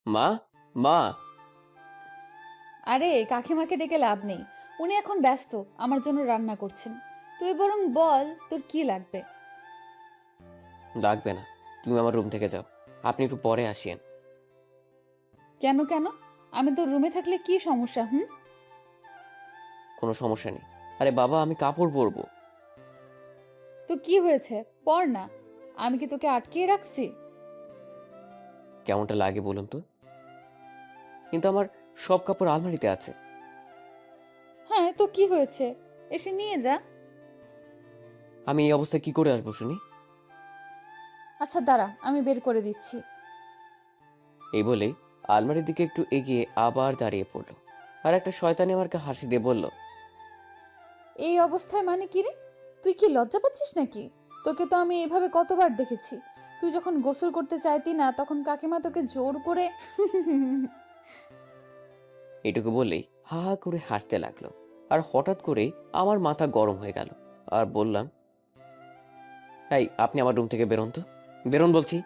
মা, মা। আরে কাকিমাকে ডেকে লাভ নেই। উনি এখন ব্যস্ত, আমার জন্য রান্না করছেন। তুই বরং বল তোর কি লাগবে। লাগবে না, তুমি আমার রুম থেকে যাও। আপনি একটু পরে আসিয়েন। কেন কেন? আমি তোর রুমে থাকলে কি সমস্যা? কোনো সমস্যা নেই। আরে বাবা, আমি কাপড় পরবো। তো কি হয়েছে? পড় না। আমি কি তোকে আটকিয়ে রাখছি? কেমনটা লাগে বলুন তো? কিন্তু আমার সব কাপড় আলমারিতে আছে। হ্যাঁ, তো কি হয়েছে? এসে নিয়ে যা। আমি এই অবস্থায় কি করে আসবো শুনি? আচ্ছা দাঁড়া, আমি বের করে দিচ্ছি। এই বলেই আলমারির দিকে একটু এগিয়ে আবার দাঁড়িয়ে পড়লো। আর একটা শয়তানি আমাকে হাসি দিয়ে বলল, এই অবস্থায় মানে কি রে? তুই কি লজ্জা পাচ্ছিস নাকি? তোকে তো আমি এভাবে কতবার দেখেছি। তুই যখন গোসল করতে চাইতি না তখন কাকিমা তোকে জোর করে এটুকু বললেই হা হা করে হাসতে লাগলো। আর হঠাৎ করেই আমার মাথা গরম হয়ে গেল। আর বললাম, এই আপনি আমার রুম থেকে বেরোন তো, বেরোন বলছি।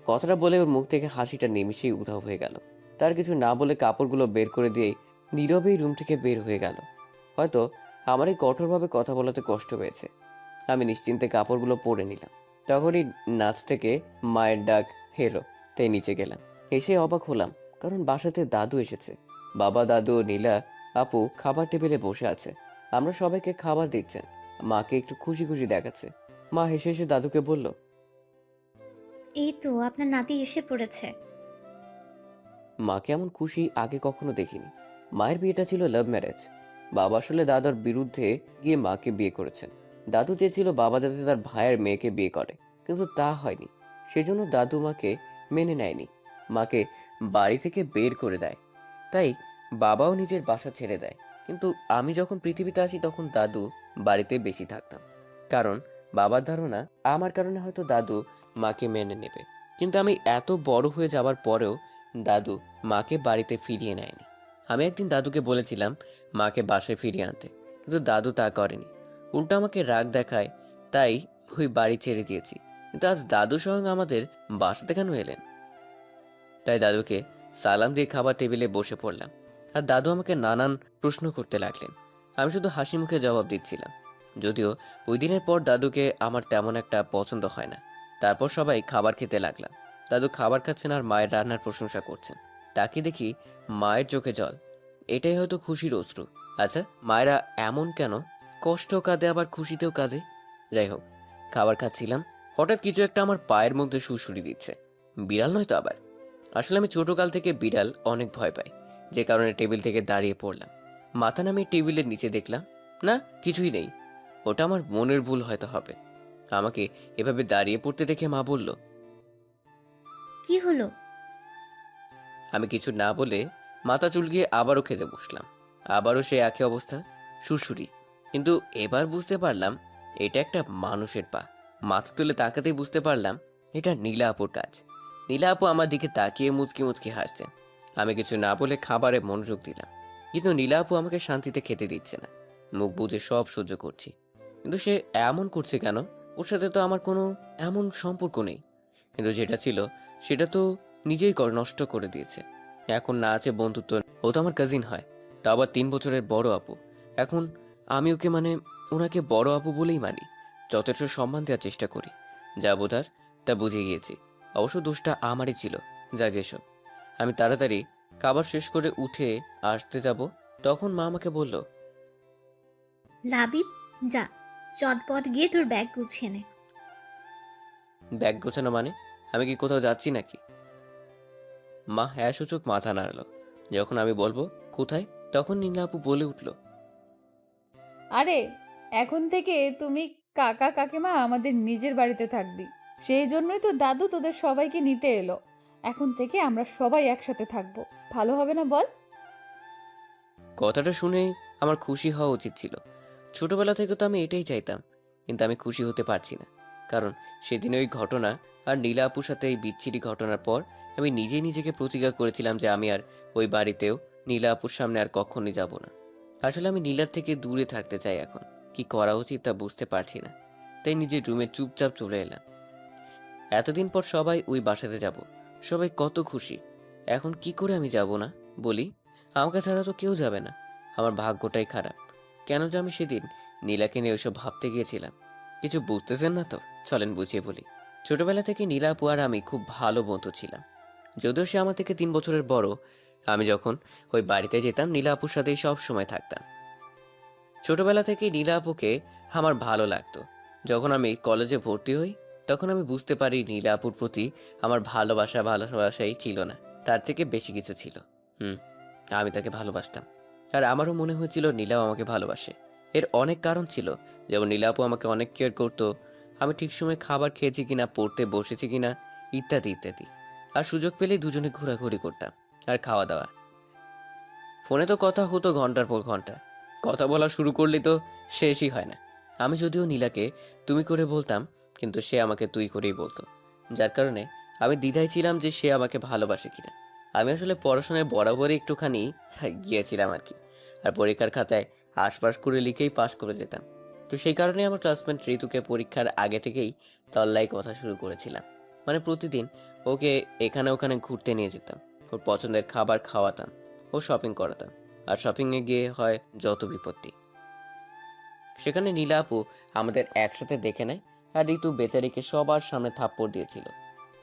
কথাটা বলে ওর মুখ থেকে হাসিটা নিমিষেই উধাও হয়ে গেল। তার কিছু না বলে কাপড়গুলো বের করে দিয়ে নীরবেই রুম থেকে বের হয়ে গেল। হয়তো আমার এই কঠোরভাবে কথা বলাতে কষ্ট পেয়েছে। আমি নিশ্চিন্তে কাপড়গুলো পরে নিলাম। তখনই নাচ থেকে মায়ের ডাক হেলো, তাই নিচে গেলাম। এসে অবাক হলাম, কারণ বাসাতে দাদু এসেছে। বাবা, দাদু ও নীলা আপু খাবার টেবিলে বসে আছে। আমরা সবাইকে খাবার দিচ্ছেন। মাকে একটু খুশি খুশি দেখাচ্ছে। মা হেসে হেসে দাদুকে বলল, এই তো আপনার নাতি এসে পড়েছে। মাকে এমন খুশি আগে কখনো দেখিনি। মায়ের বিয়েটা ছিল লাভ ম্যারেজ। বাবা আসলে দাদার বিরুদ্ধে গিয়ে মাকে বিয়ে করেছেন। দাদু চেয়েছিল বাবা যাতে তার ভাইয়ের মেয়েকে বিয়ে করে, কিন্তু তা হয়নি। সেজন্য দাদু মাকে মেনে নেয়নি, মাকে বাড়ি থেকে বের করে দেয়। তাই বাবাও নিজের বাসা ছেড়ে দেয়। কিন্তু আমি যখন পৃথিবীতে আসি তখন দাদু বাড়িতে বেশি থাকতাম, কারণ বাবার ধারণা আমার কারণে হয়তো দাদু মাকে মেনে নেবে। কিন্তু আমি এত বড় হয়ে যাবার পরেও দাদু মাকে বাড়িতে ফিরিয়ে নেয়নি। আমি একদিন দাদুকে বলেছিলাম মাকে বাসায় ফিরিয়ে আনতে, কিন্তু দাদু তা করেনি, উল্টো আমাকে রাগ দেখায়। তাই ওই বাড়ি ছেড়ে দিয়েছি। কিন্তু আজ দাদু স্বয়ং আমাদের বাসাতে কেন এলেন? তাই দাদুকে সালাম দিয়ে খাবার টেবিলে বসে পড়লাম। আর দাদু আমাকে নানান প্রশ্ন করতে লাগলেন। আমি শুধু হাসি মুখে জবাব দিচ্ছিলাম। যদিও ওই দিনের পর দাদুকে আমার তেমন একটা পছন্দ হয় না। তারপর সবাই খাবার খেতে লাগলাম। দাদু খাবার খাচ্ছেন আর মায়ের রান্নার প্রশংসা করছেন। তাকে দেখি মায়ের চোখে জল। এটাই হয়তো খুশির অশ্রু। আচ্ছা, মায়েরা এমন কেন? কষ্ট কাঁদে আবার খুশিতেও কাঁদে। যাই হোক, খাবার খাচ্ছিলাম, হঠাৎ কিছু একটা আমার পায়ের মধ্যে সুড়সুড়ি দিচ্ছে। বিড়াল নয় তো আবার। আসলে আমি ছোটকাল থেকে বিড়াল অনেক ভয় পাই, যে কারণে টেবিল থেকে দাঁড়িয়ে পড়লাম। মাথা নামিয়ে টেবিলের নিচে দেখলাম, না, কিছুই নেই। ওটা আমার মনের ভুল হয়তো হবে। আমাকে এভাবে দাঁড়িয়ে পড়তে দেখে মা বলল, কি হলো? আমি কিছু না বলে মাথা চুলকিয়ে আবারও খেতে বসলাম। আবারও সে একই অবস্থা, সুরসুরি। কিন্তু এবার বুঝতে পারলাম এটা একটা মানুষের পা। মাথা তুলে তাকাতেই বুঝতে পারলাম এটা নীলা আপুর কাজ। নীলা আপু আমার দিকে তাকিয়ে মুচকি মুচকি হাসছেন। আমি কিছু না বলে খাবারে মনোযোগ দিলাম। কিন্তু নীলা আপু আমাকে শান্তিতে খেতে দিচ্ছে না। মুখ বুজে সব সহ্য করছি, কিন্তু সে এমন করছে কেন? ওর সাথে তো আমার কোনো এমন সম্পর্ক নেই। কিন্তু যেটা ছিল সেটা তো নিজেই নষ্ট করে দিয়েছে। এখন না আছে বন্ধুত্ব। ও তো আমার কাজিন হয়, তা আবার 3 বছরের বড় আপু। এখন আমি ওকে ওনাকে বড় আপু বলেই মানি, যথেষ্ট সম্মান দেওয়ার চেষ্টা করি। যা বোঝার তা বুঝে গিয়েছি। অবশ্য দোষটা আমারই ছিল। যাক এসব। আমি তাড়াতাড়ি খাবার শেষ করে উঠে আসতে যাব, তখন মা আমাকে বলল, লাবিব, যা, চটপট গিয়ে তোর ব্যাগ গুছিয়ে নে। ব্যাগ গোছানো মানে? আমি কি কোথাও যাচ্ছি নাকি? মা হ্যাঁ সূচক মাথা নাড়ালো। যখন আমি বলবো কোথায়, তখন নীলা আপু বলে উঠল, আরে এখন থেকে তুমি কাকা কাকিমা আমাদের নিজের বাড়িতে থাকবি। সেই জন্যই তো দাদু তোদের সবাইকে নিতে এলো। এখন থেকে আমরা সবাই একসাথে থাকবো। ভালো হবে না বল? কথাটা শুনে আমার খুশি হওয়া উচিত ছিল। ছোটবেলা থেকে তো আমি এটাই চাইতাম। কিন্তু আমি খুশি হতে পারছি না, কারণ সেদিন ওই ঘটনা আর নীলা আপুর সাথে এই বিচ্ছিরি ঘটনার পর আমি নিজেই নিজেকে প্রতিজ্ঞা করেছিলাম যে আমি আর ওই বাড়িতেও নীলা আপুর সামনে আর কখনই যাব না। আসলে আমি নীলার থেকে দূরে থাকতে চাই। এখন কি করা উচিত তা বুঝতে পারছি না। তাই নিজের রুমে চুপচাপ চলে এলাম। এতদিন পর সবাই ওই বাসাতে যাব। সবাই কত খুশি। এখন কি করে আমি যাব না বলি? আমাকে ছাড়া তো কেউ যাবে না। আমার ভাগ্যটাই খারাপ। কেন যে আমি সেদিন নীলাকে নিয়ে ওইসব ভাবতে গিয়েছিলাম। কিছু বুঝতেছেন না তো? চলেন বুঝিয়ে বলি। ছোটবেলা থেকে নীলা আপু আর আমি খুব ভালো বন্ধু ছিলাম। যদিও সে আমার থেকে 3 বছরের বড়। আমি যখন ওই বাড়িতে যেতাম নীলা আপুর সাথেই সব সময় থাকতাম। ছোটবেলা থেকেই নীলা আপুকে আমার ভালো লাগতো। যখন আমি কলেজে ভর্তি হই তখন আমি বুঝতে পারি নীলা আপুর প্রতি আমার ভালোবাসাই ছিল না, তার থেকে বেশি কিছু ছিল। হুম, আমি তাকে ভালোবাসতাম। আর আমারও মনে হয়েছিল নীলাও আমাকে ভালোবাসে। এর অনেক কারণ ছিল, যেমন নীলা আপু আমাকে অনেক কেয়ার করতো, আমি ঠিক সময় খাবার খেয়েছি কিনা, পড়তে বসেছি কিনা, ইত্যাদি ইত্যাদি। আর সুযোগ পেলেই দুজনে ঘোরাঘুরি করতাম আর খাওয়া দাওয়া। ফোনে তো কথা হতো ঘন্টার পর ঘন্টা। কথা বলা শুরু করলেই তো শেষই হয় না। আমি যদিও নীলাকে তুমি করে বলতাম, কিন্তু সে আমাকে তুই করেই বলতো। যার কারণে আমি দ্বিধায় ছিলাম যে সে আমাকে ভালোবাসে কিনা। আমি আসলে পড়াশোনায় বরাবরই একটুখানি গিয়েছিলাম আর কি। আর পরীক্ষার খাতায় আশপাশ করে লিখেই পাশ করে যেতাম। তো সেই কারণে আমার ক্লাসমেট ঋতুকে পরীক্ষার আগে থেকেই তল্লাই কথা শুরু করেছিলাম। মানে প্রতিদিন ওকে এখানে ওখানে ঘুরতে নিয়ে যেতাম, ওর পছন্দের খাবার খাওয়াতাম, ও শপিং করাতাম। আর শপিংয়ে গিয়ে হয় যত বিপত্তি। সেখানে নীলা আপু আমাদের একসাথে দেখে নেয়। আর ঋতু বেচারিকে সবার সামনে থাপ্পড় দিয়েছিল।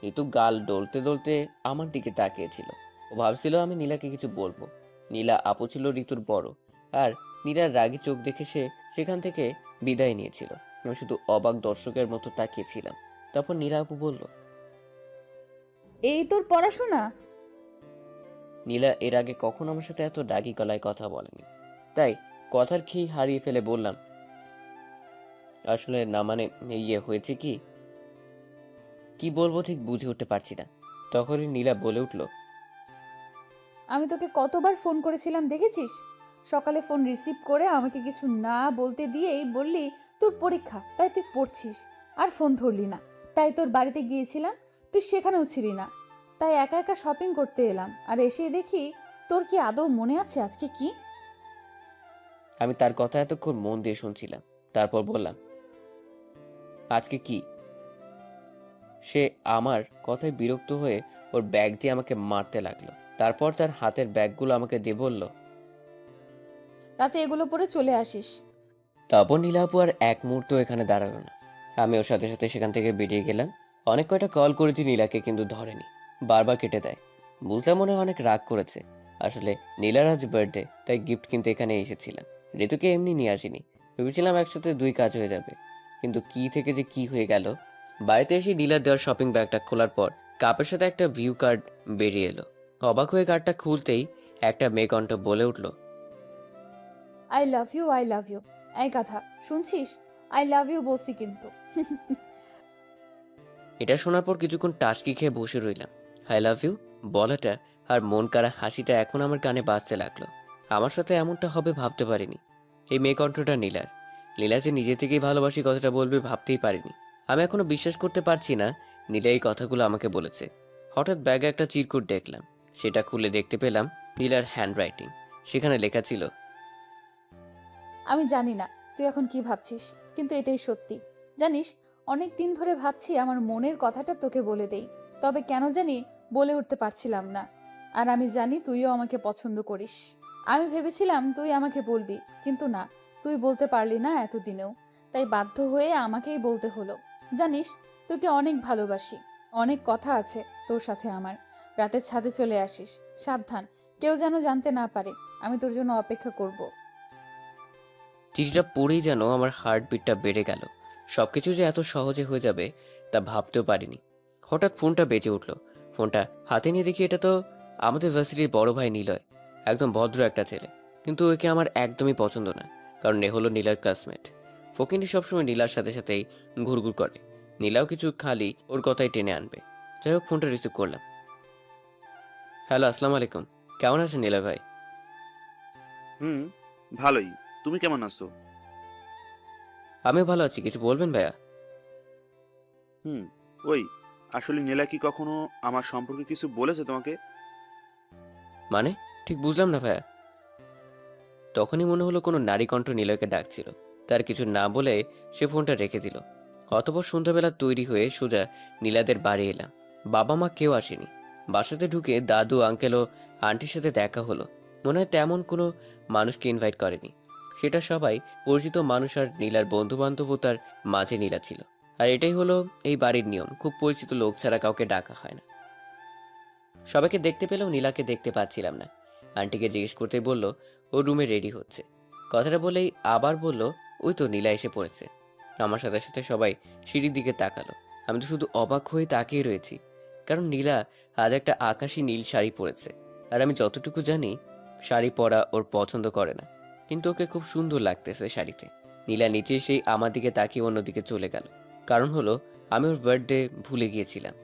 ঋতু গাল ডলতে ডলতে আমার দিকে তাকিয়েছিল। ও ভাবছিল আমি নীলাকে কিছু বলবো। নীলা আপু ছিল ঋতুর বড়। আর নীলার রাগী চোখ দেখে সে সেখান থেকে বিদায় নিয়েছিল। আমি শুধু অবাক দর্শকের মতো তাকিয়েছিলাম। তারপর নীলা আপু বলল, এই তোর পড়াশোনা? নীলা এর আগে কখনো আমার সাথে এত রাগী গলায় কথা বলেনি। তাই কথার খেই হারিয়ে ফেলে বললাম, আসলে না মানে হয়েছে কি কি বলবো ঠিক বুঝে উঠতে পারছি না। তখনই নীলা বলে উঠল, আমি তোকে কতবার ফোন করেছিলাম দেখেছিস? সকালে ফোন রিসিভ করে আমাকে কিছু না বলতে দিয়েই বললি তোর পরীক্ষা, তাই তুই পড়ছিস, আর ফোন ধরলি না। তাই তোর বাড়িতে গিয়েছিলাম, তুই সেখানেও ছিলি না। তাই একা একা শপিং করতে এলাম, আর এসে দেখি তোর কি আদৌ মনে আছে আজকে কি? আমি তার কথা এতক্ষণ মন দিয়ে শুনছিলাম। তারপর বললাম, আজকে কি? সে আমার কথায় বিরক্ত হয়ে ওর ব্যাগ দিয়ে আমাকে মারতে লাগলো। তারপর তার হাতের ব্যাগগুলো আমাকে দিয়ে বলল, রাতে এগুলো পরে চলে আসিস। তারপর নীলা আপু আর এক মুহূর্ত এখানে দাঁড়ালো না। আমি ওর সাথে সাথে সেখান থেকে বেরিয়ে গেলাম। অনেক কয়টা কল করেছি নীলাকে, কিন্তু ধরেনি, বারবার কেটে দেয়। বুঝলাম মনে হয় অনেক রাগ করেছে। আসলে নীলার আজ বার্থডে, তাই গিফট কিনতে এখানে এসেছিলাম। ঋতুকে এমনি নিয়ে আসিনি, ভেবেছিলাম একসাথে 2 কাজ হয়ে যাবে। কিন্তু কি থেকে যে কি হয়ে গেল। বাড়িতে এসে নীলার দেওয়ার শপিং ব্যাগটা খোলার পর কাপের সাথে একটা ভিউ কার্ড বেরিয়ে এলো। অবাক হয়ে কার্ডটা খুলতেই একটা মেয়ে কণ্ঠ বলে উঠল, I love you, I love you. এই কথা শুনছিস? আই লাভ ইউ বলছি কিন্তু। এটা শোনার পর কিছুক্ষণ টাসকি খেয়ে বসে রইলাম। আই লাভ ইউ বলাটা আর মন কাড়া হাসিটা এখন আমার কানে বাজতে লাগলো। আমার সাথে এমনটা হবে ভাবতে পারিনি। এই মেয়ে কণ্ঠটা নীলার। নীলা যে নিজে থেকেই ভালোবাসি কথাটা বলবে ভাবতেই পারিনি। আমি এখনো বিশ্বাস করতে পারছি না নীলা এই কথাগুলো আমাকে বলেছে। হঠাৎ ব্যাগে একটা চিরকুট দেখলাম। সেটা খুলে দেখতে পেলাম নীলার হ্যান্ডরাইটিং। সেখানে লেখা ছিল, আমি জানি না তুই এখন কি ভাবছিস, কিন্তু এটাই সত্যি। জানিস, অনেক দিন ধরে ভাবছি আমার মনের কথাটা তোকে বলে দেই, তবে কেন জানি বলে উঠতে পারছিলাম না। আর আমি জানি তুইও আমাকে পছন্দ করিস। আমি ভেবেছিলাম তুই আমাকে বলবি, কিন্তু না, তুই বলতে পারলি না এতদিনেও। তাই বাধ্য হয়ে আমাকেই বলতে হলো। জানিস, তোকে অনেক ভালোবাসি। অনেক কথা আছে তোর সাথে আমার। রাতের ছাদে চলে আসিস, সাবধান, কেউ যেন জানতে না পারে। আমি তোর জন্য অপেক্ষা করব। চিঠিটা পড়েই যেন আমার হার্টবিটটা বেড়ে গেল। সবকিছু যে এত সহজে হয়ে যাবে তা ভাবতেও পারিনি। হঠাৎ ফোনটা বেজে উঠল। ফোনটা হাতে নিয়ে দেখি এটা তো আমাদের ভার্সিটির বড় ভাই নিলয়। একদম ভদ্র একটা ছেলে, কিন্তু ওকে আমার একদমই পছন্দ না। কারণ এ হলো নীলার ক্লাসমেট। ফকিনি সবসময় নীলার সাথে সাথেই ঘুরঘুর করে। নীলাও কিছু খালি ওর কথাই টেনে আনবে। যাই হোক, ফোনটা রিসিভ করলাম। হ্যালো, আসসালামু আলাইকুম। কেমন আছেন নীলা ভাই? হুম, ভালোই। তুমি কেমন আছো? আমিও ভালো আছি। কিছু বলবেন ভাইয়া? হুম, ওই আসলে নীলা কি কখনো আমার সম্পর্কে কিছু বলেছে তোমাকে? মানে ঠিক বুঝলাম না ভাইয়া। তখনই মনে হলো কোনো নারী কণ্ঠ নিলয়কে ডাকছিল। তার কিছু না বলে সে ফোনটা রেখে দিল। অতঃপর সন্ধ্যাবেলা তৈরি হয়ে সোজা নীলাদের বাড়ি এলাম। বাবা মা কেউ আসেনি। বাসাতে ঢুকে দাদু আঙ্কেল ও আন্টির সাথে দেখা হলো। মনে হয় তেমন কোনো মানুষকে ইনভাইট করেনি, সেটা সবাই পরিচিত মানুষ আর নীলার বন্ধু বান্ধবতার মাঝে নীলা ছিল। আর এটাই হলো এই বাড়ির নিয়ম, খুব পরিচিত লোক ছাড়া কাউকে ডাকা হয় না। সবাইকে দেখতে পেলেও নীলাকে দেখতে পাচ্ছিলাম না। আন্টিকে জিজ্ঞেস করতেই বলল ও রুমে রেডি হচ্ছে। কথাটা বলেই আবার বলল ওই তো নীলা এসে পড়েছে। আমার সাথে সাথে সবাই সিঁড়ির দিকে তাকালো। আমি তো শুধু অবাক হয়ে তাকিয়ে রয়েছি, কারণ নীলা আজ একটা আকাশি নীল শাড়ি পরেছে। আর আমি যতটুকু জানি শাড়ি পরা ওর পছন্দ করে না, কিন্তু ওকে খুব সুন্দর লাগতেছে শাড়িতে। নীলা নিচে এসেই আমার দিকে তাকিয়ে অন্যদিকে চলে গেল। কারণ হলো আমি ওর বার্থডে ভুলে গিয়েছিলাম।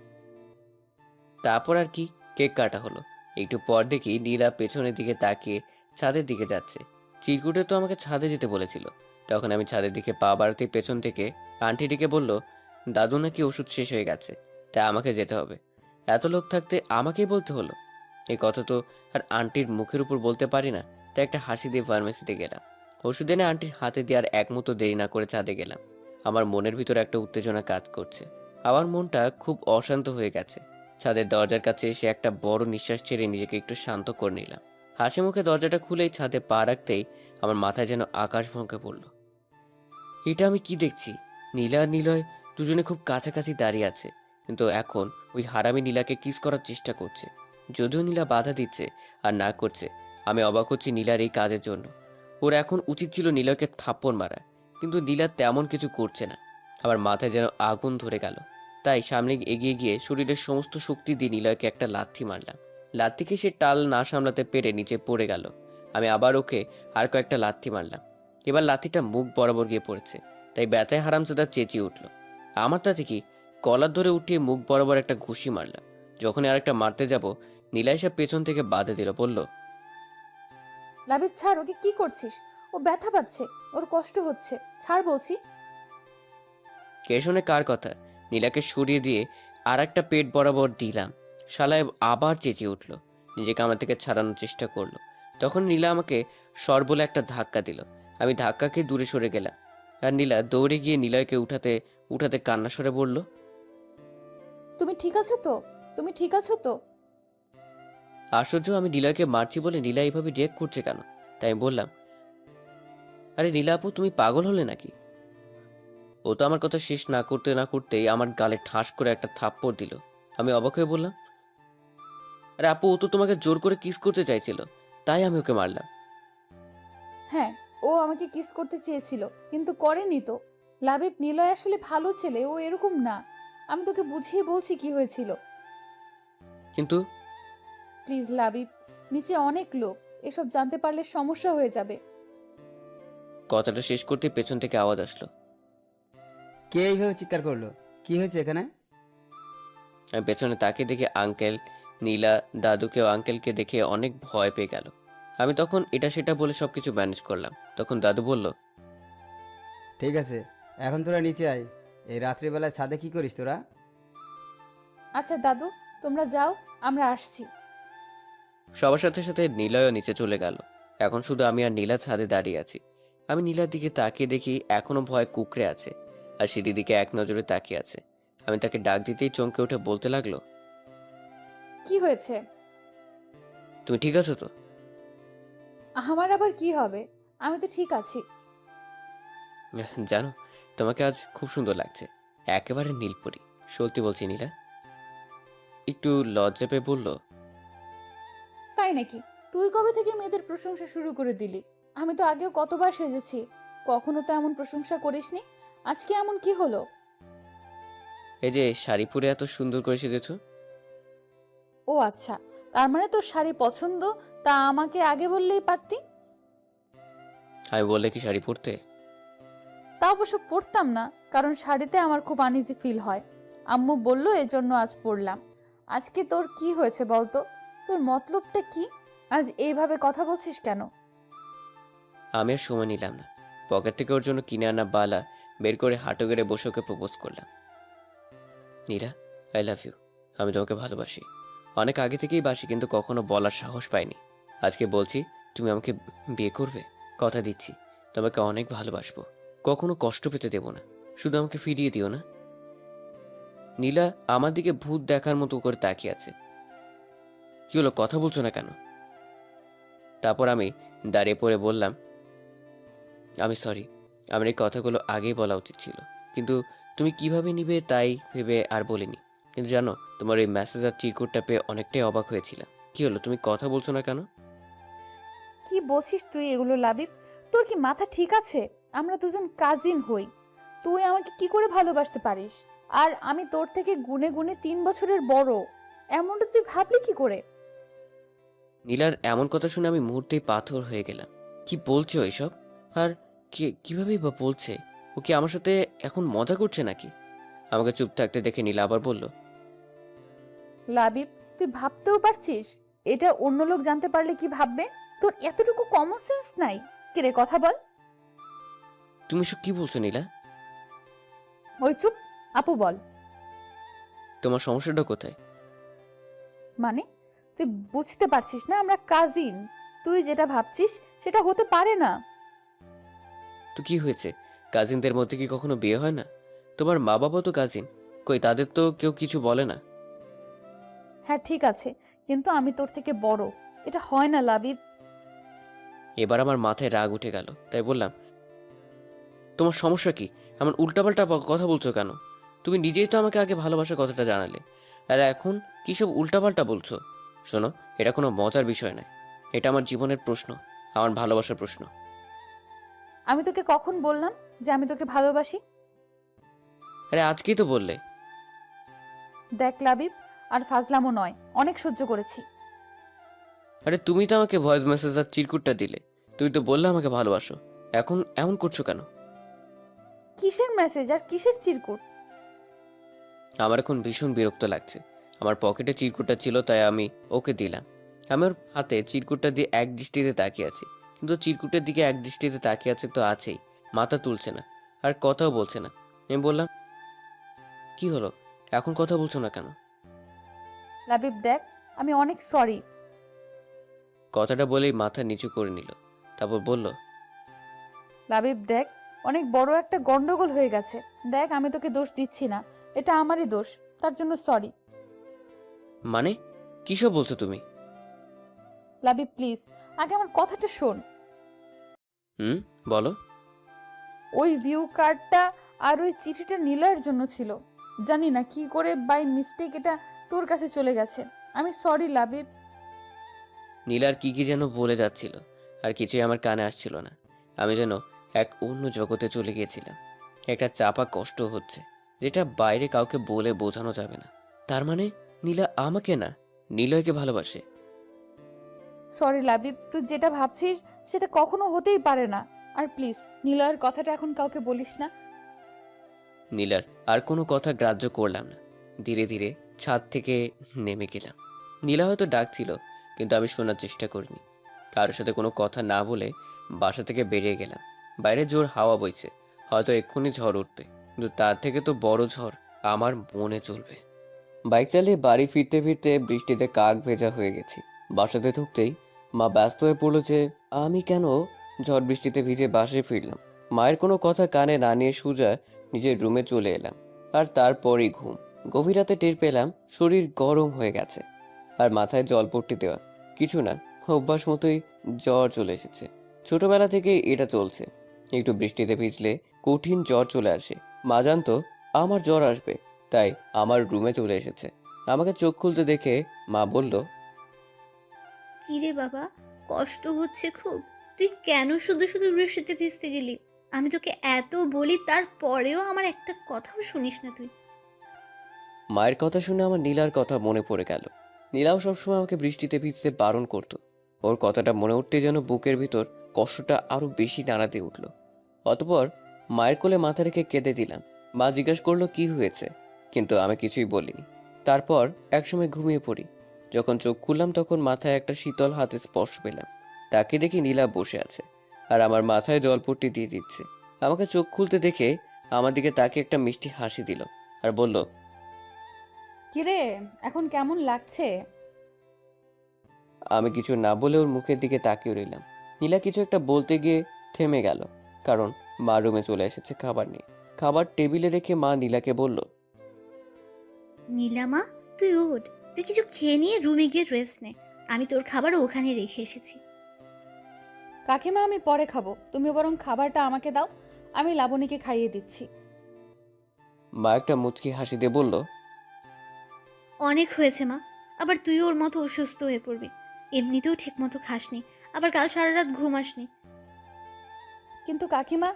তারপর আর কি, কেক কাটা হলো। একটু পর দেখি নীলা পেছনের দিকে তাকিয়ে ছাদের দিকে যাচ্ছে। চিরকুটে তো আমাকে ছাদে যেতে বলেছিল। তখন আমি ছাদের দিকে পা বাড়াতে পেছন থেকে আন্টিটিকে বলল দাদু নাকি ওষুধ শেষ হয়ে গেছে, তাই আমাকে যেতে হবে। এত লোক থাকতে আমাকেই বলতে হলো। এই কথা তো আর আন্টির মুখের উপর বলতে পারি না, তাই একটা হাসি দিয়ে ফার্মেসিতে গেলাম। ওষুধ এনে আন্টির হাতে দেওয়ার এক মুহূর্ত দেরি না করে ছাদে গেলাম। আমার মনের ভিতরে একটা উত্তেজনা কাজ করছে। আমার মনটা খুব অশান্ত হয়ে গেছে। ছাদের দরজার কাছে এসে একটা বড় নিঃশ্বাস ছেড়ে নিজেকে একটু শান্ত করে নিলাম। হাসি মুখে দরজাটা খুলেই ছাদে পা রাখতেই আমার মাথায় যেন আকাশ ভঙ্গে পড়ল। এটা আমি কি দেখছি? নীলা আর নিলয় দুজনে খুব কাছাকাছি দাঁড়িয়ে আছে, কিন্তু এখন ওই হারামি নীলাকে কিস করার চেষ্টা করছে। যদিও নীলা বাধা দিচ্ছে আর না করছে, আমি অবাক হচ্ছি নীলার এই কাজের জন্য। ওর এখন উচিত ছিল নিলয়কে থাপ্পড় মারা, কিন্তু নীলা তেমন কিছু করছে না। আমার মাথায় যেন আগুন ধরে গেল। তাই সামনে এগিয়ে গিয়ে শরীরের সমস্ত শক্তি দিয়ে নিলয়কে একটা লাথি মারলাম। লাথিকে সে টাল না সামলাতে পেরে নিচে পড়ে গেল। আমি আবার ওকে আর কয়েকটা লাথি মারলাম। এবার লাথিটা মুখ বরাবর গিয়ে পড়েছে, তাই ব্যথায় হারামজাদা চেঁচিয়ে উঠল। আমার তাতে কি, কলার ধরে উঠিয়ে মুখ বরাবর একটা ঘুষি মারলাম। যখনই আরেকটা মারতে যাব, নীলা এসে পেছন থেকে বাধা দিল, বলল লাবিব ছাড়, ওকে কি করছিস? ও ব্যথা পাচ্ছে, ওর কষ্ট হচ্ছে, ছাড় বলছি। কে শোনে কার কথা? নীলাকে সরিয়ে দিয়ে আর একটা পেট বরাবর দিলাম। শালায় আবার চেঁচিয়ে উঠল, নিজেকে আমার থেকে ছাড়ানোর চেষ্টা করলো। তখন নীলা আমাকে সর বলে একটা ধাক্কা দিল। আমি ধাক্কাকে দূরে সরে গেলাম। আর নীলা দৌড়ে গিয়ে নিলয়কে উঠাতে উঠাতে কান্না সরে বলল তুমি ঠিক আছো তো? তুমি ঠিক আছো তো? আশ্চর্য, আমি নিলয়কে মারছি বলে নীলা এইভাবে রিয়েক্ট করছে কেন? তাই আমি বললাম আরে নীলা আপু, তুমি পাগল হলে নাকি? ও তো আমার কথা শেষ না করতে না করতেই আমার গালে ঠাস করে একটা থাপ্পড় দিল। আমি অবাক হয়ে বললাম আরে আপু, ও তো তোমাকে জোর করে কিস করতে চাইছিল, তাই আমি ওকে মারলাম। হ্যাঁ, ও আমাকে কিস করতে চেয়েছিল, কিন্তু করেনি তো। লাবিব, নিলয় আসলে ভালো ছেলে, ও এরকম না। আমি তোকে বুঝিয়ে বলছি কি হয়েছিল। কিন্তু প্লিজ লাবিব, নিচে অনেক লোক, এসব জানতে পারলে সমস্যা হয়ে যাবে। কথাটা শেষ করতে পেছন থেকে আওয়াজ আসলো। কে এইভাবে চিৎকার করলো? কি হয়েছে এখানে? আমি পেছনে তাকিয়ে দেখে আঙ্কেল, নীলা, দাদুকে ও আঙ্কেলকে দেখে অনেক ভয় পেয়ে গেল। আমি তখন এটা সেটা বলে সবকিছু ম্যানেজ করলাম। তখন দাদু বলল ঠিক আছে, এখন তোরা নিচে আয়। এই রাত্রিবেলায় ছাদে কি করিস তোরা? আচ্ছা দাদু, তোমরা যাও, আমরা আসছি। সবার সাথে সাথে নীলয়ও নিচে চলে গেল। এখন শুধু আমি আর নীলা ছাদে দাঁড়িয়ে আছি। আমি নীলার দিকে তাকিয়ে দেখি এখনো ভয় কুকড়ে আছে, আর সিঁড়ির দিকে এক নজরে তাকিয়ে আছে। আমি তাকে ডাক দিতেই চমকে উঠে বলতে লাগলো কি হয়েছে? তুমি ঠিক আছো তো? আমার আবার কি হবে? আমি তো ঠিক আছি। জানো, তোমাকে আজ খুব সুন্দর লাগছে, একেবারে নীলপরি। সত্যি বলছি নীলা। একটু লজ্জা পেয়ে বলল তাই নাকি? তুই কবে থেকে মেয়েদের প্রশংসা শুরু করে দিলি? আমি তো আগেও কতবার সেজেছি, কখনো তো এমন প্রশংসা করিসনি। আজকে এমন কি হলো? এই যে শাড়ি পরে এত সুন্দর করে সেজেছো। ও আচ্ছা, তার মানে তোর শাড়ি পছন্দ, তা আমাকে আগে বললেই পারতি। আমি বললে কি শাড়ি পরতে? তা অবশ্য পরতাম না, কারণ শাড়িতে আমার খুব আনইজি ফিল হয়। আম্মু বলল এজন্য আজ পরলাম। আজকে তোর কি হয়েছে বলতো? তোর মতলবটা কি? আজ এইভাবে কথা বলছিস কেন? আমি আর সময় নিলাম না। পকেট থেকে ওর জন্য কিনে আনা বালা বের করে হাঁটু গেড়ে বসে ওকে প্রপোজ করলাম। Nira, I love you. আমি তোমাকে ভালোবাসি, অনেক আগে থেকেই বাসি, কিন্তু কখনো বলার সাহস পাইনি। আজকে বলছি, তুমি আমাকে বিয়ে করবে? কথা দিচ্ছি, তোমাকে অনেক ভালোবাসবো, কখনো কষ্ট পেতে দেব না। শুধু আমাকে ফিরিয়ে দিও না। নীলা আমার দিকে ভূত দেখার মতো করে তাকিয়ে আছে। কি হলো, কথা বলছো না কেন? তারপর আমি দাঁড়িয়ে পড়ে বললাম, আমি সরি, আমার এই কথাগুলো আগেই বলা উচিত ছিল, কিন্তু তুমি কিভাবে নিবে তাই ভেবে আর বলিনি। কিন্তু জানো, তোমার এই মেসেজ আর চিরকুটটা পেয়ে অনেকটাই অবাক হয়েছিলাম। কি হলো, তুমি কথা বলছো না কেন? কি বলছিস তুই এগুলো লাবিব? তোর কি মাথা ঠিক আছে? আমরা দুজন কাজিন হই। তুই আমাকে কি করে ভালোবাসতে পারিস? আর আমি তোর থেকে গুণে গুণে 3 বছরের বড়। এমনটা তুই ভাবলি কি করে? নীলার এমন কথা শুনে আমি মুহূর্তেই পাথর হয়ে গেলাম। কি বলছো এসব? আর কিভাবেই বা বলছে? ও কি আমার সাথে এখন মজা করছে নাকি? আমাকে চুপ থাকতে দেখে নীলা আবার বলল, লাবিব, তুই ভাবতেও পারছিস এটা অন্য লোক জানতে পারলে কি ভাববে? তোর এতটুকু কমন সেন্স নাই? কে রে, কথা বল। তুমি এসব কি বলছো নীলা? ওই চুপ। আপু বল। তোমার সমস্যাটা কোথায়? মানে তুই বুঝতে পারছিস না আমরা কাজিন? তুই যেটা ভাবছিস সেটা হতে পারে না। তো কি হয়েছে? কাজিনদের মধ্যে কি কখনো বিয়ে হয় না? তোমার মা বাবা তো কাজিন, কই তাদের তো কেউ কিছু বলে না। হ্যাঁ ঠিক আছে, কিন্তু আমি তোর থেকে বড়। এটা হয় না লাবিব। এবার আমার মাথায় রাগ উঠে গেল, তাই বললাম, তোমার সমস্যা কি? এমন উল্টাপাল্টা কথা বলছো কেন? তুমি নিজেই তো আমাকে আগে ভালোবাসার কথাটা জানালে, আর এখন কী সব উল্টাপাল্টা বলছো? শোনো, এটা কোনো মজার বিষয় নয়, এটা আমার জীবনের প্রশ্ন, আমার ভালোবাসার প্রশ্ন। আমি তোকে কখন বললাম যে আমি তোকে ভালোবাসি? আরে আজকেই তো বললে। দেখ লাবিব, আর ফাজলামো নয়, অনেক সহ্য করেছি। আরে তুমি তো আমাকে ভয়েস মেসেজ আর চিরকুটটা দিলে, তুমি তো বললে আমাকে ভালোবাসো, এখন এমন করছো কেন? কিসের মেসেজ আর কিসের চিরকুট? আমার এখন ভীষণ বিরক্ত লাগছে। আমার পকেটে চিরকুটটা ছিল তাই আমি ওকে দিলাম। আমি ওর হাতে চিরকুটটা দিয়ে এক দৃষ্টিতে তাকিয়ে আছি, কিন্তু চিরকুটের দিকে এক দৃষ্টিতে তাকিয়ে আছে তো আছেই, মাথা তুলছে না, আর কথাও বলছে না। আমি বললাম, কি হলো, এখন কথা বলছো না কেন? লাবিব দেখ, আমি অনেক সরি। কথাটা বলেই মাথা নিচু করে নিল, তারপর বলল, লাবিব দেখ, অনেক বড় একটা গন্ডগোল হয়ে গেছে। দেখ, আমি তোকে দোষ দিচ্ছি না, এটা আমারই দোষ, তার জন্য সরি। মানে কী সব বলছো তুমি? লাবিব প্লিজ, আগে আমার কথাটা শোন। হুম, বলো। ওই ভিউ কার্ডটা আর ওই চিঠিটা নীলয়ের জন্য ছিল। জানি না কি করে বাই মিস্টেক এটা তোর কাছে চলে গেছে। আমি সরি লাবিব। নীলার কি কি যেন বলে যাচ্ছিল, আর কিছুই আমার কানে আসছিল না। আমি যেন এক অন্য জগতে চলে গিয়েছিলাম। একটা চাপা কষ্ট হচ্ছে, যেটা বাইরে কাউকে বলে বোঝানো যাবে না। তার মানে নীলা আমাকে না, নিলয়কে ভালোবাসে। সরি লাবিব, তুই যেটা ভাবছিস সেটা কখনো হতেই পারে না। আর প্লিজ নীলয়ের কথাটা এখন কাউকে বলিস না। নীলার আর কোনো কথা গ্রাহ্য করলাম না, ধীরে ধীরে ছাদ থেকে নেমে গেলাম। নীলা হয়তো ডাকছিল, কিন্তু আমি শোনার চেষ্টা করিনি। কারোর সাথে কোনো কথা না বলে বাসা থেকে বেরিয়ে গেলাম। বাইরে জোর হাওয়া বইছে, হয়তো এক্ষুনি ঝড় উঠবে, কিন্তু তার থেকে তো বড় ঝড় আমার মনে চলবে। বাইক চালিয়ে বাড়ি ফিরতে ফিরতে বৃষ্টিতে কাক ভেজা হয়ে গেছি। বাসাতে ঢুকতেই মা ব্যস্ত হয়ে পড়লো যে আমি কেন ঝড় বৃষ্টিতে ভিজে বাসায় ফিরলাম। মায়ের কোনো কথা কানে না নিয়ে সোজা নিজের রুমে চলে এলাম, আর তারপরই ঘুম। গভীর রাতে টের পেলাম শরীর গরম হয়ে গেছে, আর মাথায় জলপট্টি দেওয়া। কিছু না, অভ্যাস মতোই জ্বর চলে এসেছে। ছোটবেলা থেকেই এটা চলছে, একটু বৃষ্টিতে ভিজলে কঠিন জ্বর চলে আসে। মা জানতো আমার জ্বর আসবে, তাই আমার রুমে চলে এসেছে। আমাকে চোখ খুলতে দেখে মা বলল, কি রে বাবা, কষ্ট হচ্ছে খুব? তুই কেন শুধু শুধু বৃষ্টিতে ভিজতে গেলি? আমি তোকে এত বলি, তারপরেও আমার একটা কথাও শুনিস না তুই। মায়ের কথা শুনে আমার নীলার কথা মনে পড়ে গেল। নীলাও সবসময় আমাকে বৃষ্টিতে ভিজতে বারণ করতো। ওর কথাটা মনে উঠতে যেন বুকের ভিতর কষ্টটা আরো বেশি নাড়াতে উঠল। অতপর মায়ের কোলে মাথা রেখে কেঁদে দিলাম। মা জিজ্ঞেস করলো কি হয়েছে, কিন্তু আমি কিছুই বলিনি। তারপর একসময় ঘুমিয়ে পড়ি। যখন চোখ খুললাম তখন মাথায় একটা শীতল হাতে স্পর্শ পেলাম। তাকে দেখি নীলা বসে আছে, আর আমার মাথায় জলপট্টি দিয়ে দিচ্ছে। আমাকে চোখ খুলতে দেখে আমার দিকে তাকে একটা মিষ্টি হাসি দিল, আর বলল, কিরে, এখন কেমন লাগছে? আমি কিছু না বলে ওর মুখের দিকে তাকিয়ে রইলাম। নীলা কিছু একটা বলতে গিয়ে থেমে গেল, কারণ মা রুমে চলে এসেছে খাবার নিয়ে। খাবার টেবিলে রেখে মা নীলাকে বলল, নীলামা, তুই ওঠ, তুই কিছু খেয়ে নিয়ে রুমে গিয়ে রেস্ট নে। আমি তোর খাবার ওখানে রেখে এসেছি। কাকিমা আমি পরে খাবো, তুমি বরং খাবারটা আমাকে দাও, আমি লাবণীকে খাইয়ে দিচ্ছি। মা একটা মুচকি হাসি দিয়ে বলল, অনেক হয়েছে মা, আবার তুই ওর মতো অসুস্থ হয়ে পড়বি। এমনিতেও ঠিক মতো খাসনি, আবার কাল সারা রাত ঘুমাসনি। কিন্তু কাকিমা।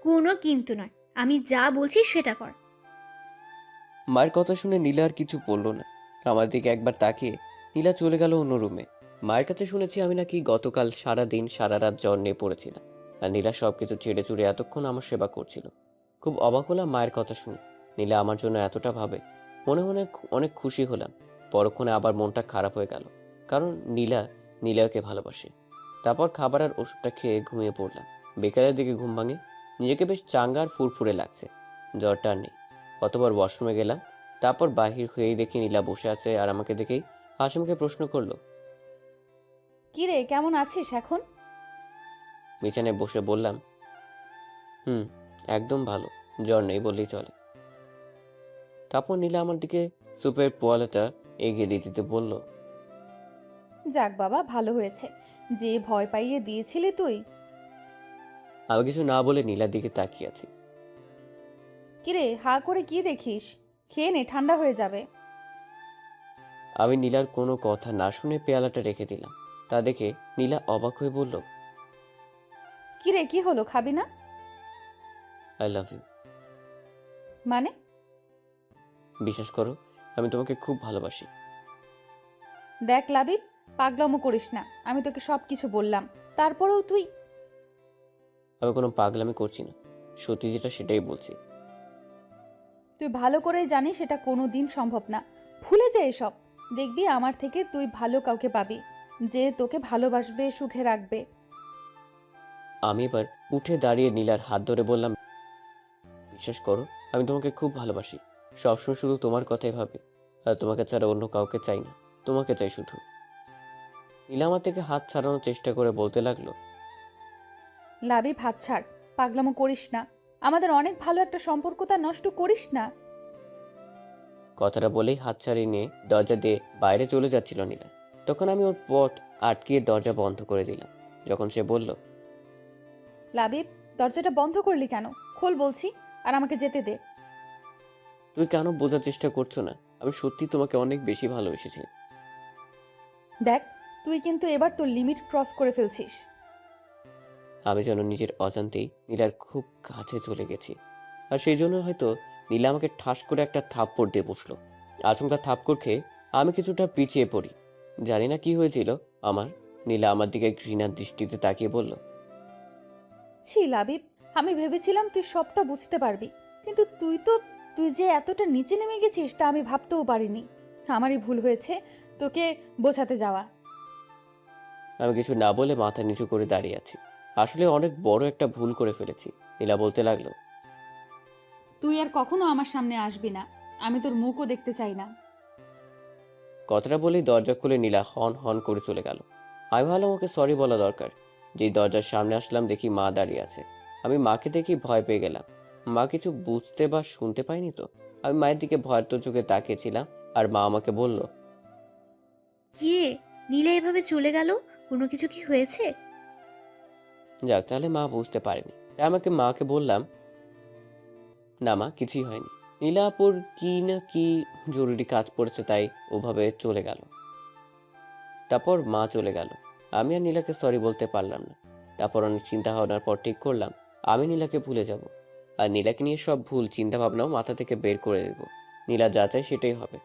কোনো কিন্তু নয়, আমি যা বলছি সেটা কর। মায়ের কথা শুনে নীলা আর কিছু বলল না। আমার দিকে একবার তাকিয়ে নীলা চলে গেল অন্য রুমে। মায়ের কাছে শুনেছি আমি নাকি গতকাল সারা দিন সারা রাত জ্বর নিয়ে পড়েছিলাম, আর নীলা সবকিছু ছেড়ে চুড়ে এতক্ষণ আমার সেবা করছিল। খুব অবাক হলাম মায়ের কথা শুনে। নীলা আমার জন্য এতটা ভাবে, মনে মনে অনেক খুশি হলাম। পরক্ষণে আবার মনটা খারাপ হয়ে গেল, কারণ নীলাকে ভালোবাসে। তারপর খাবার আর ওষুধটা খেয়ে ঘুমিয়ে পড়লাম। বিকালের দিকে ঘুম ভাঙে, নিজেকে বেশ চাঙ্গা আর ফুরফুরে লাগছে, জ্বরটা আর নেই। কতবার ওয়াশরুমে গেলাম, তারপর বাহির হয়েই দেখি নীলা বসে আছে আর আমাকে দেখেই হাসিমুখে প্রশ্ন করলো, কি রে, কেমন আছিস এখন? বিছানায় বসে বললাম, একদম ভালো, জ্বর নেই বললেই চলে। তারপর নীলা আমার দিকে সুপের পোয়ালাটা এগিয়ে দিতে দিতে বলল, যাক বাবা, ভালো হয়েছে, যে ভয় পাইয়ে দিয়েছিলি তুই। আমি কিছু না বলে নীলার দিকে তাকিয়ে আছি। কিরে, হা করে কি দেখিস? খেয়ে নে, ঠান্ডা হয়ে যাবে। আমি নীলার কোনো কথা না শুনে পেয়ালাটা রেখে দিলাম। তা দেখে নীলা অবাক হয়ে বলল, কিরে, কি হলো, খাবি না? I love you. মানে? বিশ্বাস করো, আমি তোমাকে খুব ভালোবাসি। দেখ লাবিব, পাগলামো করিস না, আমি তোকে সব কিছু বললাম, তারপরেও তুই। আমি কোনো পাগলামি করছি না, সত্যি যেটা সেটাই বলছি। তুই ভালো করে জানিস এটা কোনো দিন সম্ভব না। ভুলে যা এসব, দেখবি আমার থেকে তুই ভালো কাউকে পাবি, যে তোকে ভালোবাসবে, সুখে রাখবে। আমি এবার উঠে দাঁড়িয়ে নীলার হাত ধরে বললাম, বিশ্বাস করো, আমি তোমাকে খুব ভালোবাসি। সবসময় শুধু তোমার কথাই ভাবি, আর তোমাকে ছাড়া অন্য কাউকে চাই না, তোমাকে চাই শুধু। নীলা আমার থেকে হাত ছাড়ানোর চেষ্টা করে বলতে লাগলো, লাবিব, হাত ছাড়, পাগলামো করিস না, আমাদের অনেক ভালো একটা সম্পর্ক, তা নষ্ট করিস না। কথাটা বলেই হাত ছাড়িয়ে নিয়ে দরজা দিয়ে বাইরে চলে যাচ্ছিল নীলা। তখন আমি ওর পথ আটকিয়ে দরজা বন্ধ করে দিলাম। যখন সে বলল, লাবিব, দরজাটা বন্ধ করলি কেন? খোল বলছি, আর আমাকে যেতে দে। তুই কেন বোঝার চেষ্টা করছো না? আমি সত্যি তোমাকে অনেক বেশি ভালোবেসেছি। দেখ, তুই কিন্তু এবার তোর লিমিট ক্রস করে ফেলছিস। আমি যেন নিজের অজান্তেই নীলার খুব কাছে চলে গেছি, আর সেই জন্য হয়তো নীলা আমাকে ঠাস করে একটা থাপ্পড় দিয়ে বসলো। আচমকা থাপ্পড় খেয়ে আমি কিছুটা পিছিয়ে পড়ি। জানি না কি হয়েছিল আমার। নীলা আমার দিকে ঘৃণার দৃষ্টিতে তাকিয়ে বলল, ছি লাবিব, আমি ভেবেছিলাম তুই সবটা বুঝতে পারবি, কিন্তু তুই যে এতটা নিচে নেমে গেছিস তা আমি ভাবতেও পারিনি। আমারই ভুল হয়েছে তোকে বোঝাতে যাওয়া। আমি কিছু না বলে মাথা নিচু করে দাঁড়িয়ে আছি। আসলে অনেক বড় একটা ভুল করে ফেলেছি। নীলা বলতে লাগলো, তুই আর কখনো আমার সামনে আসবি না, আমি তোর মুখও দেখতে চাই না। কথাটা বলেই দরজা খুলে নীলা হন হন করে চলে গেল। আমি ভাবলাম ওকে সরি বলা দরকার। যেই দরজার সামনে আসলাম দেখি মা দাঁড়িয়ে আছে। আমি মাকে দেখি ভয় পেয়ে গেলাম। মা কিছু বুঝতে বা শুনতে পাইনি তো। আমি মায়ের দিকে ভয়ার্ত চোখে তাকিয়েছিলাম, আর মা আমাকে বলল, কে? নীলা এভাবে চলে গেল, কোনো কিছু কি হয়েছে? যাক, তাহলে মা বুঝতে পারেনি। তাই আমাকে মাকে বললাম, না মা, কিছুই হয়নি। নীলাপুর কি না কি জরুরি কাজ পড়েছে, তাই ওভাবে চলে গেল। তারপর মা চলে গেল। আমি আর নীলাকে সরি বলতে পারলাম না। তারপর অনেক চিন্তা ভাবনার পর ঠিক করলাম আমি নীলাকে ভুলে যাব, আর নীলাকে নিয়ে সব ভুল চিন্তা ভাবনাও মাথা থেকে বের করে দেব। নীলা যা চাই সেটাই হবে।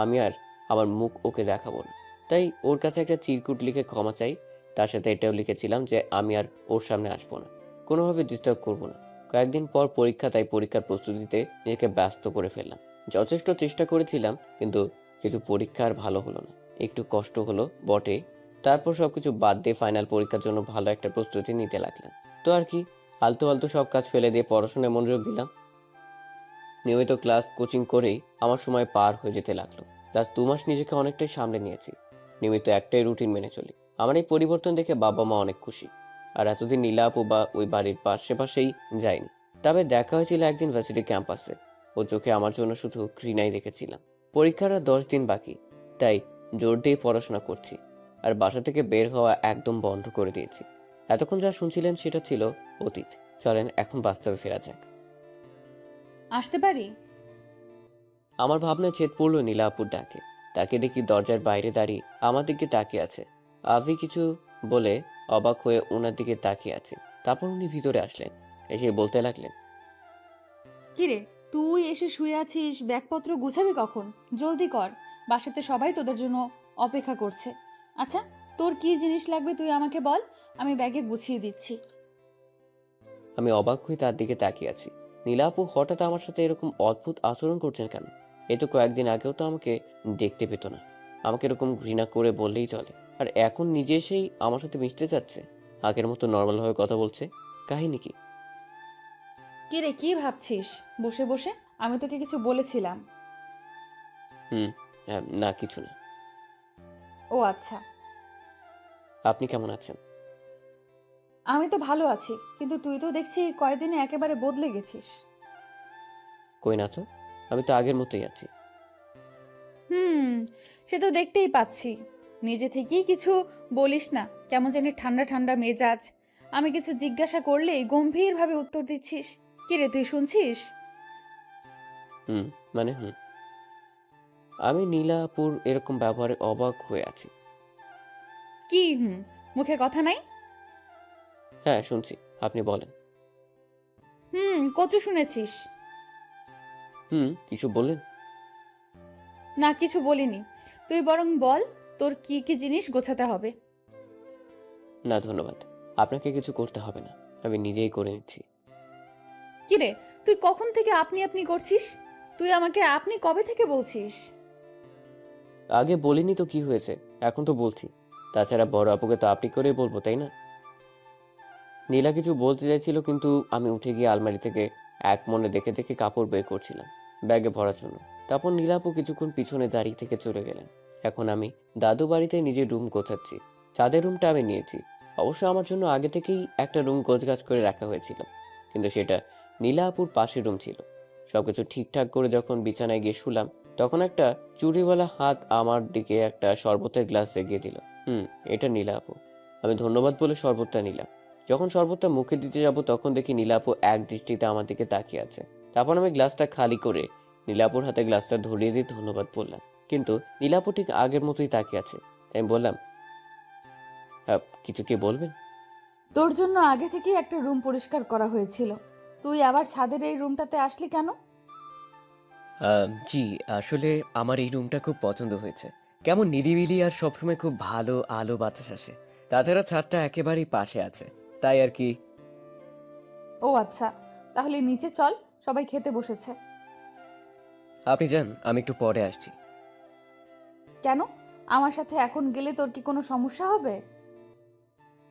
আমি আর আমার মুখ ওকে দেখাবো না। তাই ওর কাছে একটা চিরকুট লিখে ক্ষমা চাই। তার সাথে এটাও লিখেছিলাম যে আমি আর ওর সামনে আসবো না, কোনোভাবে ডিস্টার্ব করবো না। কয়েকদিন পর পরীক্ষা, তাই পরীক্ষার প্রস্তুতিতে নিজেকে ব্যস্ত করে ফেললাম। যথেষ্ট চেষ্টা করেছিলাম, কিন্তু কিছু পরীক্ষা আর ভালো হলো না। একটু কষ্ট হলো বটে। তারপর সবকিছু বাদ দিয়ে ফাইনাল পরীক্ষার জন্য ভালো একটা প্রস্তুতি নিতে লাগলাম। তো আর কি, আলতু আলতু সব কাজ ফেলে দিয়ে পড়াশোনায় মনোযোগ দিলাম। নিয়মিত ক্লাস কোচিং করেই আমার সময় পার হয়ে যেতে লাগলো। লাস্ট 2 মাস নিজেকে অনেকটাই সামলে নিয়েছি। নিয়মিত একটাই রুটিন মেনে চলি। আমার এই পরিবর্তন দেখে বাবা মা অনেক খুশি। আর এতদিন নীলা আপু বা ওই বাড়ির পাশেই যায়নি। তবে দেখা হয়েছিল একদিন ভার্সিটি ক্যাম্পাসে। ও চোখে আমার জন্য শুধু ঘৃণাই দেখেছিলাম। পরীক্ষার আর 10 দিন বাকি, তাই জোর দিয়ে পড়াশোনা করছি। আর বাসা থেকে বের হওয়া একদম বন্ধ করে দিয়েছি। এতক্ষণ যা শুনছিলেন সেটা ছিল অতীত। চলেন এখন বাস্তবে ফেরা যাক। আসতে পারি? আমার ভাবনায় ছেদ পড়ল নীলা আপুর ডাকে। তাকে দেখি দরজার বাইরে দাঁড়িয়ে আমার দিকে তাকিয়ে আছে। আভি কিছু বলে অবাক হয়ে ওনার দিকে তাকিয়ে আছে। তারপর উনি ভিতরে আসলেন, এসে বলতে লাগলেন, কিরে, তুই এসে শুয়ে আছিস, ব্যাগপত্র গুছাবি কখন? জলদি কর, বাসাতে সবাই তোদের জন্য অপেক্ষা করছে। আচ্ছা, তোর কি জিনিস লাগবে তুই আমাকে বল, আমি ব্যাগে গুছিয়ে দিচ্ছি। আমি অবাক হয়ে তার দিকে তাকিয়ে আছি। নীলা আপু হঠাৎ আমার সাথে এরকম অদ্ভুত আচরণ করছেন কেন? এ তো কয়েকদিন আগেও তো আমাকে দেখতে পেত না। আমাকে এরকম ঘৃণা করে বললেই চলে, আর এখন নিজে এসেই আমার সাথে মিশতে চাচ্ছে। আগের মতো নর্মালভাবে কথা বলছে। কাহিনী কি? কিরে, কি ভাবছিস বসে বসে? আমি তোকে কিছু বলেছিলাম? না কিছু না। ও আচ্ছা। আপনি কেমন আছেন? আমি তো ভালো আছি, কিন্তু তুই তো দেখছি কয়েকদিনে একেবারে বদলে গেছিস। কই না তো, আমি তো আগের মতোই আছি। সে তো দেখতেই পাচ্ছি। নিজে থেকেই কিছু বলিস না, কেমন জানি ঠান্ডা ঠান্ডা মেজাজ। আমি কিছু জিজ্ঞাসা করলেই গম্ভীরভাবে উত্তর দিচ্ছিস। কিরে, তুই শুনছিস? হুম মানে আমি নীলা আপুর এরকম ব্যবহারে অবাক হয়ে আছি। কি মুখে কথা নাই? হ্যাঁ শুনছি, আপনি বলেন। কচু শুনেছিস? কিছু বললেন? না, কিছু বলিনি। তুই বরং বল, তোর কি কি জিনিস গোছাতে হবে। না ধন্যবাদ, আপনাকে কিছু করতে হবে না, আমি নিজেই করে নিচ্ছি। কিরে, তুই কখন থেকে আপনি আপনি করছিস? তুই আমাকে আপনি কবে থেকে বলছিস? আগে বলিনি তো কি হয়েছে, এখন তো বলছি। তাছাড়া বড় আপুকে তো আপনি করেই বলবো, তাই না? নীলা কিছু বলতে চাইছিল, কিন্তু আমি উঠে গিয়ে আলমারি থেকে এক মনে দেখে দেখে কাপড় বের করছিলাম ব্যাগে ভরার জন্য। তারপর নীলা আপু কিছুক্ষণ পিছনে দাঁড়িয়ে থেকে চলে গেলেন। এখন আমি দাদু বাড়িতে নিজের রুম গোছাচ্ছি। চাঁদের রুমটা আমি নিয়েছি। অবশ্য আমার জন্য আগে থেকেই একটা রুম গোছগাছ করে রাখা হয়েছিল, কিন্তু সেটা নীলা আপুর পাশের রুম ছিল। সবকিছু ঠিকঠাক করে যখন বিছানায় গিয়ে শুলাম, তখন একটা চুড়িওয়ালা হাত আমার দিকে একটা শরবতের গ্লাস এগিয়ে দিল। এটা নীলা আপু। আমি ধন্যবাদ বলে শরবতটা নিলাম। যখন শরবতটা মুখে দিতে যাব, তখন দেখি নীলা আপু এক দৃষ্টিতে আমার দিকে তাকিয়ে আছে। তারপর আমি গ্লাসটা খালি করে নীলাপুর হাতে গ্লাসটা ধরিয়ে দিয়ে ধন্যবাদ বললাম, কিন্তু নীলাপু ঠিক আগের মতোই তাকিয়ে আছে। তাই আমি বললাম, কিছু কি বলবেন? তোর জন্য আগে থেকেই একটা রুম পরিষ্কার করা হয়েছিল, তুই আবার ছাদের এই রুমটাতে আসলি কেন? জি, আসলে আমার এই রুমটা খুব পছন্দ হয়েছে। কেমন নিরিবিলি, আর সবসময় খুব ভালো আলো বাতাস আসে। তাছাড়া ছাদটা একেবারেই পাশে আছে, তাই আর কি। ও আচ্ছা, তাহলে নিচে চল, সবাই খেতে বসেছে। আপনি যান, আমি একটু পরে আসছি। কেন? আমার সাথে এখন গেলে তোর কি কোনো সমস্যা হবে?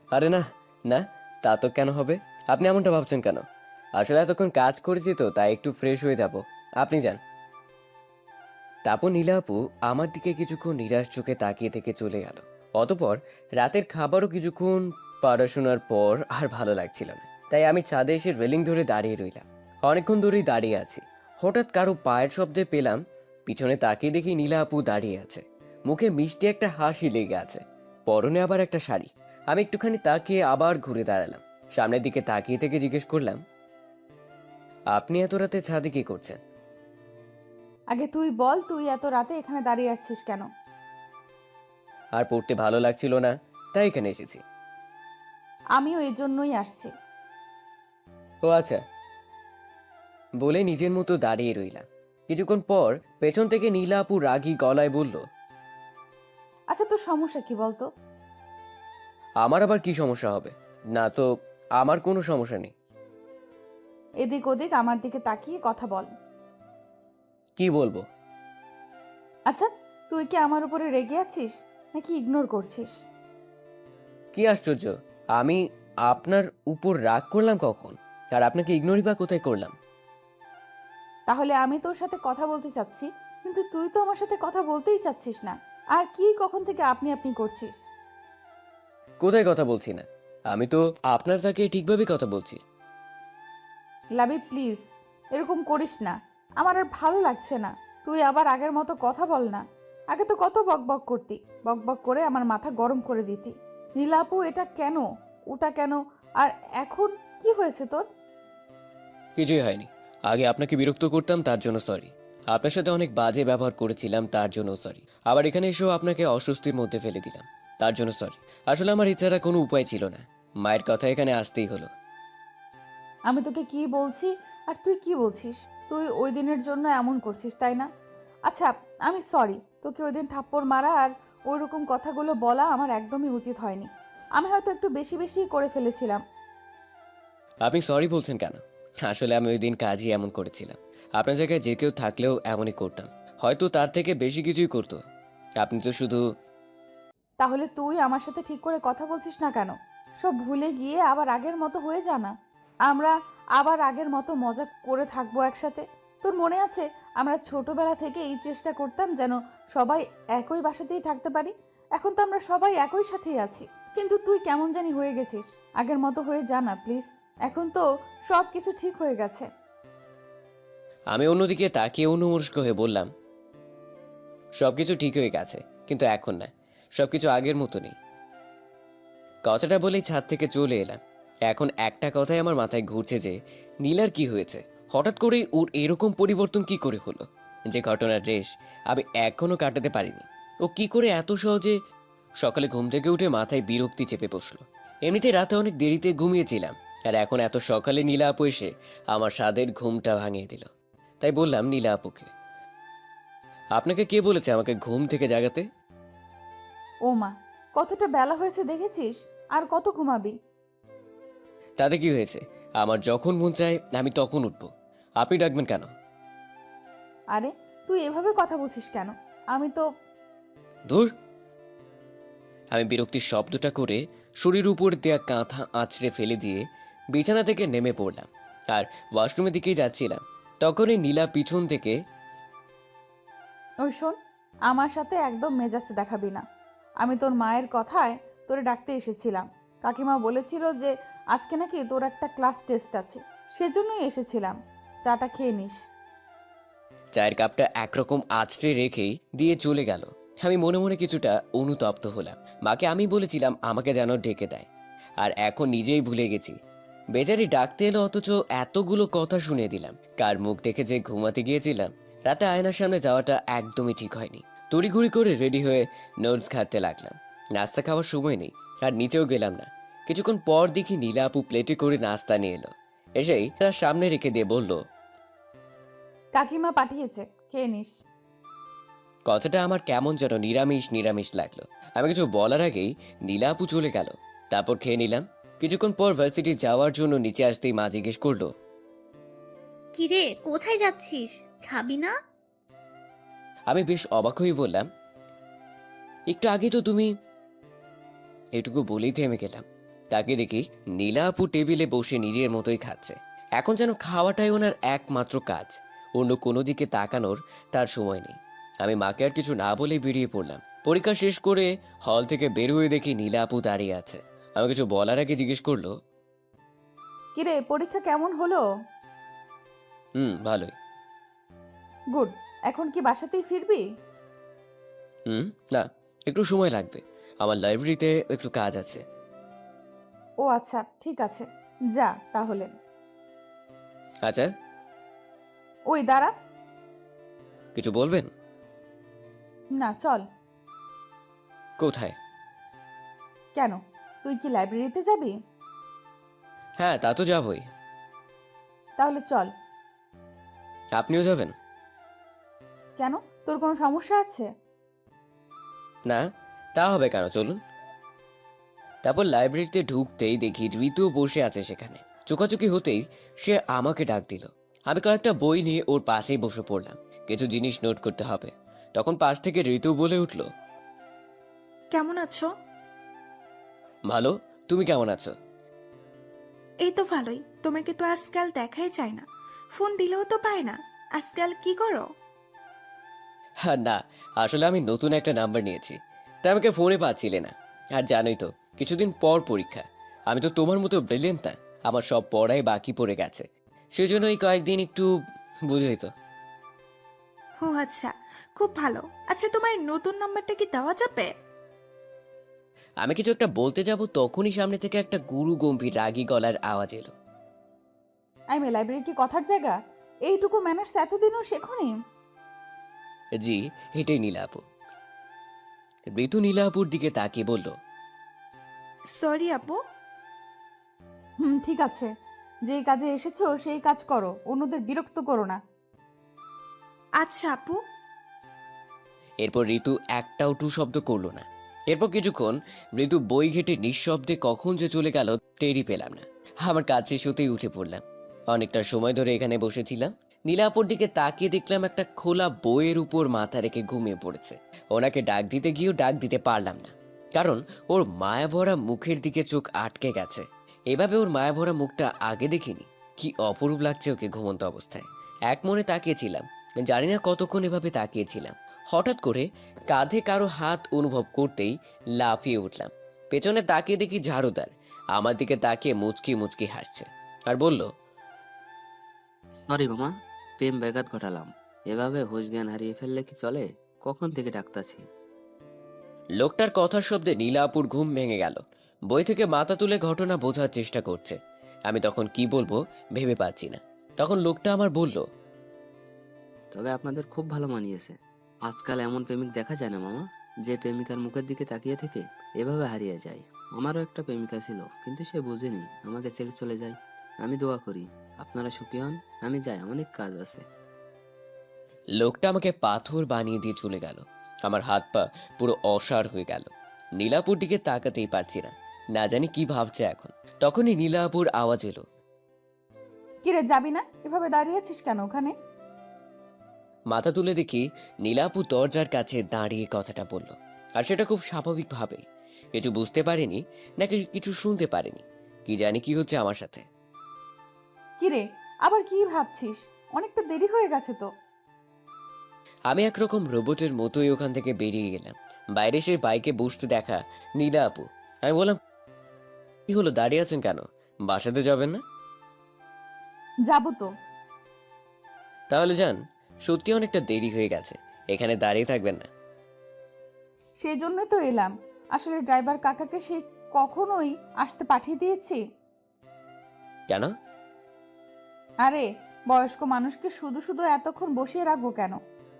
আরে না, না, তা তো কেন হবে? আপনি এমনটা ভাবছেন কেন? আসলে এতক্ষণ কাজ করেছি তো, তাই একটু ফ্রেশ হয়ে যাব। আপনি যান। তারপর নীলা আপু আমার দিকে কিছুক্ষণ নিরাশ চোখে তাকিয়ে থেকে চলে গেল। অতপর রাতের খাবারও কিছুক্ষণ পড়াশোনার পর আর ভালো লাগছিল না, তাই আমি ছাদে এসে রেলিং ধরে দাঁড়িয়ে রইলাম। অনেকক্ষণ ধরেই দাঁড়িয়ে আছি। হঠাৎ কারো পায়ের শব্দে পেলাম, পিছনে তাকিয়ে দেখি নীলা আপু দাঁড়িয়ে আছে। মুখে মিষ্টি একটা হাসি লেগে আছে, পরনে আবার একটা শাড়ি। আমি একটুখানি তাকিয়ে আবার ঘুরে দাঁড়ালাম। সামনের দিকে তাকিয়ে থেকে জিজ্ঞেস করলাম, আপনি এত রাতে ছাদে কি করছেন? আগে তুই বল, তুই এত রাতে এখানে দাঁড়িয়ে আছিস কেন? আর পড়তে ভালো লাগছিল না, তাই এখানে এসেছি। আমিও এই জন্যই আসছি। ও আচ্ছা, বলে নিজের মতো দাঁড়িয়ে রইলাম। কিছুক্ষণ পর পেছন থেকে নীলা আপু রাগী গলায় বলল, আচ্ছা, তোর সমস্যা কি বলতো? আমার আবার কি সমস্যা হবে? না তো, আমার কোনো সমস্যা নেই। এদিক ওদিক আমার দিকে তাকিয়ে কথা বল। কি বলবো? আচ্ছা, তুই কি আমার উপরে রেগে আছিস নাকি ইগনোর করছিস? কি আশ্চর্য, আমি আপনার উপর রাগ করলাম কখন? আর আপনাকে ইগনোরই বা কোথায় করলাম? তাহলে আমি তোর সাথে কথা বলতে চাচ্ছি, কিন্তু তুই তো আমার সাথে কথা বলতেই চাচ্ছিস না। আর কি কখন থেকে আপনি আপনি করছিস? কোথায় কথা বলছি না? আমি তো আপনার তাকে ঠিকভাবে কথা বলছি। লাবি প্লিজ এরকম করিস না, আমার আর ভালো লাগছে না। তুই আবার আগের মতো কথা বল না। আগে তো কত বকবক করতি, বকবক করে আমার মাথা গরম করে দিতি। নীলাপু এটা কেন, ওটা কেন, আর এখন কি হয়েছে তোর? কিছুই হয়নি। আগে আপনাকে বিরক্ত করতাম, তার জন্য সরি। আপনার সাথে অনেক বাজে ব্যবহার করেছিলাম, তার জন্য সরি। আবার এখানে এসেও আপনাকে অস্বস্তির মধ্যে ফেলে দিলাম, তার জন্য সরি। আসলে আমার ইচ্ছাটা কোনো উপায় ছিল না, মায়ের কথা এখানে আসতেই হলো। আমি তোকে কি বলছি আর তুই কি বলছিস? তুই ওই দিনের জন্য এমন করছিস তাই না? আচ্ছা, আমি সরি। তোকে ওই দিন থাপ্পড় মারা আর ওই রকম কথাগুলো বলা আমার একদমই উচিত হয়নি। আমি হয়তো একটু বেশি বেশি করে ফেলেছিলাম। আপনি সরি বলছেন কেন? আসলে আমি ওই দিন কাজই এমন করেছিলাম। আপনার জায়গায় যে কেউ থাকলেও এমনই করতাম, হয়তো তার থেকে বেশি কিছুই করতো। আপনি তো শুধু... তাহলে তুই আমার সাথে ঠিক করে কথা বলছিস না কেন? সব ভুলে গিয়ে আবার আগের মতো হয়ে যা না। আমরা আবার আগের মতো মজা করে থাকবো একসাথে। তোর মনে আছে আমরা ছোটবেলা থেকে এই চেষ্টা করতাম যেন সবাই একই বাসাতেই থাকতে পারি? এখন তো আমরা সবাই একই সাথেই আছি, কিন্তু তুই কেমন জানি হয়ে গেছিস। আগের মতো হয়ে যা না প্লিজ। এখন তো সব কিছু ঠিক হয়ে গেছে। আমি অন্যদিকে তাকিয়ে অন্যমনস্ক হয়ে বললাম, সবকিছু ঠিক হয়ে গেছে, কিন্তু এখন না, সবকিছু আগের মতো নেই। কথাটা বলেই ছাদ থেকে চলে এলাম। এখন একটা কথাই আমার মাথায় ঘুরছে যে নীলার কি হয়েছে, হঠাৎ করেই ওর এরকম পরিবর্তন কি করে হলো? যে ঘটনার রেশ আমি এখনো কাটাতে পারিনি। ও কি করে এত সহজে... সকালে ঘুম থেকে উঠে মাথায় বিরক্তি চেপে বসলো। এমনিতে রাতে অনেক দেরিতে ঘুমিয়েছিলাম, আর এখন এত সকালে নীলা আপু এসে আমার স্বাদের ঘুমটা ভাঙিয়ে দিল। তাই বললাম নীলা আপুকে, আপনাকে কে বলেছে আমাকে ঘুম থেকে জাগাতে? ও মা, কতটা বেলা হয়েছে দেখেছিস? আর কত ঘুমাবি? তাতে কি হয়েছে? আমার যখন মন চায় আমি তখন উঠবো। আপনি ডাকবেন কেন? আরে তুই এভাবে কথা বলছিস কেন? আমি তো... ধুর! আমি বিরক্তির শব্দটা করে শরীর উপর দেয়া কাঁথা আঁচড়ে ফেলে দিয়ে বিছানা থেকে নেমে পড়লাম, আর ওয়াশরুমের দিকেই যাচ্ছিলাম। তখনই নীলা পিছন থেকে... ওই শোন, আমার সাথে একদম মেজাজ দেখাবি না। আমি তোর মায়ের কথায় তোরে ডাকতে এসেছিলাম। কাকিমা বলেছিল যে আজকে নাকি তোর একটা ক্লাস টেস্ট আছে, সেজন্যই এসেছিলাম। চাটা খেয়ে নিস। চায়ের কাপটা একরকম আঁচড়ে রেখেই দিয়ে চলে গেল। আমি মনে মনে কিছুটা অনুতপ্ত হলাম। মাকে আমি বলেছিলাম আমাকে যেন ডেকে দেয়, আর এখন নিজেই ভুলে গেছি। বেচারি ডাকতে এলো, অথচ এতগুলো কথা শুনিয়ে দিলাম। কার মুখ দেখে যে ঘুমাতে গিয়েছিলাম। রাতে আয়নার সামনে যাওয়াটা একদমই ঠিক হয়নি। তড়িঘড়ি করে রেডি হয়ে নোটস ঘাঁটতে লাগলাম। নাস্তা খাওয়ার সময় নেই, আর নিচেও গেলাম না। কিছুক্ষণ পর দেখি নীলা আপু প্লেটে করে নাস্তা নিয়ে এলো। এসেই তার সামনে রেখে দিয়ে বলল, কাকিমা পাঠিয়েছে, খেয়ে নিস। কথাটা আমার কেমন যেন নিরামিষ নিরামিষ লাগলো। আমি কিছু বলার আগেই নীলা আপু চলে গেল। তারপর খেয়ে নিলাম। কিছুক্ষণ পর ভার্সিটি যাওয়ার জন্য নিচে আসতেই মা জিজ্ঞেস করলো, কিরে, কোথায় যাচ্ছিস? খাবি না? আমি বেশ অবাক হয়ে বললাম, একটু আগে তো তুমি... এটুকু বলেই থেমে গেলাম। তাকে দেখি নীলা আপু টেবিলে বসে নিজের মতোই খাচ্ছে। এখন যেন খাওয়াটাই ওনার একমাত্র কাজ, অন্য কোনো দিকে তাকানোর তার সময় নেই। আমি মাকে আর কিছু না বলে বেরিয়ে পড়লাম। পরীক্ষা শেষ করে হল থেকে বের হয়ে দেখি নীলা আপু দাঁড়িয়ে আছে। আমি কিছু বলার আগে জিজ্ঞেস করলো, কিরে, পরীক্ষা কেমন হলো? ভালোই। গুড। এখন কি বাসাতেই ফিরবি? না, একটু সময় লাগবে। আমার লাইব্রেরিতে একটু কাজ আছে। ও আচ্ছা, ঠিক আছে, যা তাহলে। আচ্ছা, ওই দাঁড়া। কিছু বলবেন? না, চল। কোথায়? কেন, তুই কি লাইব্রেরিতে যাবি? হ্যাঁ, তা তো যাবই। তাহলে চল। আপনিও যাবেন? কেন, তোর কোনো সমস্যা আছে? না, তা হবে কেন, চলুন। তারপর লাইব্রেরিতে ঢুকতেই দেখি ঋতু বসে আছে সেখানে। চোখাচোখি হতেই সে আমাকে ডাক দিল। আমি কয়েকটা বই নিয়ে ওর পাশেই বসে পড়লাম। কিছু জিনিস নোট করতে হবে। তখন পাশ থেকে ঋতু বলে উঠল, কেমন আছো? ভালো, তুমি কেমন আছো? এই তো ভালোই। তোমাকে তো আজকাল দেখাই যায় না, ফোন দিলেও তো পায় না। আজকাল কি করো? হ্যাঁ না, আসলে আমি নতুন একটা নাম্বার নিয়েছি, তাই আমাকে ফোনে পাচ্ছিলে না। আর জানোই তো, কিছুদিন পর পরীক্ষা। আমি তো তোমার মতো ব্রিলিয়েন্ট না, আমার সব পড়াই বাকি পড়ে গেছে। সেজন্য এই কয়েকদিন একটু বুঝেই তো। ও আচ্ছা, খুব ভালো। আচ্ছা, তোমার নতুন নাম্বারটা কি দেওয়া যাবে? আমি কিছু একটা বলতে যাব, তখনই সামনে থেকে একটা গুরু গম্ভীর রাগী গলার আওয়াজ এলো। আমি লাইব্রেরি কি কথার জায়গা? এইটুকু ম্যানার্স এতদিনও শেখনি? জি, এটাই নীলা আপু। ঋতু নীলা আপুর দিকে তাকিয়ে বলল, সরি আপু। হুম, ঠিক আছে। যেই কাজে এসেছো সেই কাজ করো, অন্যদের বিরক্ত করো না। আচ্ছা আপু। এরপর ঋতু একটাও টু শব্দ করলো না। এরপর কিছুক্ষণ ঋতু বই ঘেটে নিঃশব্দে কখন যে চলে গেল টেরই পেলাম না। আমার কাজ শেষ হতেই উঠে পড়লাম। অনেকটা সময় ধরে এখানে বসেছিলাম। নীলাপুর দিকে তাকিয়ে দেখলাম একটা খোলা বইয়ের উপর মাথা রেখে ঘুমিয়ে পড়েছে। ওনাকে ডাক দিতে গিয়েও ডাক দিতে পারলাম না, কারণ ওর মায়াভরা মুখের দিকে চোখ আটকে গেছে। এভাবে ওর মায়াভরা মুখটা আগে দেখিনি। কি অপরূপ লাগছে ওকে ঘুমন্ত অবস্থায়। এক মনে তাকিয়েছিলাম, জানি না কতক্ষণ এভাবে তাকিয়েছিলাম। হঠাৎ করে কাঁধে কারো হাত অনুভব করতেই লাফিয়ে উঠলাম। পেছনে তাকিয়ে দেখি ঝাড়ুদার আমার দিকে তাকিয়ে মুচকি মুচকি হাসছে আর বলল, সরি মামা, প্রেম ব্যাঘাত ঘটালাম। এভাবে হুঁশ জ্ঞান হারিয়ে ফেললে কি চলে? কখন থেকে ডাকতাছি। লোকটার কথার শব্দে নীলা আপুর ঘুম ভেঙে গেল। বই থেকে মাথা তুলে ঘটনা বোঝার চেষ্টা করছে। আমি তখন কি বলবো ভেবে পাচ্ছি না। তখন লোকটা আমার বলল, তবে আপনাদের খুব ভালো মানিয়েছে। আজকাল এমন প্রেমিক দেখা যায় না মামা, যে প্রেমিকার মুখের দিকে তাকিয়ে থেকে এভাবে হারিয়ে যায়। আমারও একটা প্রেমিকা ছিল, কিন্তু সে বুঝেনি, আমাকে ছেড়ে চলে যায়। আমি দোয়া করি আপনারা সুখী হন। আমি যাই, অনেক কাজ আছে। লোকটা আমাকে পাথর বানিয়ে দিয়ে চলে গেল। আমার হাত পা পুরো অসাড় হয়ে গেল। নীলাপুর দিকে তাকাতেই পারছি না, না জানি কি ভাবছে এখন। তখনই নীলাপুর আওয়াজ এলো। কিরে, যাবি না? এভাবে দাঁড়িয়ে আছিস কেন ওখানে? মাথা তুলে দেখি নীলাপু দরজার কাছে দাঁড়িয়ে কথাটা বলল, আর সেটা খুব স্বাভাবিকভাবেই। কিছু বুঝতে পারেনি নাকি কিছু শুনতে পারেনি, কি জানি কি হচ্ছে আমার সাথে। কিরে, আবার কি ভাবছিস? অনেকটা দেরি হয়ে গেছে তো। আমি একরকম রোবটের মতোই ওখান থেকে বেরিয়ে গেলাম। বাইরে সে বাইকে বসতে দেখা নীলা আপু। আমি বললাম, কি হলো, দাঁড়িয়ে আছেন কেন? বাসাতে যাবেন না? যাবো তো। তাহলে যান, সত্যি অনেকটা দেরি হয়ে গেছে, এখানে দাঁড়িয়ে থাকবেন না। সেই জন্যই তো এলাম। আসলে ড্রাইভার কাকাকে সেই কখনোই আসতে পাঠিয়ে দিয়েছি। কেন? আরে, বয়স্ক মানুষকে শুধু শুধু এতক্ষণ বসিয়ে রাখবো কেন?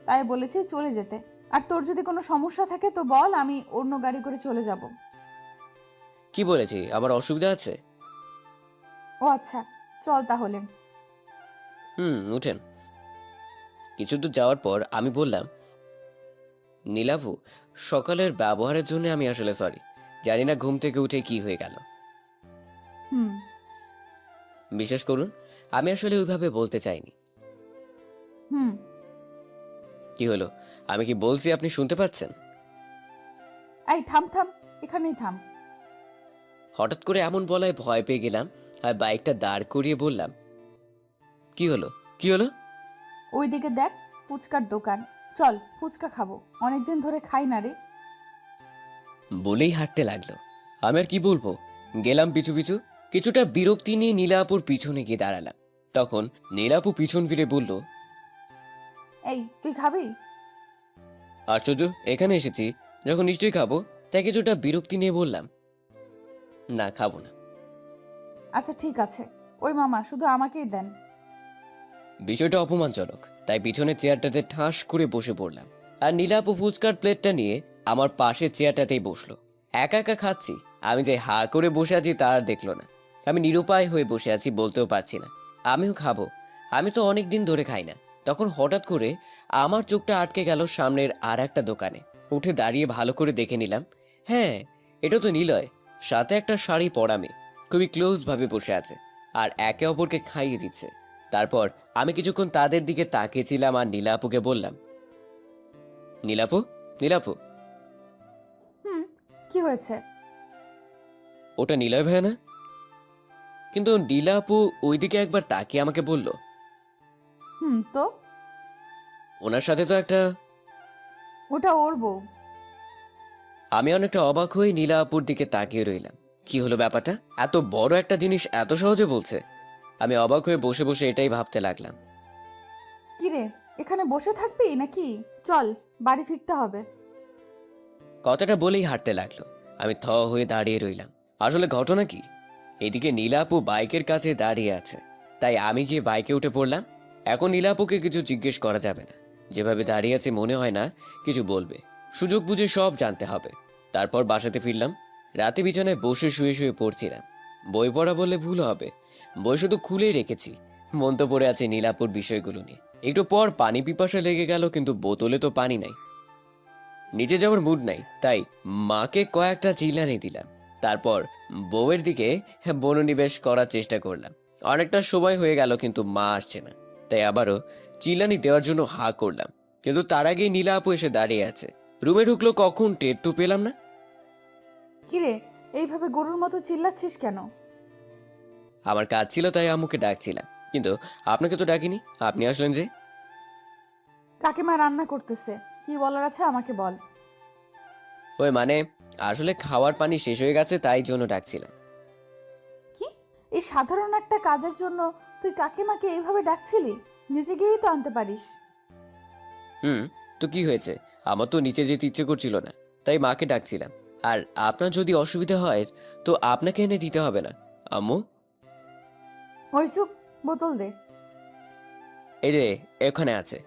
তাই বলেছি চলে যেতে। আর তোর যদি কোনো সমস্যা থাকে তো বল, আমি অন্য গাড়ি করে চলে যাব। কি বলেছি, আবার অসুবিধা আছে? ও আচ্ছা, চল তাহলে। উঠেন। কিছু দূর যাওয়ার পর আমি বললাম, নীলাভু, সকালের ব্যবহারের জন্য আমি আসলে সরি। জানি না ঘুম থেকে উঠে কি হয়ে গেল। হুম। বিশ্বাস করুন, আমি আসলে ওইভাবে বলতে চাইনি। হুম। কি হলো, আমি কি বলছি আপনি শুনতে পাচ্ছেন? এই থাম থাম, এখানেই থাম। হঠাৎ করে এমন বলায় ভয় পেয়ে গেলাম আর বাইকটা দাঁড় করিয়ে বললাম, কি হলো, কি হলো? ওইদিকে দেখ, ফুচকার দোকান। চল ফুচকা খাবো, অনেকদিন ধরে খাই না রে। বলেই হাঁটতে লাগলো। আমি আর কি বলবো, গেলাম পিছু পিছু। কিছুটা বিরক্তি নিয়ে নীলাপুর পিছনে গিয়ে দাঁড়ালাম। তখন নীলাপু পিছন ফিরে বলল, এই তুই খাবি? আশ্চর্য, এখানে এসেছি যখন নিশ্চয়ই খাবো। তাই কিছুটা বিরক্তি নিয়ে বললাম, না খাবো না। আচ্ছা ঠিক আছে, ওই মামা শুধু আমাকেই দেন। বিষয়টা অপমানজনক, তাই পিছনের চেয়ারটাতে ঠাস করে বসে পড়লাম। আর নীলাপু ফুচকার প্লেটটা নিয়ে আমার পাশের চেয়ারটাতেই বসলো। একা একা খাচ্ছি, আমি যে হা করে বসে আছি তা আর দেখলো না। আমি নিরুপায় হয়ে বসে আছি, বলতেও পারছি না আমিও খাবো। আমি তো অনেক দিন ধরে খাই না। তখন হঠাৎ করে আমার চোখটা আটকে গেল সামনের আর একটা দোকানে। উঠে দাঁড়িয়ে ভালো করে দেখে নিলাম, হ্যাঁ, এটা তো নিলয়। সাথে একটা শাড়ি পরা মেয়ে খুবই ক্লোজ ভাবে বসে আছে আর একে অপরকে খাইয়ে দিচ্ছে। তারপর আমি কিছুক্ষণ তাদের দিকে তাকিয়েছিলাম আর নীলাপুকে বললাম, নীলাপু, নীলাপু। হুম, কি হয়েছে? ওটা নিলয় ভাইয়া না? কিন্তু নীলাপু ওইদিকে একবার তাকিয়ে আমাকে বলল, হুম, তো ওনার সাথে তো একটা। ওটা ওর বউ। আমি অনেকটা অবাক হয়ে নীলাপুর দিকে তাকিয়ে রইলাম। কি হলো ব্যাপারটা? এত বড় একটা জিনিস এত সহজে বলছে। আমি অবাক হয়ে বসে বসে এটাই ভাবতে লাগলাম। কিরে, এখানে বসে থাকবি নাকি? চল, বাড়ি ফিরতে হবে। কথাটা বলেই হাঁটতে লাগলো। আমি থ হয়ে দাঁড়িয়ে রইলাম। আসলে ঘটনা কি, এদিকে নীলাপু বাইকের কাছে দাঁড়িয়ে আছে, তাই আমি গিয়ে বাইকে উঠে পড়লাম। এখন নীলাপুকে কিছু জিজ্ঞেস করা যাবে না, যেভাবে দাঁড়িয়ে আছে মনে হয় না কিছু বলবে। সুযোগ বুঝে সব জানতে হবে। তারপর বাসাতে ফিরলাম। রাতে বিছানায় বসে শুয়ে শুয়ে পড়ছিলাম। বই পড়া বললে ভুল হবে, বই শুধু খুলেই রেখেছি। মন তো পড়ে আছে নীলাপুর বিষয়গুলো নিয়ে। একটু পর পানি পিপাসা লেগে গেল, কিন্তু বোতলে তো পানি নাই। নিচে যাওয়ার মুড নাই, তাই মাকে কয়েকটা চিল্লানি দিলাম। তারপর বউয়ের দিকে মনোনিবেশ করার চেষ্টা করলাম। অনেকটা সময় হয়ে গেল কিন্তু মা আসছে না, তাই আবারও চিল্লানি দেওয়ার জন্য হা করলাম। কিন্তু তার আগেই নীলা আপু এসে দাঁড়িয়ে আছে। রুমে ঢুকলো কখন টের তো পেলাম না। কিরে, এইভাবে গরুর মতো চিল্লাচ্ছিস কেন? আমার কাজ ছিল তাই আম্মুকে ডাকছিলাম, কিন্তু আপনাকে তো ডাকিনি। আপনি আসলেন যে? কাকিমা রান্না করতেছে, কি বলার আছে আমাকে বল। ওই মানে, আসলে খাওয়ার পানি শেষ হয়ে গেছে, তাই জন্য ডাকছিলাম। কি, এই সাধারণ একটা কাজের জন্য তুই কাকিমাকে এইভাবে ডাকছিলি? নিজে গিয়েই তো আনতে পারিস। তো কি হয়েছে? আমার তো নিচে যেতে ইচ্ছে করছিল না, তাই মাকে ডাকছিলাম। আর আপনার যদি অসুবিধা হয় তো আপনাকে এনে দিতে হবে না আম্মু। ওই চুপ, বোতল দে। এই যে এখানে আছে।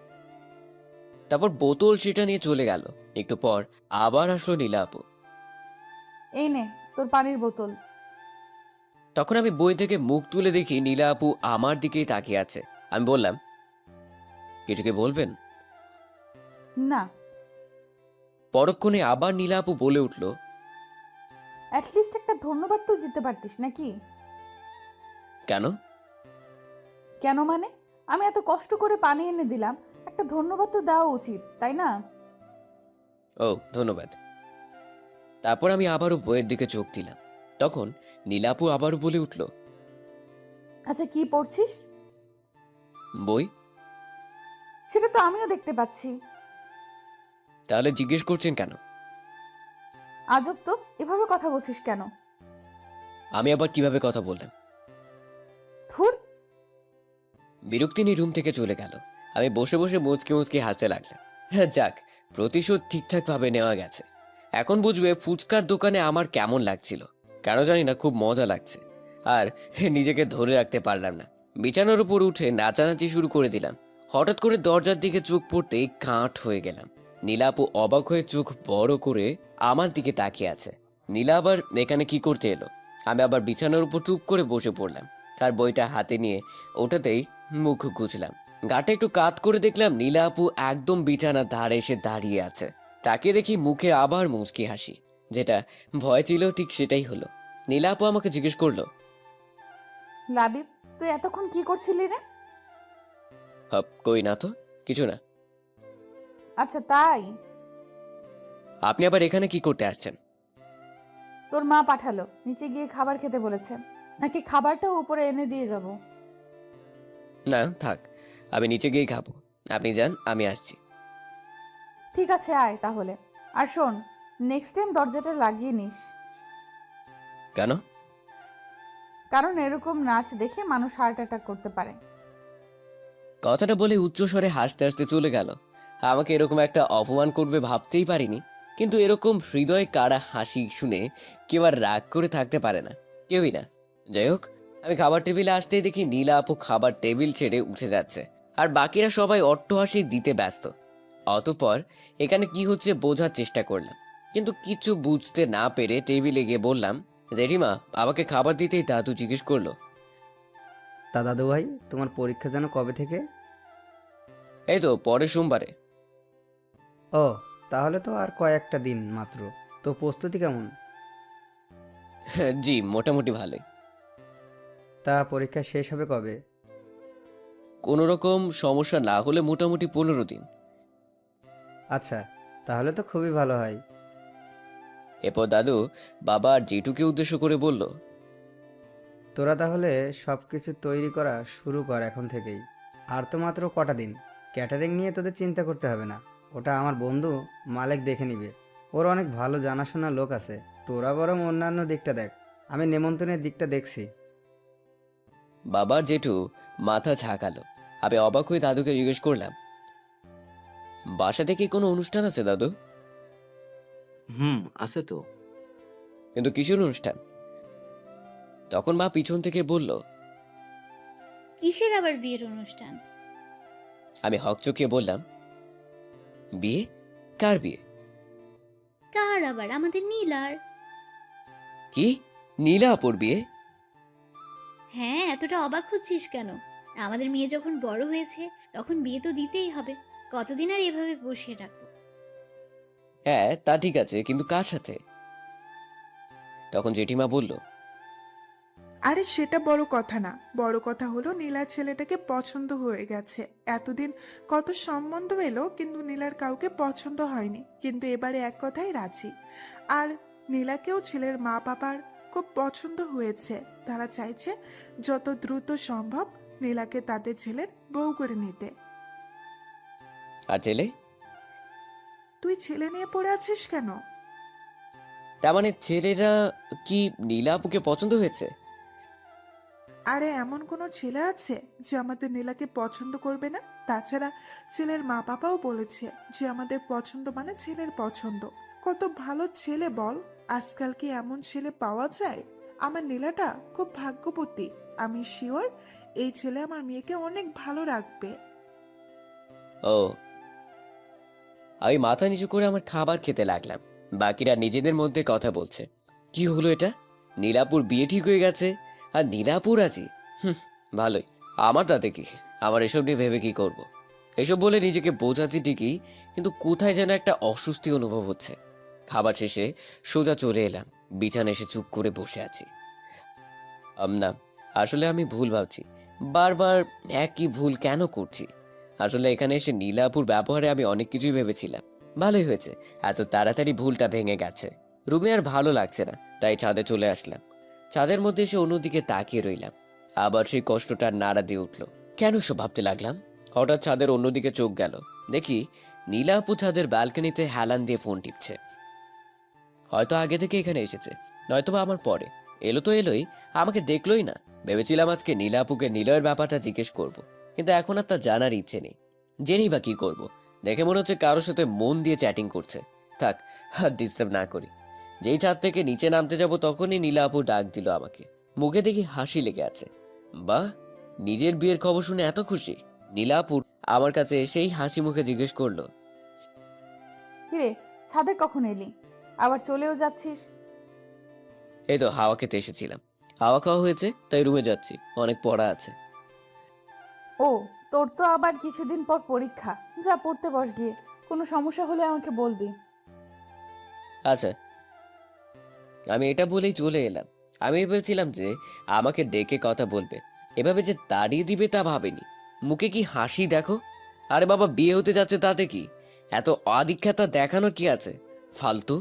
তারপর বোতল সেটা নিয়ে চলে গেল। একটু পর আবার আসলো নীলা আপু। এই নে তোর পানির বোতল। তখন আমি বই থেকে মুখ তুলে দেখি নীলা আপু আমার দিকেই তাকিয়ে আছে। আমি বললাম, কিছু কি বলবেন? না। পরক্ষণে আবার নীলা আপু বলে উঠল, অ্যাটলিস্ট একটা ধন্যবাদ তো দিতে পারতিস নাকি? কেন? কেন মানে, আমি এত কষ্ট করে পানি এনে দিলাম, একটা ধন্যবাদ তো দেওয়া উচিত, তাই না? ও, ধন্যবাদ। তারপর আমি আবারও বইয়ের দিকে চোখ দিলাম। তখন নীলা আপু আবারও বলে উঠল, আচ্ছা, কি পড়ছিস? বই। সেটা তো আমিও দেখতে পাচ্ছি। তাহলে জিজ্ঞেস করছেন কেন? আজব তো, এভাবে কথা বলছিস কেন? আমি আবার কিভাবে কথা বললাম? থুর। বিরক্তি নিয়ে রুম থেকে চলে গেল। আমি বসে বসে মুচকি মুচকি হাসতে লাগলাম। হ্যাঁ, যাক, প্রতিশোধ ঠিকঠাক ভাবে নেওয়া গেছে। এখন বুঝবে ফুচকার দোকানে আমার কেমন লাগছিল। কেন জানি না, খুব মজা লাগছে। আর নিজেকে ধরে রাখতে পারলাম না। বিছানার উপর উঠে নাচানাচি শুরু করে দিলাম। হঠাৎ করে দরজার দিকে চোখ পড়তেই কাঠ হয়ে গেলাম। নীলা আপু অবাক হয়ে চোখ বড় করে আমার দিকে তাকিয়ে আছে। নীলা আবার এখানে কি করতে এলো? আমি আবার বিছানার উপর চুপ করে বসে পড়লাম। তার বইটা হাতে নিয়ে ওটাতেই মুখ গুজলাম। গাটা একটু কাত করে দেখলাম নীলা আপু একদম বিছানার ধারে এসে দাঁড়িয়ে আছে। তাকে দেখি মুখে আবার মুচকি হাসি। যেটা ভয় ছিল ঠিক সেটাই হলো। নীলা আপু আমাকে জিজ্ঞেস করলো, লাবিব, তুই এতক্ষণ কি করছিলি রে? হপ, কই না তো, কিছু না। আচ্ছা তাই? আপনি আবার এখানে কি করতে আসছেন? তোর মা পাঠালো, নিচে গিয়ে খাবার খেতে বলেছে। নাকি খাবারটাও উপরে এনে দিয়ে যাব? না থাক, আমি নিচে গিয়েই খাবো। আপনি যান, আমি আসছি। ঠিক আছে, আয় তাহলে। আর শোন, নেক্সট টাইম দরজাটা লাগিয়ে নিস, কেন? কারণ এরকম নাচ দেখে মানুষ হার্ট অ্যাটাক করতে পারে। কথাটা বলে উচ্চস্বরে হাসতে হাসতে চলে গেল। আমাকে এরকম একটা অপমান করবে ভাবতেই পারিনি। কিন্তু এরকম হৃদয় কাড়া হাসি শুনে কেউ আর রাগ করে থাকতে পারে না, কেউই না। যাই হোক, আমি খাবার টেবিলে আসতেই দেখি নীলা আপু খাবার টেবিল ছেড়ে উঠে যাচ্ছে, আর বাকিরা সবাই অট্টহাসি দিতে ব্যস্ত। অতঃপর এখানে কি হচ্ছে বোঝার চেষ্টা করলাম, কিন্তু কিছু বুঝতে না পেরে টেবিলে গিয়ে বললাম, জেঠিমা, আমাকে খাবার দিতেই দাদু জিজ্ঞেস করলো, তা দাদু ভাই, তোমার পরীক্ষা যেন কবে থেকে? এই তো পরের সোমবারে। ও, তাহলে তো আর কয়েকটা দিন মাত্র। তো প্রস্তুতি কেমন? জি, মোটামুটি ভালোই। তা পরীক্ষা শেষ হবে কবে? কোনো রকম সমস্যা না হলে মোটামুটি 15 দিন। আচ্ছা, তাহলে তো খুবই ভালো হয়। এরপর দাদু বাবা আর জেঠুকে উদ্দেশ্য করে বলল, তোরা তাহলে সব কিছু তৈরি করা শুরু কর এখন থেকেই। আর তো মাত্র কটা দিন। ক্যাটারিং নিয়ে তোদের চিন্তা করতে হবে না, ওটা আমার বন্ধু মালেক দেখে নিবে। ওর অনেক ভালো জানাশোনা লোক আছে। তোরা বরং অন্যান্য দিকটা দেখ, আমি নেমন্তন্নের দিকটা দেখছি। বাবার জেঠু মাথা ঝাঁকালো। আমি অবাক হয়ে দাদুকে জিজ্ঞেস করলাম, বাসাতে কি কোনো অনুষ্ঠান আছে দাদু? আছে তো। কিন্তু কিসের অনুষ্ঠান? তখন মা পিছন থেকে বলল। কিসের আবার বিয়ের অনুষ্ঠান? আমি হকচকিয়ে বললাম, বিয়ে? কার বিয়ে? কার আবার? আমাদের নীলার। কি, নীলা আপুর বিয়ে? হ্যাঁ, এতটা অবাক হচ্ছিস কেন? আমাদের মেয়ে যখন বড় হয়েছে তখন বিয়ে তো দিতেই হবে। কতদিন আর এভাবে বসিয়ে রাখবো? হ্যাঁ তা ঠিক আছে, কিন্তু কার সাথে? তখন জেঠিমা বলল, আরে সেটা বড় কথা না, বড় কথা হলো নীলার ছেলেটাকে পছন্দ হয়ে গেছে। এতদিন কত সম্বন্ধ এলো কিন্তু নীলার কাউকে পছন্দ হয়নি, কিন্তু এবারে এক কথায় রাজি। আর নীলাকেও ছেলের মা বাবার খুব পছন্দ হয়েছে। তারা চাইছে যত দ্রুত সম্ভব নীলাকে তাদের ছেলের বউ করে নিতে। আর ছেলে? তুই ছেলে নিয়ে পড়ে আছিস কেন? তার মানে ছেলেরা কি নীলা আপুকে পছন্দ হয়েছে? আরে এমন কোনো ছেলে আছে যে আমাদের নীলাকে পছন্দ করবে না? তাছাড়া ছেলের মা বাবাও বলেছে যে আমাদের পছন্দ মানে ছেলের পছন্দ। কত ভালো ছেলে বল, আজকাল কি এমন ছেলে পাওয়া যায়? আমার নীলাটা খুব ভাগ্যবতী। আমি শিওর এই ছেলে আমার মেয়েকে অনেক ভালো রাখবে। ও। আমি মাথা নিচু করে আমার খাবার খেতে লাগলাম। বাকিরা নিজেদের মধ্যে কথা বলছে। কি হলো এটা? নীলাপুর বিয়ে ঠিক হয়ে গেছে আর নীলাপুর আছি। ভালোই। আমার তাতে কি? আমার এসব নিয়ে ভেবে কি করব? এসব বলে নিজেকে বোঝাচ্ছি ঠিকই, কিন্তু কোথায় যেন একটা অস্বস্তি অনুভব হচ্ছে। খাবার শেষে সোজা চলে এলাম। বিছানায় এসে চুপ করে বসে আছি। না, আসলে আমি ভুল ভাবছি। বারবার একই ভুল কেন করছি? আসলে এখানে এসে নীলাপুর ব্যবহারে আমি অনেক কিছুই ভেবেছিলাম। ভালোই হয়েছে, এত তাড়াতাড়ি ভুলটা ভেঙে গেছে। রুমে আর ভালো লাগছে না, তাই ছাদে চলে আসলাম। ছাদের মধ্যে এসে অন্যদিকে তাকিয়ে রইলাম। আবার সেই কষ্টটা নাড়া দিয়ে উঠল। কেন সব ভাবতে লাগলাম? হঠাৎ ছাদের অন্যদিকে চোখ গেল। দেখি নীলা আপু ছাদের ব্যালকনিতে হেলান দিয়ে ফোন টিপছে। হয়তো আগে থেকে এখানে এসেছে, নয়তোবা আমার পরে। এলো তো এলোই, আমাকে দেখলোই না। ভেবেছিলাম আজকে নীলা আপুকে নিলয়ের ব্যাপারটা জিজ্ঞেস করব, কিন্তু এখন আর তা জানার ইচ্ছে নেই। জেনেই বা কি করব? দেখে মনে হচ্ছে কারোর সাথে মন দিয়ে চ্যাটিং করছে। থাক, আর ডিস্টার্ব না করি। যেই ছাদ থেকে নিচে নামতে যাব তখনই নীলা আপু ডাক দিল আমাকে। মুখে দেখি হাসি লেগে আছে। বাহ, নিজের বিয়ের খবর শুনে এত খুশি? নীলা আপু আমার কাছে এসেই হাসি মুখে জিজ্ঞেস করলো, কিরে, ছাদে কখন এলি? আবার চলেও যাচ্ছিস? এই তো হাওয়া খেতে এসেছিলাম। হাওয়া খাওয়া হয়েছে তাই রুমে যাচ্ছি, অনেক পড়া আছে। ও, তোর তো আবার কিছুদিন পর পরীক্ষা। যা পড়তে বস গিয়ে। কোনো সমস্যা হলে আমাকে বলবি। আচ্ছা। আমি এটা বলেই চলে এলাম। আমি ভেবেছিলাম যে আমাকে ডেকে কথা বলবে, এভাবে যে তাড়িয়ে দিবে তা ভাবেনি। মুখে কি হাসি দেখো! আরে বাবা, বিয়ে হতে যাচ্ছে তাতে কি? এত আদিক্ষেতা দেখানোর কি আছে? ফালতু।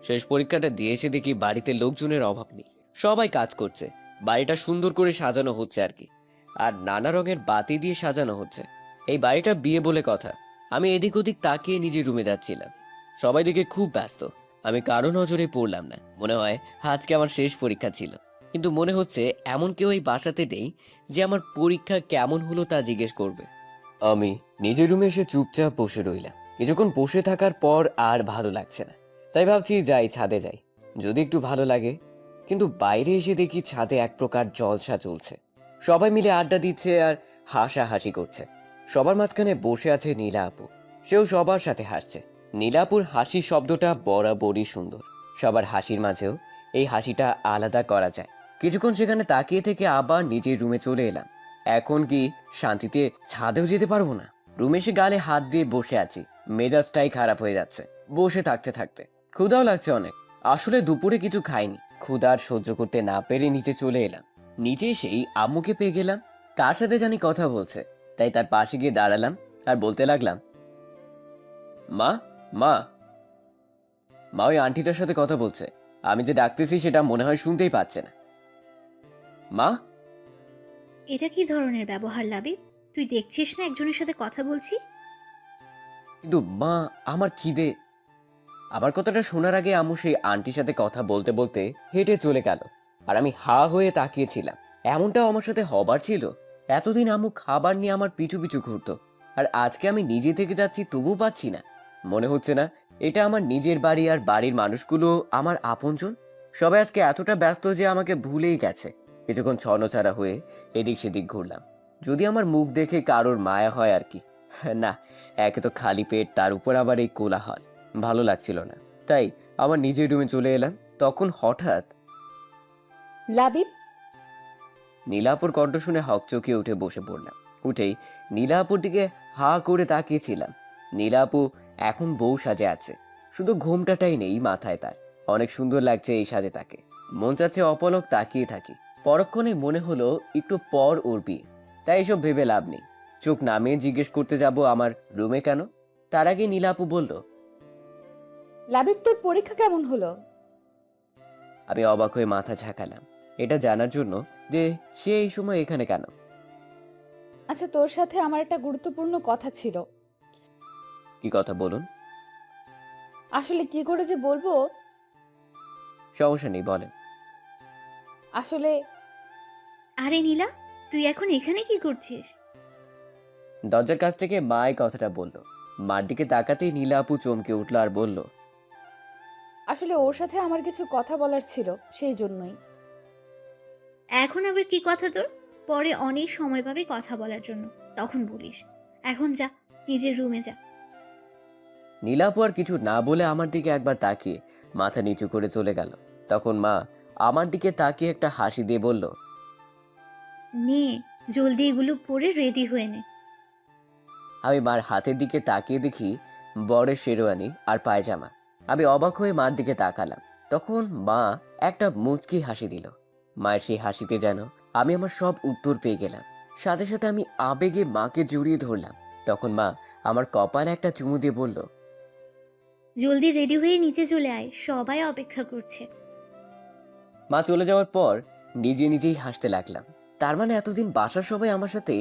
শেষ পরীক্ষাটা দিয়ে এসে দেখি বাড়িতে লোকজনের অভাব নেই, সবাই কাজ করছে। বাড়িটা সুন্দর করে সাজানো হচ্ছে আর কি, আর নানা রঙের বাতি দিয়ে সাজানো হচ্ছে। এই বাড়িটা বিয়ে বলে কথা। আমি এদিক ওদিক তাকিয়ে নিজের রুমে যাচ্ছিলাম। সবাই দিকে খুব ব্যস্ত। আমি কারো নজরে পড়লাম না। মনে হয় আজকে আমার শেষ পরীক্ষা ছিল, কিন্তু মনে হচ্ছে এমন কেউ এই বাসাতে নেই যে আমার পরীক্ষা কেমন হলো তা জিজ্ঞেস করবে। আমি নিজের রুমে এসে চুপচাপ বসে রইলাম। কিছুক্ষণ বসে থাকার পর আর ভালো লাগছে না, তাই ভাবছি যাই, ছাদে যাই, যদি একটু ভালো লাগে। কিন্তু বাইরে এসে দেখি ছাদে এক প্রকার জলসা চলছে। সবাই মিলে আড্ডা দিচ্ছে আর হাসাহাসি করছে। সবার মাঝখানে বসে আছে নীলা আপু, সেও সবার সাথে হাসছে। নীলাপুর হাসির শব্দটা বরাবরই সুন্দর। সবার হাসির মাঝেও এই হাসিটা আলাদা করা যায়। কিছুক্ষণ সেখানে তাকিয়ে থেকে আবার নিজের রুমে চলে এলাম। এখন কি শান্তিতে ছাদেও যেতে পারবো না? রুমে এসে গালে হাত দিয়ে বসে আছি। মেজাজটাই খারাপ হয়ে যাচ্ছে বসে থাকতে থাকতে। ক্ষুধাও লাগছে অনেক। আসলে দুপুরে কিছু খাইনি। ক্ষুধার সহ্য করতে না পেরে নিচে চলে এলাম। নিচে এসেই আম্মুকে পেয়ে গেলাম। কার সাথে জানি কথা বলছে, তাই তার পাশে গিয়ে দাঁড়ালাম আর বলতে লাগলাম, মা মা মা ওই আন্টিটার সাথে কথা বলছে। আমি যে ডাকতেছি সেটা মনে হয় শুনতেই পাচ্ছে না। মা। এটা কি ধরনের ব্যবহার লাবিব? তুই দেখছিস না একজনের সাথে কথা বলছি? কিন্তু মা, আমার খিদে। আমার কথাটা শোনার আগে আম্মু সেই আন্টির সাথে কথা বলতে বলতে হেঁটে চলে গেল, আর আমি হা হয়ে তাকিয়েছিলাম। এমনটাও আমার সাথে হবার ছিল? এতদিন আম্মু খাবার নিয়ে আমার পিছু পিছু ঘুরতো, আর আজকে আমি নিজে থেকে যাচ্ছি তবুও পাচ্ছি না। মনে হচ্ছে না এটা আমার নিজের বাড়ি, আর বাড়ির মানুষগুলো আমার আপনজন। সবাই আজকে এতটা ব্যস্ত যে আমাকে ভুলেই গেছে। কিছুক্ষণ ছন্নছাড়া হয়ে এদিক সেদিক ঘুরলাম, যদি আমার মুখ দেখে কারোর মায়া হয় আর কি। না, একে তো খালি পেট, তার উপর আবার এই কোলাহল, ভালো লাগছিল না। তাই আমার নিজের রুমে চলে এলাম। তখন হঠাৎ লাবিব, নীলাপুর কণ্ঠ শুনে হকচকিয়ে উঠে বসে পড়লাম। উঠেই নীলাপুর দিকে হা করে তাকিয়েছিলাম। নীলাপু এখন বউ সাজে আছে, শুধু ঘোমটাটাই নেই মাথায় তার। অনেক সুন্দর লাগছে এই সাজে তাকে। মন চাচ্ছে অপলক তাকিয়ে থাকি। পরক্ষণে মনে হলো একটু পর ওর বিয়ে, তাই এসব ভেবে লাভ নেই। চোখ নামিয়ে জিজ্ঞেস করতে যাব আমার রুমে কেন। তার আগে নীলাপু বলল, লাবিব তোর পরীক্ষা কেমন হলো? আমি অবাক হয়ে মাথা ঝাঁকালাম, এটা জানার জন্য যে সে এই সময় এখানে কেন। আচ্ছা, তোর সাথে আমার একটা গুরুত্বপূর্ণ কথা ছিল। কি কথা বলুন। আসলে কি করে যে বলবো। সমস্যা নেই, বলেন। আসলে আরে নীলা, তুই এখন এখানে কি করছিস? দরজার কাছ থেকে মা এই কথাটা বলল। মার দিকে তাকাতেই নীলা আপু চমকে উঠল আর বলল, আসলে ওর সাথে আমার কিছু কথা বলার ছিল, সেই জন্যই। এখন আবার কি কথা তোর? পরে অনেক সময় পাবি কথা বলার জন্য, তখন বলিস। এখন যা, নিজের রুমে যা। নীলা আপু আর কিছু না বলে আমার দিকে একবার তাকিয়ে মাথা নিচু করে চলে গেল। তখন মা আমার দিকে তাকিয়ে একটা হাসি দিয়ে বলল, নে, জলদি এগুলো পরে রেডি হয়ে নে। আমি মার হাতের দিকে তাকিয়ে দেখি বড় শেরওয়ানি আর পায়জামা। আমি অবাক হয়ে মার দিকে তাকালাম। তখন মা একটা মুচকি হাসি দিল। মায়ের সেই হাসিতে যেন আমি আমার সব উত্তর পেয়ে গেলাম। সাথে সাথে আমি আবেগে মাকে জড়িয়ে ধরলাম। তখন মা আমার কপালে একটা চুমু দিয়ে বলল, জলদি রেডি হয়ে নিচে চলে আয়, সবাই অপেক্ষা করছে। মা চলে যাওয়ার পর নিজে নিজেই হাসতে লাগলাম। তার মানে এতদিন বাসার সবাই আমার সাথে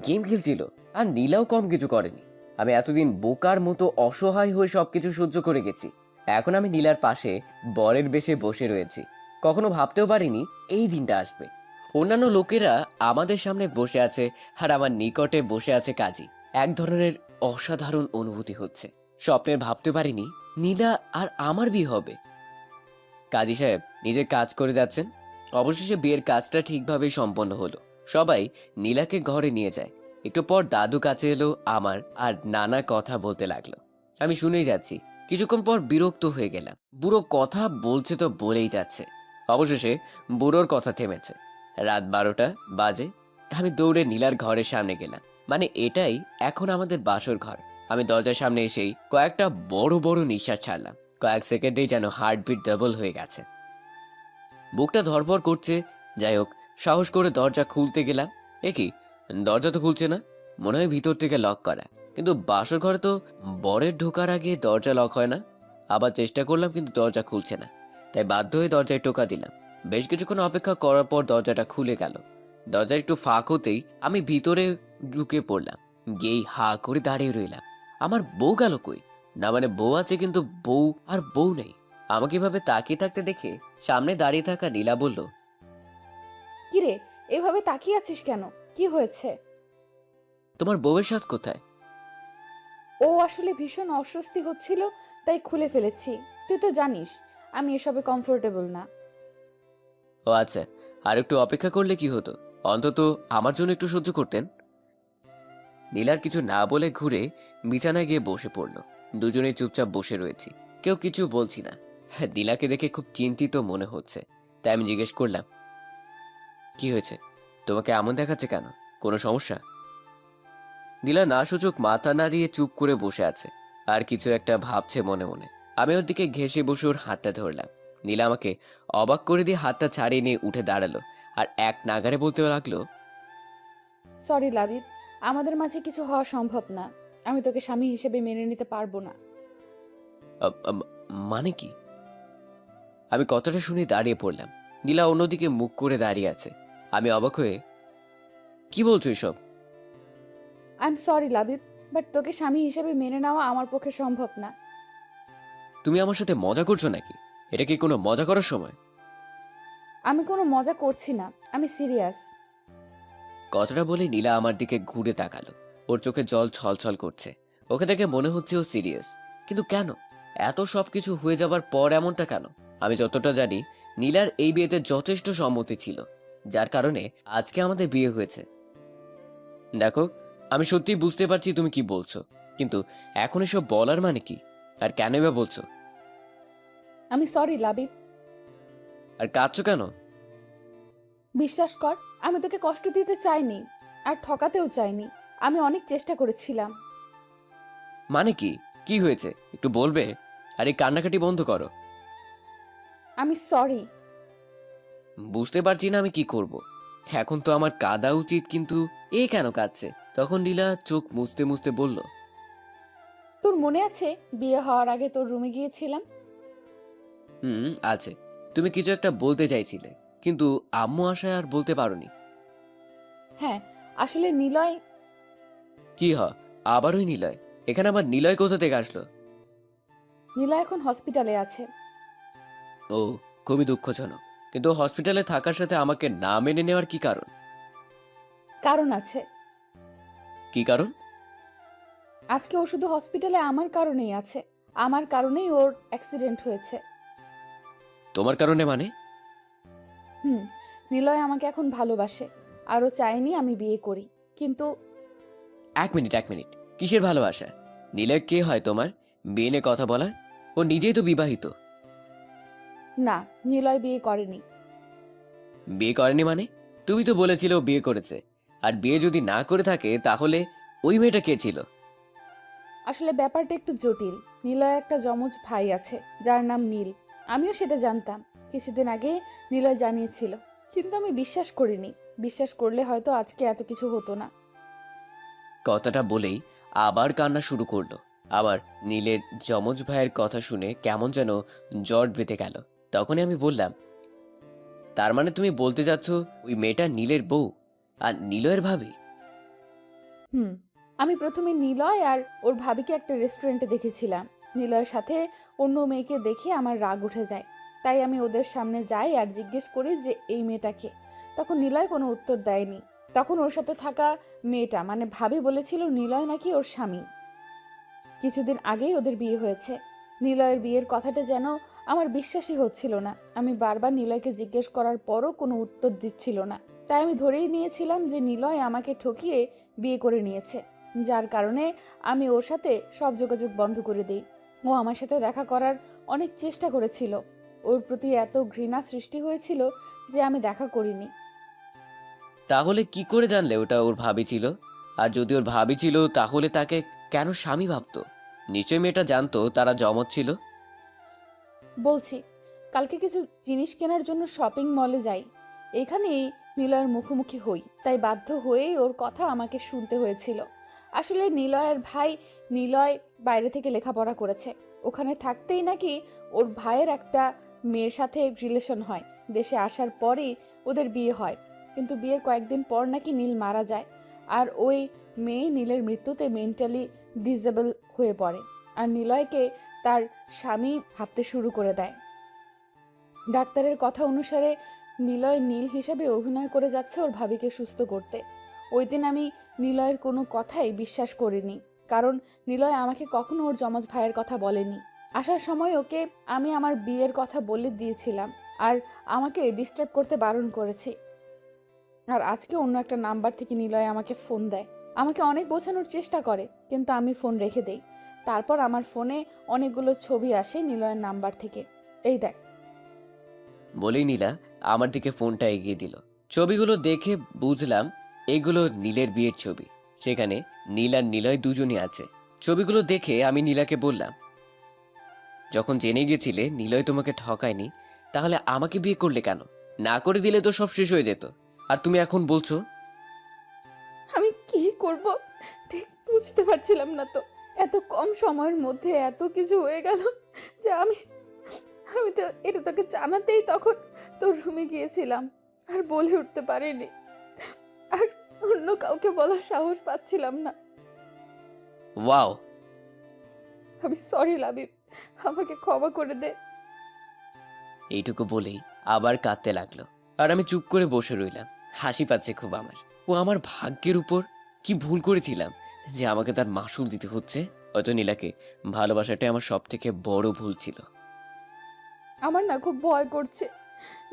গেম খেলছিল, আর নীলাও কম কিছু করেনি। আমি এতদিন বোকার মতো অসহায় হয়ে সবকিছু সহ্য করে গেছি। এখন আমি নীলার পাশে বরের বেশে বসে রয়েছি। কখনো ভাবতেও পারিনি এই দিনটা আসবে। অন্যান্য লোকেরা আমাদের সামনে বসে আছে, আর আমার নিকটে বসে আছে কাজী। এক ধরনের অসাধারণ অনুভূতি হচ্ছে। স্বপ্নের ভাবতে পারিনি নীলা আর আমার বিয়ে হবে। কাজী সাহেব নিজের কাজ করে যাচ্ছেন। অবশেষে বিয়ের কাজটা ঠিকভাবে সম্পন্ন হলো। সবাই নীলাকে ঘরে নিয়ে যায়। একটু পর দাদু কাছে এলো আমার, আর নানা কথা বলতে লাগলো। আমি শুনেই যাচ্ছি। কিছুক্ষণ পর বিরক্ত হয়ে গেলাম। বুড়ো কথা বলছে তো বলেই যাচ্ছে। অবশেষে বুড়োর কথা থেমেছে। রাত 12টা বাজে। আমি দৌড়ে নীলার ঘরের সামনে গেলাম। মানে এটাই এখন আমাদের বাসর ঘর। আমি দরজার সামনে এসেই কয়েকটা বড় বড় নিঃশ্বাস ছাড়লাম। কয়েক সেকেন্ডেই যেন হার্টবিট ডাবল হয়ে গেছে। বুকটা ধড়ফড় করছে। যাই হোক, সাহস করে দরজা খুলতে গেলাম। কি, দরজা তো খুলছে না। মনে হয় ভিতর থেকে লক করা। কিন্তু বাসর ঘরে তো বরের ঢোকার আগে দরজা লক হয় না। আবার চেষ্টা করলাম, কিন্তু দরজা খুলছে না। তাই বাধ্য হয়ে দরজায় টোকা দিলাম। বেশ কিছুক্ষণ অপেক্ষা করার পর দরজাটা খুলে গেল। দরজা একটু ফাঁক হতেই আমি ভিতরে ঢুকে পড়লাম। গিয়েই হা করে দাঁড়িয়ে রইলাম। আমার বউ গেল কই? না মানে বউ আছে, কিন্তু বউ আর বউ নেই। আমাকে এভাবে তাকিয়ে থাকতে দেখে সামনে দাঁড়িয়ে থাকা নীলা বলল, কিরে, এভাবে তাকিয়ে আছিস কেন? কি হয়েছে? তোমার বউয়ের সাজ কোথায়? ও আসলে ভীষণ অস্বস্তি হচ্ছিল, তাই খুলে ফেলেছি। তুই তো জানিস আমি এসবে কমফোর্টেবল না। ও আচ্ছা, আর একটু অপেক্ষা করলে কি হতো? অন্তত আমার জন্য একটু সহ্য করতেন। নীলার কিছু না বলে ঘুরে বিছানায় গিয়ে বসে পড়ল। দুজনেই চুপচাপ বসে রয়েছি, কেউ কিছু বলছি না। নীলাকে দেখে খুব চিন্তিত মনে হচ্ছে। তাই আমি জিজ্ঞেস করলাম, কি হয়েছে? তোমাকে এমন দেখাচ্ছে কেন? কোনো সমস্যা? নীলা না সূচক মাথা নাড়িয়ে চুপ করে বসে আছে, আর কিছু একটা ভাবছে মনে মনে। আমি ওর দিকে ঘেঁষে বসে ওর হাতটা ধরলাম। নীলা আমাকে অবাক করে দিয়ে হাতটা ছাড়িয়ে নিয়ে উঠে দাঁড়ালো, আর এক নাগারে বলতে লাগলো, সরি লাবিব, আমাদের মাঝে কিছু হওয়া সম্ভব না। আমি তোকে স্বামী হিসেবে মেনে নিতে পারবো না। মানে কি? আমি কথাটা শুনে দাঁড়িয়ে পড়লাম। নীলা অন্যদিকে মুখ করে দাঁড়িয়ে আছে। আমি অবাক হয়ে, কি বলছো এসব? I am sorry Labib, but তোকে স্বামী হিসেবে মেনে নেওয়া আমার পক্ষে সম্ভব না। তুমি আমার সাথে মজা করছো নাকি? এটা কি কোনো মজা করার সময়? আমি কোনো মজা করছি না, আমি সিরিয়াস। কথাটা বলে নীলা আমার দিকে ঘুরে তাকালো। ওর চোখে জল ছলছল করছে। ওকে দেখে মনে হচ্ছে ও সিরিয়াস, কিন্তু কেন? এত সবকিছু হয়ে যাবার পর এমনটা কেন? আমি যতটা জানি নীলার এই বিয়েতে যথেষ্ট সম্মতি ছিল, যার কারণে আজকে আমাদের বিয়ে হয়েছে। দেখো, আমি সত্যিই বুঝতে পারছি তুমি কি বলছো, কিন্তু এখন এসব বলার মানে কি? আর কেনই বা বলছো? আমি সরি লাবিব। আর কাঁদছো কেন? বিশ্বাস কর, আমি তোকে কষ্ট দিতে চাইনি, আর ঠকাতেও চাইনি। আমি অনেক চেষ্টা করেছিলাম। মানে কি? কি হয়েছে একটু বলবে? আর এই কান্নাকাটি বন্ধ করো। আমি সরি। বুঝতে পারছি না আমি কি করব। এখন তো আমার কাঁদা উচিত, কিন্তু এ কেন কাঁদছে? তখন নীলা চোখ মুছতে মুছতে বলল, তোর মনে আছে বিয়ে হওয়ার আগে তোর রুমে গিয়েছিলাম? আছে। তুমি কিছু একটা বলতে চাইছিলে, কিন্তু আম্মু আশায় আর বলতে পারোনি। হ্যাঁ, আসলে নিলয়। কি আবার ওই নিলয়? এখানে আবার নিলয় কোথা থেকে আসলো? নিলয় এখন হসপিটালে আছে। ও, খুবই দুঃখজনক। কিন্তু হসপিটালে থাকার সাথে আমাকে না মেনে নেওয়ার কি কারণ? কারণ আছে। কি কারণ? আজকে ও শুধু হসপিটালে আমার কারণেই আছে। আমার কারণেই ওর অ্যাক্সিডেন্ট হয়েছে। তোমার কারণে মানে? হুম, নিলয় আমাকে এখন ভালোবাসে, আরও চায়নি আমি বিয়ে করি। কিন্তু এক মিনিট, কিসের ভালোবাসা? নিলয় কে হয় তোমার? বিয়ে নিয়ে কথা বলার? ও নিজেই তো বিবাহিত। না, নিলয় বিয়ে করেনি। বিয়ে করেনি মানে? তুমি তো বলেছিলে ও বিয়ে করেছে। আর বিয়ে যদি না করে থাকে তাহলে ওই মেয়েটা কে ছিল? আসলে ব্যাপারটা একটু জটিল। নিলয়ের একটা যমজ ভাই আছে যার নাম নীল। আমিও সেটা জানতাম। কিছুদিন আগে নিলয় জানিয়েছিল, কিন্তু আমি বিশ্বাস করিনি। বিশ্বাস করলে হয়তো আজকে এত কিছু হতো না। কথাটা বলেই আবার কান্না শুরু করলো। আবার নীলের যমজ ভাইয়ের কথা শুনে কেমন যেন জট বেঁধে গেল। তখনই আমি বললাম, তার মানে তুমি বলতে যাচ্ছ ওই মেয়েটা নীলের বউ আর নিলয়ের ভাবি? হুম, আমি প্রথমে নিলয় আর ওর ভাবিকে একটা রেস্টুরেন্টে দেখেছিলাম। নিলয়ের সাথে অন্য মেয়েকে দেখে আমার রাগ উঠে যায়। তাই আমি ওদের সামনে যাই আর জিজ্ঞেস করি যে এই মেয়েটাকে। তখন নিলয় কোনো উত্তর দেয়নি। তখন ওর সাথে থাকা মেয়েটা মানে ভাবি বলেছিল নিলয় নাকি ওর স্বামী। কিছুদিন আগেই ওদের বিয়ে হয়েছে। নিলয়ের বিয়ের কথাটা যেন আমার বিশ্বাসই হচ্ছিল না। আমি বারবার নিলয়কে জিজ্ঞেস করার পরও কোনো উত্তর দিচ্ছিল না। তাই আমি ধরেই নিয়েছিলাম যে নিলয় আমাকে ঠকিয়ে বিয়ে করে নিয়েছে, যার কারণে আমি ওর সাথে সব যোগাযোগ বন্ধ করে দিই। ও আমার সাথে দেখা করার অনেক চেষ্টা করেছিল। ওর প্রতি এত ঘৃণা সৃষ্টি হয়েছিল যে আমি দেখা করিনি। তাহলে কি করে জানলে ওটা ওর ভাবি ছিল? আর যদি ওর ভাবি ছিল তাহলে তাকে কেন স্বামী ভাবতো? নিশ্চয়ই মেয়েটা জানতো তারা জমজ ছিল। বলছি, কালকে কিছু জিনিস কেনার জন্য শপিং মলে যাই। এখানেই নিলয়ের মুখোমুখি হই, তাই বাধ্য হয়েই ওর কথা আমাকে শুনতে হয়েছিল। আসলে নিলয়ের ভাই নিলয় বাইরে থেকে লেখাপড়া করেছে। ওখানে থাকতেই নাকি ওর ভাইয়ের একটা মেয়ের সাথে রিলেশন হয়। দেশে আসার পরেই ওদের বিয়ে হয়, কিন্তু বিয়ের কয়েকদিন পর নাকি নীল মারা যায়। আর ওই মেয়ে নীলের মৃত্যুতে মেন্টালি ডিসেবল হয়ে পড়ে, আর নিলয়কে তার স্বামী ভাবতে শুরু করে দেয়। ডাক্তারের কথা অনুসারে নিলয় নীল হিসাবে অভিনয় করে যাচ্ছে ওর ভাবিকে সুস্থ করতে। ওই দিন আমি নিলয়ের কোনো কথাই বিশ্বাস করিনি, কারণ নিলয় আমাকে কখনো ওর যমজ ভাইয়ের কথা বলেনি। আসার সময় ওকে আমি আমার বিয়ের কথা বলে দিয়েছিলাম, আর আমাকে ডিস্টার্ব করতে বারণ করেছি। আর আজকে অন্য একটা নাম্বার থেকে নিলয় আমাকে ফোন দেয়। আমাকে অনেক বোঝানোর চেষ্টা করে, কিন্তু আমি ফোন রেখে দেই। তারপর আমার ফোনে অনেকগুলো ছবি আসে নিলয়ের নাম্বার থেকে। এই দেখ। বলেই নীলা আমার দিকে ফোনটা এগিয়ে দিল। ছবিগুলো দেখে বুঝলাম এগুলো নীলের বিয়ের ছবি। সেখানে নীল আর নিলয় দুজনই আছে। ছবিগুলো দেখে আমি নীলাকে বললাম, যখন জেনে গেছিলে নিলয় তোমাকে ঠকায়নি, তাহলে আমাকে বিয়ে করলে কেন? না করে দিলে তো সব শেষ হয়ে যেত। আর তুমি এখন বলছো? আমি কি করব ঠিক বুঝতে পারছিলাম না তো। এত কম সময়ের মধ্যে এত কিছু হয়ে গেল যে আমি আমি তো এটা তোকে জানাতেই তখন তোর রুমে গিয়েছিলাম, আর বলে উঠতে পারিনি। আর অন্য কাউকে বলার সাহস পাচ্ছিলাম না। ওয়াও! আমি সরি লাবিব, আমাকে ক্ষমা করে দে। এইটুকু বলেই আবার কাঁদতে লাগলো। আর আমি চুপ করে বসে রইলাম। হাসি পাচ্ছে খুব আমার। ও আমার ভাগ্যের উপর কি ভুল করেছিলাম যে আমাকে তার মাসুল দিতে হচ্ছে? হয়তো নীলাকে ভালোবাসাটাই আমার সব থেকে বড় ভুল ছিল। আমার না খুব ভয় করছে,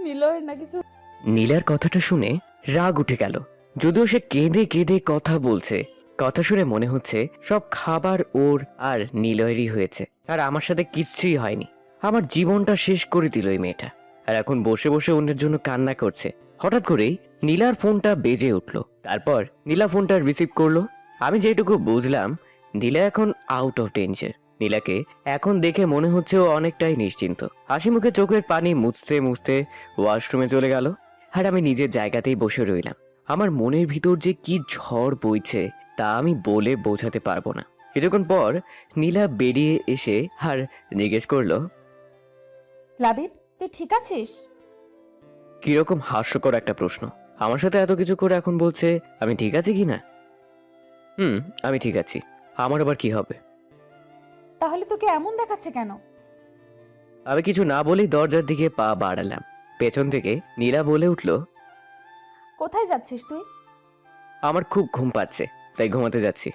নিলয়ের না কিছু। নীলার কথাটা শুনে রাগ উঠে গেল। যদিও সে কেঁদে কেঁদে কথা বলছে, কথা শুনে মনে হচ্ছে সব খাবার ওর আর নিলয়েরই হয়েছে, আর আমার সাথে কিচ্ছুই হয়নি। আমার জীবনটা শেষ করে দিল এই মেয়েটা, আর এখন বসে বসে অন্যের জন্য কান্না করছে। হঠাৎ করেই নীলার ফোনটা বেজে উঠলো। তারপর নীলা ফোনটা রিসিভ করলো। আমি যেটুকু বুঝলাম, নীলা এখন আউট অফ ডেঞ্জার। নীলাকে এখন দেখে মনে হচ্ছে ও অনেকটাই নিশ্চিন্ত। হাসি মুখে চোখের পানি মুছতে মুছতে ওয়াশরুমে চলে গেল, আর আমি নিজের জায়গাতেই বসে রইলাম। আমার মনের ভিতর যে কি ঝড় বইছে তা আমি বলে বোঝাতে পারবো না। কিছুক্ষণ পর নীলা বেরিয়ে এসে আর জিজ্ঞেস করলো, লাবিব, তুই ঠিক আছিস? কিরকম হাস্যকর একটা প্রশ্ন! আমার সাথে এত কিছু করে এখন বলছে আমি ঠিক আছি কিনা। আমি ঠিক আছি। আমার আবার কি হবে? তাহলে তোকে এমন দেখাচ্ছে কেন? আমি কিছু না বলেই দরজার দিকে পা বাড়ালাম। পেছন থেকে নীলা বলে উঠলো, কোথায় যাচ্ছিস তুই? আমার খুব ঘুম পাচ্ছে, তাই ঘুমাতে যাচ্ছি।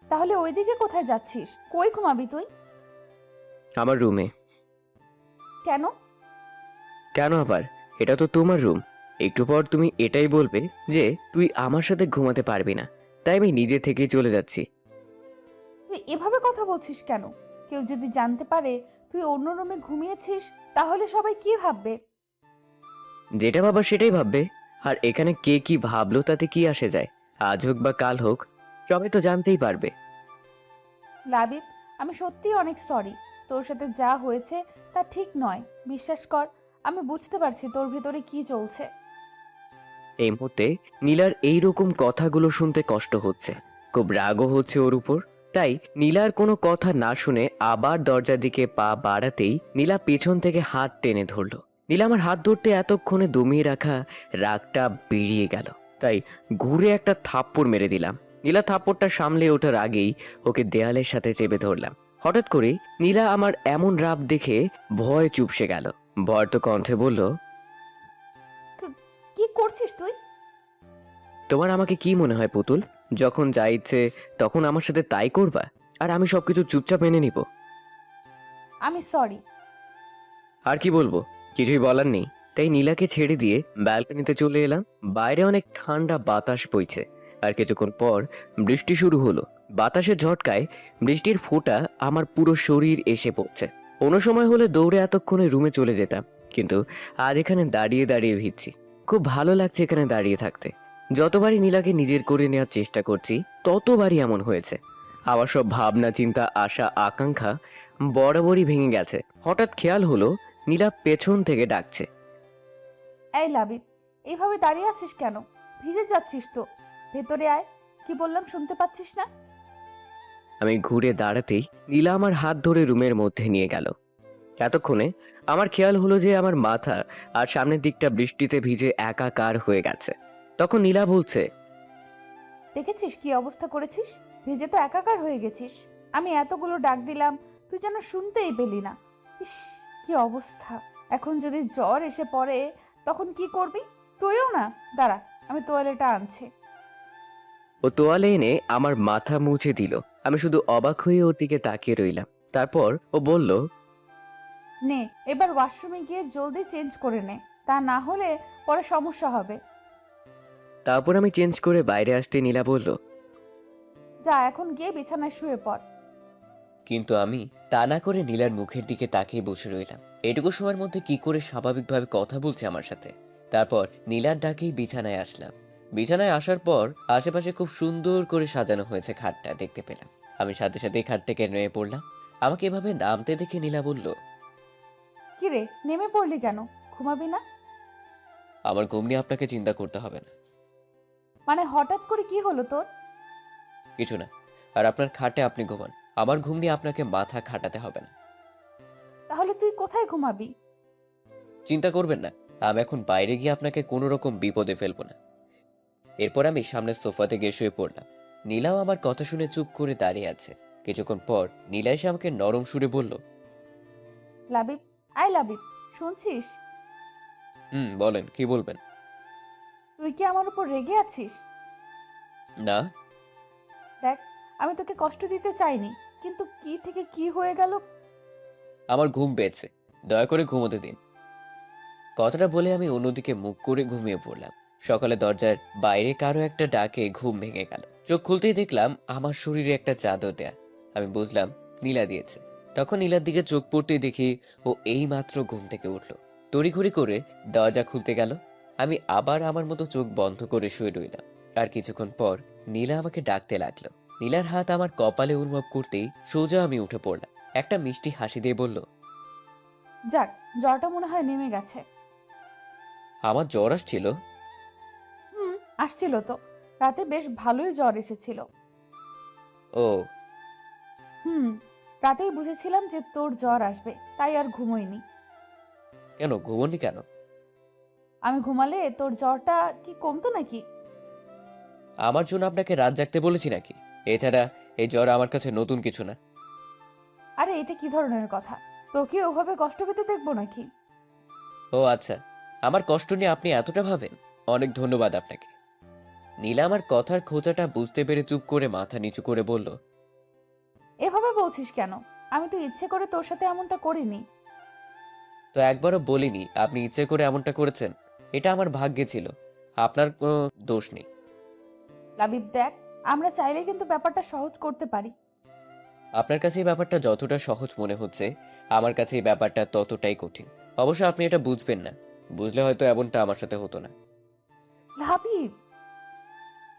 তাহলে ওইদিকে কোথায় যাচ্ছিস? কই ঘুমাবি তুই? আমার রুমে। কেন? কেন আবার? এটা তো তোমার রুম। একটু পর তুমি এটাই বলবে যে তুই আমার সাথে ঘুমাতে পারবি না, তাই আমি নিজে থেকেই চলে যাচ্ছি। তুই এভাবে কথা বলছিস কেন? কেউ যদি জানতে পারে তুই অন্য রুমে ঘুমিয়েছিস, তাহলে সবাই কি ভাববে? যেটা ভাবার সেটাই ভাববে, আর এখানে কে কি ভাবলো তাতে কি আসে যায়? আজ হোক বা কাল হোক, সবাই তো জানতেই পারবে। লাবিব, আমি সত্যিই অনেক সরি। তোর সাথে যা হয়েছে তা ঠিক নয়। বিশ্বাস কর, আমি বুঝতে পারছি তোর ভিতরে কি চলছে। এই মুহূর্তে নীলার এইরকম কথাগুলো শুনতে কষ্ট হচ্ছে, খুব রাগও হচ্ছে ওর উপর। তাই নীলার কোনো কথা না শুনে আবার দরজার দিকে পা বাড়াতেই নীলা পেছন থেকে হাত টেনে ধরলো। নীলা আমার হাত ধরতে এতক্ষণে দমিয়ে রাখা রাগটা বেরিয়ে গেল, তাই ঘুরে একটা থাপ্পড় মেরে দিলাম। নীলা থাপ্পড়টা সামলে ওঠার আগেই ওকে দেয়ালের সাথে চেপে ধরলাম। হঠাৎ করে নীলা আমার এমন রাগ দেখে ভয় চুপসে গেল। ভয়ত কণ্ঠে বলল, কি করছিস তুই? তোমার আমাকে কি মনে হয় পুতুল? যখন যা ইচ্ছে তখন আমার সাথে তাই করবা, আর আমি সবকিছু চুপচাপ মেনে নিব? আমি সরি। আর কি বলবো, কিছুই বলার নেই। তাই নীলাকে ছেড়ে দিয়ে ব্যালকনিতে চলে এলাম। বাইরে অনেক ঠান্ডা বাতাস বইছে, আর কিছুক্ষণ পর বৃষ্টি শুরু হলো। বাতাসের ঝটকায় বৃষ্টির ফোঁটা আমার পুরো শরীর এসে পড়ছে। অন্য সময় হলে দৌড়ে এতক্ষণে রুমে চলে যেতাম, কিন্তু আজ এখানে দাঁড়িয়ে দাঁড়িয়ে ভিজছি। খুব ভালো লাগছে এখানে দাঁড়িয়ে থাকতে। যতবারই নীলাকে নিজের করে নেওয়ার চেষ্টা করছি, ততবারই এমন হয়েছে। আমার সব ভাবনা চিন্তা আশা আকাঙ্ক্ষা বরাবরই ভেঙে গেছে। হঠাৎ খেয়াল হলো নীলা পেছন থেকে ডাকছে। এই লাবিব, এইভাবে দাঁড়িয়ে আছিস কেন? ভিজে যাচ্ছিস তো। ভেতরে আয়। কি বললাম শুনতে পাচ্ছিস না? আমি ঘুরে দাঁড়াতেই নীলা আমার হাত ধরে রুমের মধ্যে নিয়ে গেল। এতক্ষণে আমার খেয়াল হলো যে আমার মাথা আর সামনের দিকটা বৃষ্টিতে ভিজে একাকার হয়ে গেছে। তখন নীলা বলছে, দেখেছিস কি অবস্থা করেছিস? ভেজে তো একাকার হয়ে গেছিস। আমি এতগুলো ডাক দিলাম, তুই যেন শুনতেই পেলি না। ইস, কি অবস্থা! এখন যদি জ্বর এসে পড়ে তখন কি করবি? তুইও না। দাঁড়া, আমি তোয়ালেটা আনছি। ও তোয়ালে এনে আমার মাথা মুছে দিল। আমি শুধু অবাক হয়ে ওর দিকে তাকিয়ে রইলাম। তারপর ও বলল, নে, এবার ওয়াশরুমে গিয়ে জলদি চেঞ্জ করে নে, তা না হলে পরে সমস্যা হবে। তারপর আমি চেঞ্জ করে বাইরে আসতে নীলা বলল, যা, এখন গিয়ে বিছানায় শুয়ে পড়। কিন্তু আমি তা না করে নীলার মুখের দিকে তাকিয়ে বসে রইলাম। এটুকু সময়ের মধ্যে কি করে স্বাভাবিকভাবে কথা বলছে আমার সাথে। তারপর নীলার ডাকেই বিছানায় আসলাম। বিছানায় আসার পর আশেপাশে খুব সুন্দর করে সাজানো হয়েছে খাটটা দেখতে পেলাম। আমি সাথে সাথে খাট থেকে নেমে পড়লাম। আমাকে এভাবে নামতে দেখে নীলা বলল, কি রে, নেমে পড়লি কেন? ঘুমাবি না? আমার ঘুম নিয়ে আপনাকে চিন্তা করতে হবে না। মানে হঠাৎ করে কি হলো তোর? কিছু না, আর আপনার খাটে আপনি ঘুমান। আমার ঘুম নিয়ে আপনাকে মাথা খাটাতে হবে না। তাহলে তুই কোথায় ঘুমাবি? চিন্তা করবেন না, আমি এখন বাইরে গিয়ে আপনাকে কোনো রকম বিপদে ফেলবো না। এরপর আমি সামনের সোফাতে গিয়ে শুয়ে পড়লাম। নীলাও আমার কথা শুনে চুপ করে দাঁড়িয়ে আছে। কিছুক্ষণ পর নীলা এসে আমাকে নরম সুরে বলল, লাবিব, আই লাবিব, শুনছিস? বলেন, কি বলবেন? তুই তুই কি আমার উপর রেগে আছিস? না, দেখ, আমি তোকে কষ্ট দিতে চাইনি, কিন্তু কি থেকে কি হয়ে গেল। আমার ঘুম পেয়েছে, দয়া করে ঘুমোতে দিন। কথাটা বলে আমি অন্যদিকে মুখ করে ঘুমিয়ে পড়লাম। সকালে দরজার বাইরে কারো একটা ডাকে ঘুম ভেঙে গেল। চোখ খুলতেই দেখলাম আমার শরীরে একটা চাদর দেয়া। আমি বুঝলাম নীলা দিয়েছে। তখন নীলার দিকে চোখ পড়তেই দেখি ও এইমাত্র ঘুম থেকে উঠল। তড়িঘড়ি করে দরজা খুলতে গেল। আমি আবার আমার মতো চোখ বন্ধ করে শুয়ে রইলাম। আর কিছুক্ষণ পর নীলা আমাকে ডাকতে লাগলো। নীলার হাত আমার কপালে অনুভব করতেই সোজা আমি উঠে পড়লাম। একটা মিষ্টি হাসি দিয়ে বলল, যাক, জ্বরটা মনে হয় নেমে গেছে। আমার জ্বর আসছিল। আসছিল তো, রাতে বেশ ভালোই জ্বর এসেছিল। ও, রাতেই বুঝেছিলাম যে তোর জ্বর আসবে, তাই আর ঘুমোইনি। কেন ঘুমোনি কেন? আমি ঘুমালে তোর জ্বরটা কি কমতো নাকি? আমার জন্য আপনাকে রাত জাগতে বলেছি নাকি? এছাড়া এই জ্বর আমার কাছে নতুন কিছু না। আরে এটা কি ধরনের কথা? তোকে ওভাবে কষ্ট পেতে দেখবো নাকি? ও আচ্ছা, আমার কষ্ট নিয়ে আপনি এতটা ভাবেন? অনেক ধন্যবাদ আপনাকে। নীলা আমার কথার খোঁচাটা বুঝতে পেরে চুপ করে মাথা নিচু করে বলল, এভাবে বলছিস কেন? আমি তো ইচ্ছে করে তোর সাথে এমনটা করিনি। তো একবারও বলিনি আপনি ইচ্ছে করে এমনটা করেছেন। এটা আমার ভাগ্যে ছিল, আপনার কোনো দোষ নেই। লাবিব দেখ, আমরা চাইলে কিন্তু ব্যাপারটা সহজ করতে পারি। আপনার কাছে এই ব্যাপারটা যতটা সহজ মনে হচ্ছে, আমার কাছে এই ব্যাপারটা ততটাই কঠিন। অবশ্য আপনি এটা বুঝবেন না, বুঝলে হয়তো এমনটা আমার সাথে হতো না। লাবিব,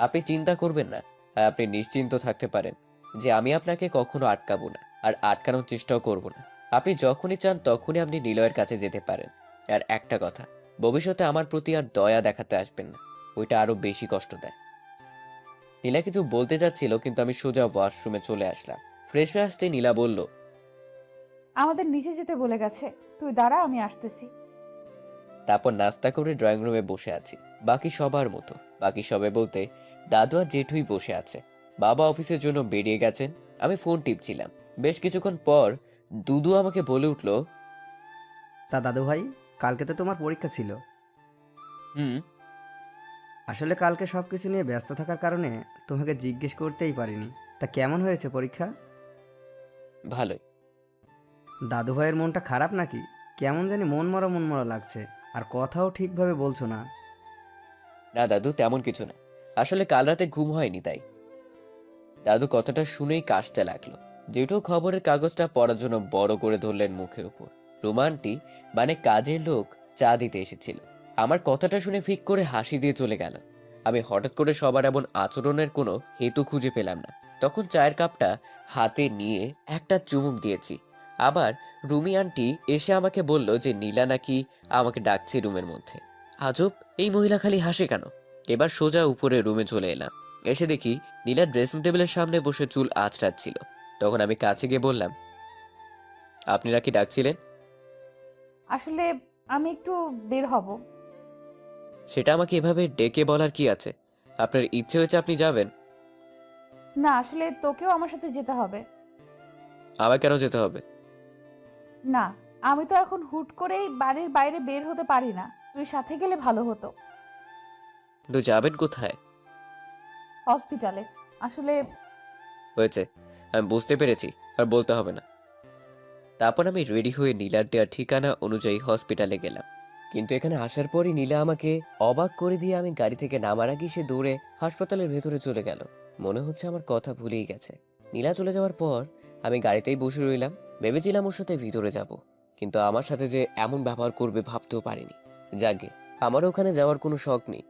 আপনি চিন্তা করবেন না, আর আপনি নিশ্চিন্ত থাকতে পারেন যে আমি আপনাকে কখনো আটকাবো না, আর আটকানোর চেষ্টাও করব না। আপনি যখনই চান তখনই আপনি নিলয়ের কাছে যেতে পারেন। আর একটা কথা, ভবিষ্যতে আমার প্রতি আর দয়া দেখাতে আসবেন না, ওইটা আরো বেশি কষ্ট দেয়। নীলা কিছু বলতে যাচ্ছিল, কিন্তু আমি সোজা ওয়াশরুমে চলে আসলাম। ফ্রেশ হয়ে আসতে নীলা বলল, আমাদের নিচে যেতে বলে গেছে, তুই দাঁড়া, আমি আসতেছি। তারপর নাস্তা করে ড্রয়িং রুমে বসে আছি বাকি সবার মতো। বাকি সবাই বলতে দাদু আর জেঠুই বসে আছে। বাবা অফিসের জন্য বেরিয়ে গেছেন। আমি ফোন টিপছিলাম। বেশ কিছুক্ষণ পর দুদু আমাকে বলে উঠল, তা দাদু ভাই, কালকে তো তোমার পরীক্ষা ছিল। হুম। আসলে কালকে সব কিছু নিয়ে ব্যস্ত থাকার কারণে তোমাকে জিজ্ঞেস করতেই পারিনি। তা কেমন হয়েছে পরীক্ষা? ভালোই। দাদু ভাইয়ের মনটা খারাপ নাকি? কেমন জানি মন মরা লাগছে, আর কথাও ঠিকভাবে বলছো না। না দাদু, তেমন কিছু না। আসলে কাল রাতে ঘুম হয়নি তাই। দাদু কথাটা শুনেই কাশতে লাগলো। জেঠু খবরের কাগজটা পড়ার জন্য বড় করে ধরলেন মুখের উপর। রোমান্টি মানে কাজের লোক চা দিতে এসেছিল। আমার কথাটা শুনে ফিক করে হাসি দিয়ে চলে গেল। আমি হঠাৎ করে সবার এমন আচরণের কোনো হেতু খুঁজে পেলাম না। তখন চায়ের কাপটা হাতে নিয়ে একটা চুমুক দিয়েছি। আবার রুমি আন্টি এসে আমাকে বলল যে নীলা নাকি আমাকে ডাকছে রুমের মধ্যে। আজব, এই মহিলা খালি হাসে কেন? এবার সোজা উপরে রুমে চলে এলাম। এসে দেখি নীলা ড্রেসিং টেবিলের সামনে বসে চুল আঁচড়াচ্ছিল। তখন আমি কাছে গিয়ে বললাম, আপনারা কি ডাকছিলেন? আসলে আমি একটু বের হব। সেটা আমাকে এভাবে ডেকে বলার কি আছে? আপনার ইচ্ছে হয়েছে আপনি যাবেন। না, আসলে তোকেও আমার সাথে যেতে হবে। আমার কেন যেতে হবে? না, আমি তো এখন হুট করেই বাড়ির বাইরে বের হতে পারি না, তুই সাথে গেলে ভালো হতো। কিন্তু যাবেন কোথায়? হসপিটালে। আসলে হয়েছে, আমি বুঝতে পেরেছি, আর বলতে হবে না। তারপর আমি রেডি হয়ে নীলার দেওয়া ঠিকানা অনুযায়ী হসপিটালে গেলাম। কিন্তু এখানে আসার পরই নীলা আমাকে অবাক করে দিয়ে আমি গাড়ি থেকে নামার আগে সে দৌড়ে হাসপাতালের ভেতরে চলে গেল। মনে হচ্ছে আমার কথা ভুলেই গেছে। নীলা চলে যাওয়ার পর আমি গাড়িতেই বসে রইলাম। ভেবেছিলাম ওর সাথে ভিতরে যাব, কিন্তু আমার সাথে যে এমন ব্যবহার করবে ভাবতেও পারিনি। যাকে আমারও ওখানে যাওয়ার কোনো শখ নেই।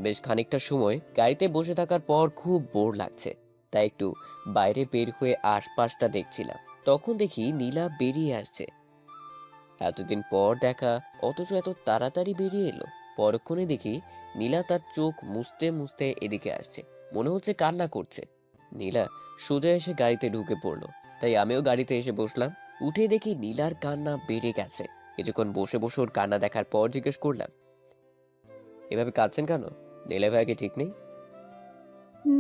বেশ খানিকটা সময় গাড়িতে বসে থাকার পর খুব বোর লাগছে, তাই একটু বাইরে বের হয়ে আশপাশটা দেখছিলাম। তখন দেখি নীলা বেরিয়ে আসছে। এতদিন পর দেখা, অথচ এত তাড়াতাড়ি বেরিয়ে এলো। পরক্ষণে দেখি নীলা তার চোখ মুছতে মুছতে এদিকে আসছে, মনে হচ্ছে কান্না করছে। নীলা সোজা এসে গাড়িতে ঢুকে পড়লো, তাই আমিও গাড়িতে এসে বসলাম। উঠে দেখি নীলার কান্না বেড়ে গেছে। কিছুক্ষণ বসে বসে ওর কান্না দেখার পর জিজ্ঞেস করলাম, এভাবে কাঁদছেন কেন? নীলা ভাইকে ঠিক নেই?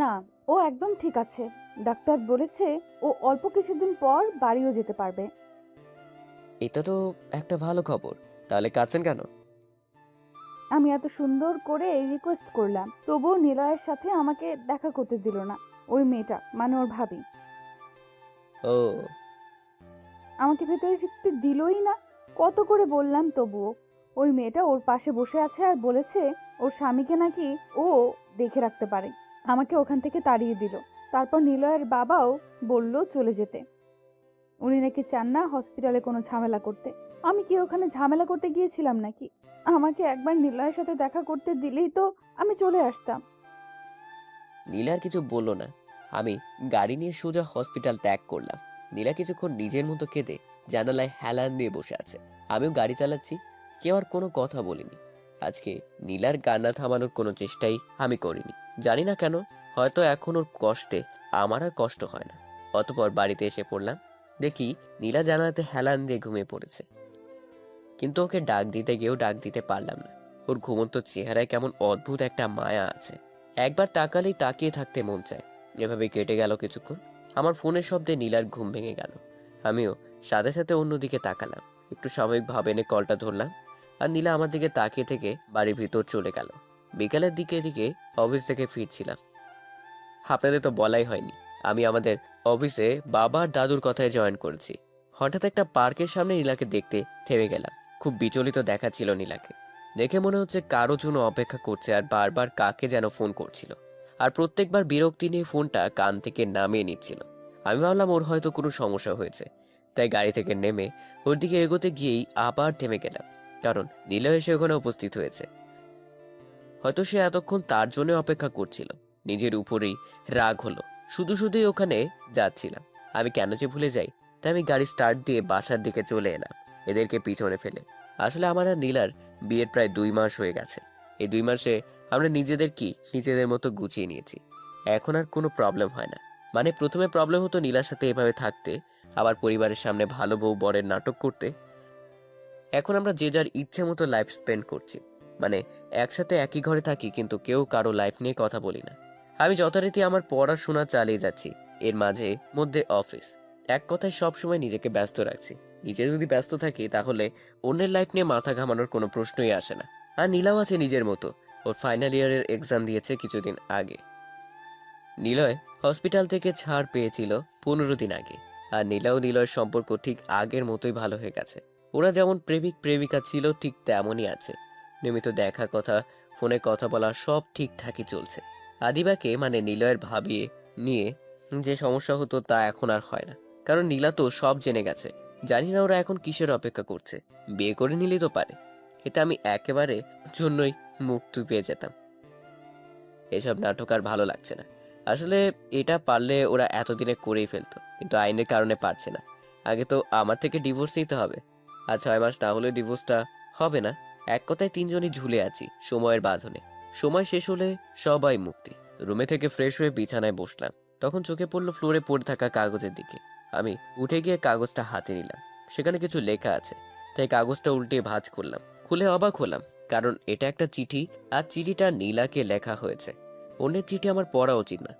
না, ও একদম ঠিক আছে। ডাক্তার বলেছে ও অল্প কিছুদিন পর বাড়িও যেতে পারবে। এটা তো একটা ভালো খবর, তাহলে কাঁদছেন কেন? আমি এত সুন্দর করে রিকোয়েস্ট করলাম, তবুও নিলয়ের সাথে আমাকে দেখা করতে দিল না। ওই মেয়েটা মানে ওর ভাবি ও, আমাকে ভেতরে ঢুকতে দিলই না। কত করে বললাম তবুও। ওই মেয়েটা ওর পাশে বসে আছে আর বলেছে ওর স্বামীকে নাকি ও দেখে রাখতে পারে। আমাকে ওখান থেকে তাড়িয়ে দিল। তারপর নিলয়ের বাবাও বলল চলে যেতে। উনি নাকি চান না হসপিটালে কোনো ঝামেলা করতে। আমি কি ওখানে ঝামেলা করতে গিয়েছিলাম নাকি? আমাকে একবার নিলয়ের সাথে দেখা করতে দিলেই তো আমি চলে আসতাম। নীলা আর কিছু বললো না। আমি গাড়ি নিয়ে সোজা হসপিটাল ত্যাগ করলাম। নীলা কিছুক্ষণ নিজের মতো কেঁদে জানালায় হেলান দিয়ে বসে আছে। আমিও গাড়ি চালাচ্ছি, কেউ আর কোনো কথা বলিনি। আজকে নীলার কান্না থামানোর কোনো চেষ্টাই আমি করিনি। জানি না কেন, হয়তো এখন ওর কষ্টে আমার আর কষ্ট হয় না। অতপর বাড়িতে এসে পড়লাম, দেখি নীলা জানালাতে হেলান দিয়ে ঘুমিয়ে পড়েছে। কিন্তু ওকে ডাক দিতে গিয়েও ডাক দিতে পারলাম না। ওর ঘুমন্ত চেহারায় কেমন অদ্ভুত একটা মায়া আছে। একবার তাকালেই তাকিয়ে থাকতে মন চায়। এভাবে কেটে গেল কিছুক্ষণ। আমার ফোনের শব্দে নীলার ঘুম ভেঙে গেল। আমিও সাথে সাথে অন্যদিকে তাকালাম। একটু স্বাভাবিকভাবে এনে কলটা ধরলাম, আর নীলা আমার দিকে তাকিয়ে থেকে বাড়ির ভিতর চলে গেল। বিকালের দিকে অফিস থেকে ফিরছিলাম। আপনাদের তো বলাই হয়নি, আমি আমাদের অফিসে বাবার দাদুর কথায় জয়েন করেছি। হঠাৎ একটা পার্কের সামনে নীলাকে দেখতে থেমে গেলাম। খুব বিচলিত দেখাচ্ছিল নীলাকে। দেখে মনে হচ্ছে কারো জন্য অপেক্ষা করছে আর বারবার কাকে যেন ফোন করছিল, আর প্রত্যেকবার বিরক্তি নিয়ে ফোনটা কান থেকে নামিয়ে নিচ্ছিল। আমি ভাবলাম ওর হয়তো কোনো সমস্যা হয়েছে, তাই গাড়ি থেকে নেমে ওর দিকে এগোতে গিয়েই আবার থেমে গেলাম, কারণ নীলা এসে ওখানে উপস্থিত হয়েছে। হয়তো সে এতক্ষণ তার জন্য অপেক্ষা করছিল। নিজের উপরেই রাগ হলো। শুধুই ওখানে যাচ্ছিলাম। আমি কেন যে ভুলে যাই, তাই আমি গাড়ি স্টার্ট দিয়ে বাসার দিকে চলে এলাম, এদেরকে পিছনে ফেলে। আসলে আমার আর নীলার বিয়ের প্রায় 2 মাস হয়ে গেছে। এই 2 মাসে আমরা নিজেদের মতো গুছিয়ে নিয়েছি। এখন আর কোনো প্রবলেম হয় না। মানে প্রথমে প্রবলেম হতো নীলার সাথে এভাবে থাকতে, আবার পরিবারের সামনে ভালো বউ বরের নাটক করতে। এখন আমরা যে যার ইচ্ছে মতো লাইফ স্পেন্ড করছি। মানে একসাথে একই ঘরে থাকি, কিন্তু কেউ কারো লাইফ নিয়ে কথা বলি না। আমি যথারীতি আমার পড়াশোনা চালিয়ে যাচ্ছি, এর মাঝে মধ্যে অফিস। এক কথায় সবসময় নিজেকে ব্যস্ত রাখছি। নিজে যদি ব্যস্ত থাকি তাহলে অন্যের লাইফ নিয়ে মাথা ঘামানোর কোনো প্রশ্নই আসে না। আর নীলাও আছে নিজের মতো। ওর ফাইনাল ইয়ারের এক্সাম দিয়েছে কিছুদিন আগে। নিলয় হসপিটাল থেকে ছাড় পেয়েছিল 15 দিন আগে। আর নীলা ও নিলয়ের সম্পর্ক ঠিক আগের মতোই ভালো হয়ে গেছে। ওরা যেমন প্রেমিক প্রেমিকা ছিল ঠিক তেমনই আছে। নিয়মিত দেখা, কথা, ফোনে কথা বলা সব ঠিকঠাকই চলছে। আদিবাকে মানে নিলয়ের ভাবিয়ে নিয়ে যে সমস্যা হতো তা এখন আর হয় না, কারণ নীলা তো সব জেনে গেছে। জানি না ওরা এখন কিসের অপেক্ষা করছে। বিয়ে করে নিলেই তো পারে। এতে আমি একেবারে জন্যই মুক্তি পেয়ে যেতাম। এসব নাটক আর ভালো লাগছে না। আসলে এটা পারলে ওরা এতদিনে করেই ফেলতো, কিন্তু আইনের কারণে পারছে না। আগে তো আমার থেকে ডিভোর্স নিতে হবে, আর 6 মাস না হলে ডিভোর্সটা হবে না। এক কথায় 3 জনই ঝুলে আছি সময়ের বাঁধনে। সময় শেষ হলে সবাই মুক্তি। রুমে থেকে ফ্রেশ হয়ে বিছানায় বসলাম, তখন চোখে পড়লো ফ্লোরে পড়ে থাকা কাগজের দিকে। আমি উঠে গিয়ে কাগজটা হাতে নিলাম। সেখানে কিছু লেখা আছে, তাই কাগজটা উল্টিয়ে ভাঁজ করলাম। খুলে অবাক হলাম, কারণ এটা একটা চিঠি, আর চিঠিটা নীলাকে লেখা হয়েছে। অন্যের চিঠি আমার পড়া উচিত না,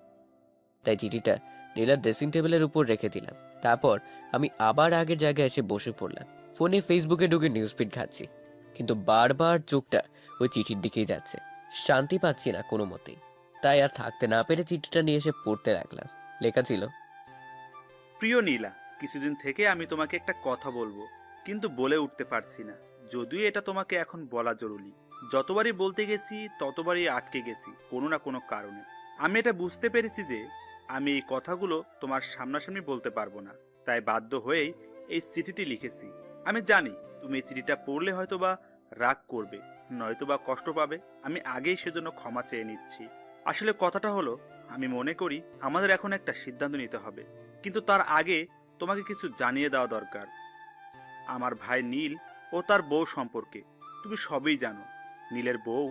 তাই চিঠিটা নীলার ড্রেসিং টেবিলের উপর রেখে দিলাম। তারপর আমি আবার আগের জায়গায় এসে বসে পড়লাম। ফোনে ফেসবুকে ঢুকে নিউজ ফিড ঘাটছি, কিন্তু বারবার চোখটা ওই চিঠির দিকেই যাচ্ছে। শান্তি পাচ্ছি না কোনো মতেই। তাই আর থাকতে না পেরে চিঠিটা নিয়ে এসে পড়তে লাগলাম। লেখা ছিল, প্রিয় নীলা, কিছুদিন থেকে আমি তোমাকে একটা কথা বলবো, কিন্তু বলে উঠতে পারছি না। যদিও এটা তোমাকে এখন বলা জরুরি। যতবারই বলতে গেছি ততবারই আটকে গেছি কোনো না কোনো কারণে। আমি এটা বুঝতে পেরেছি যে আমি এই কথাগুলো তোমার সামনাসামনি বলতে পারবো না, তাই বাধ্য হয়েই এই চিঠিটি লিখেছি। আমি জানি তুমি এই চিঠিটা পড়লে হয়তোবা রাগ করবে, নয়তোবা কষ্ট পাবে। আমি আগেই সেজন্য ক্ষমা চেয়ে নিচ্ছি। আসলে কথাটা হলো, আমি মনে করি আমাদের এখন একটা সিদ্ধান্ত নিতে হবে, কিন্তু তার আগে তোমাকে কিছু জানিয়ে দেওয়া দরকার। আমার ভাই নীল ও তার বউ সম্পর্কে তুমি সবই জানো। নীলের বউ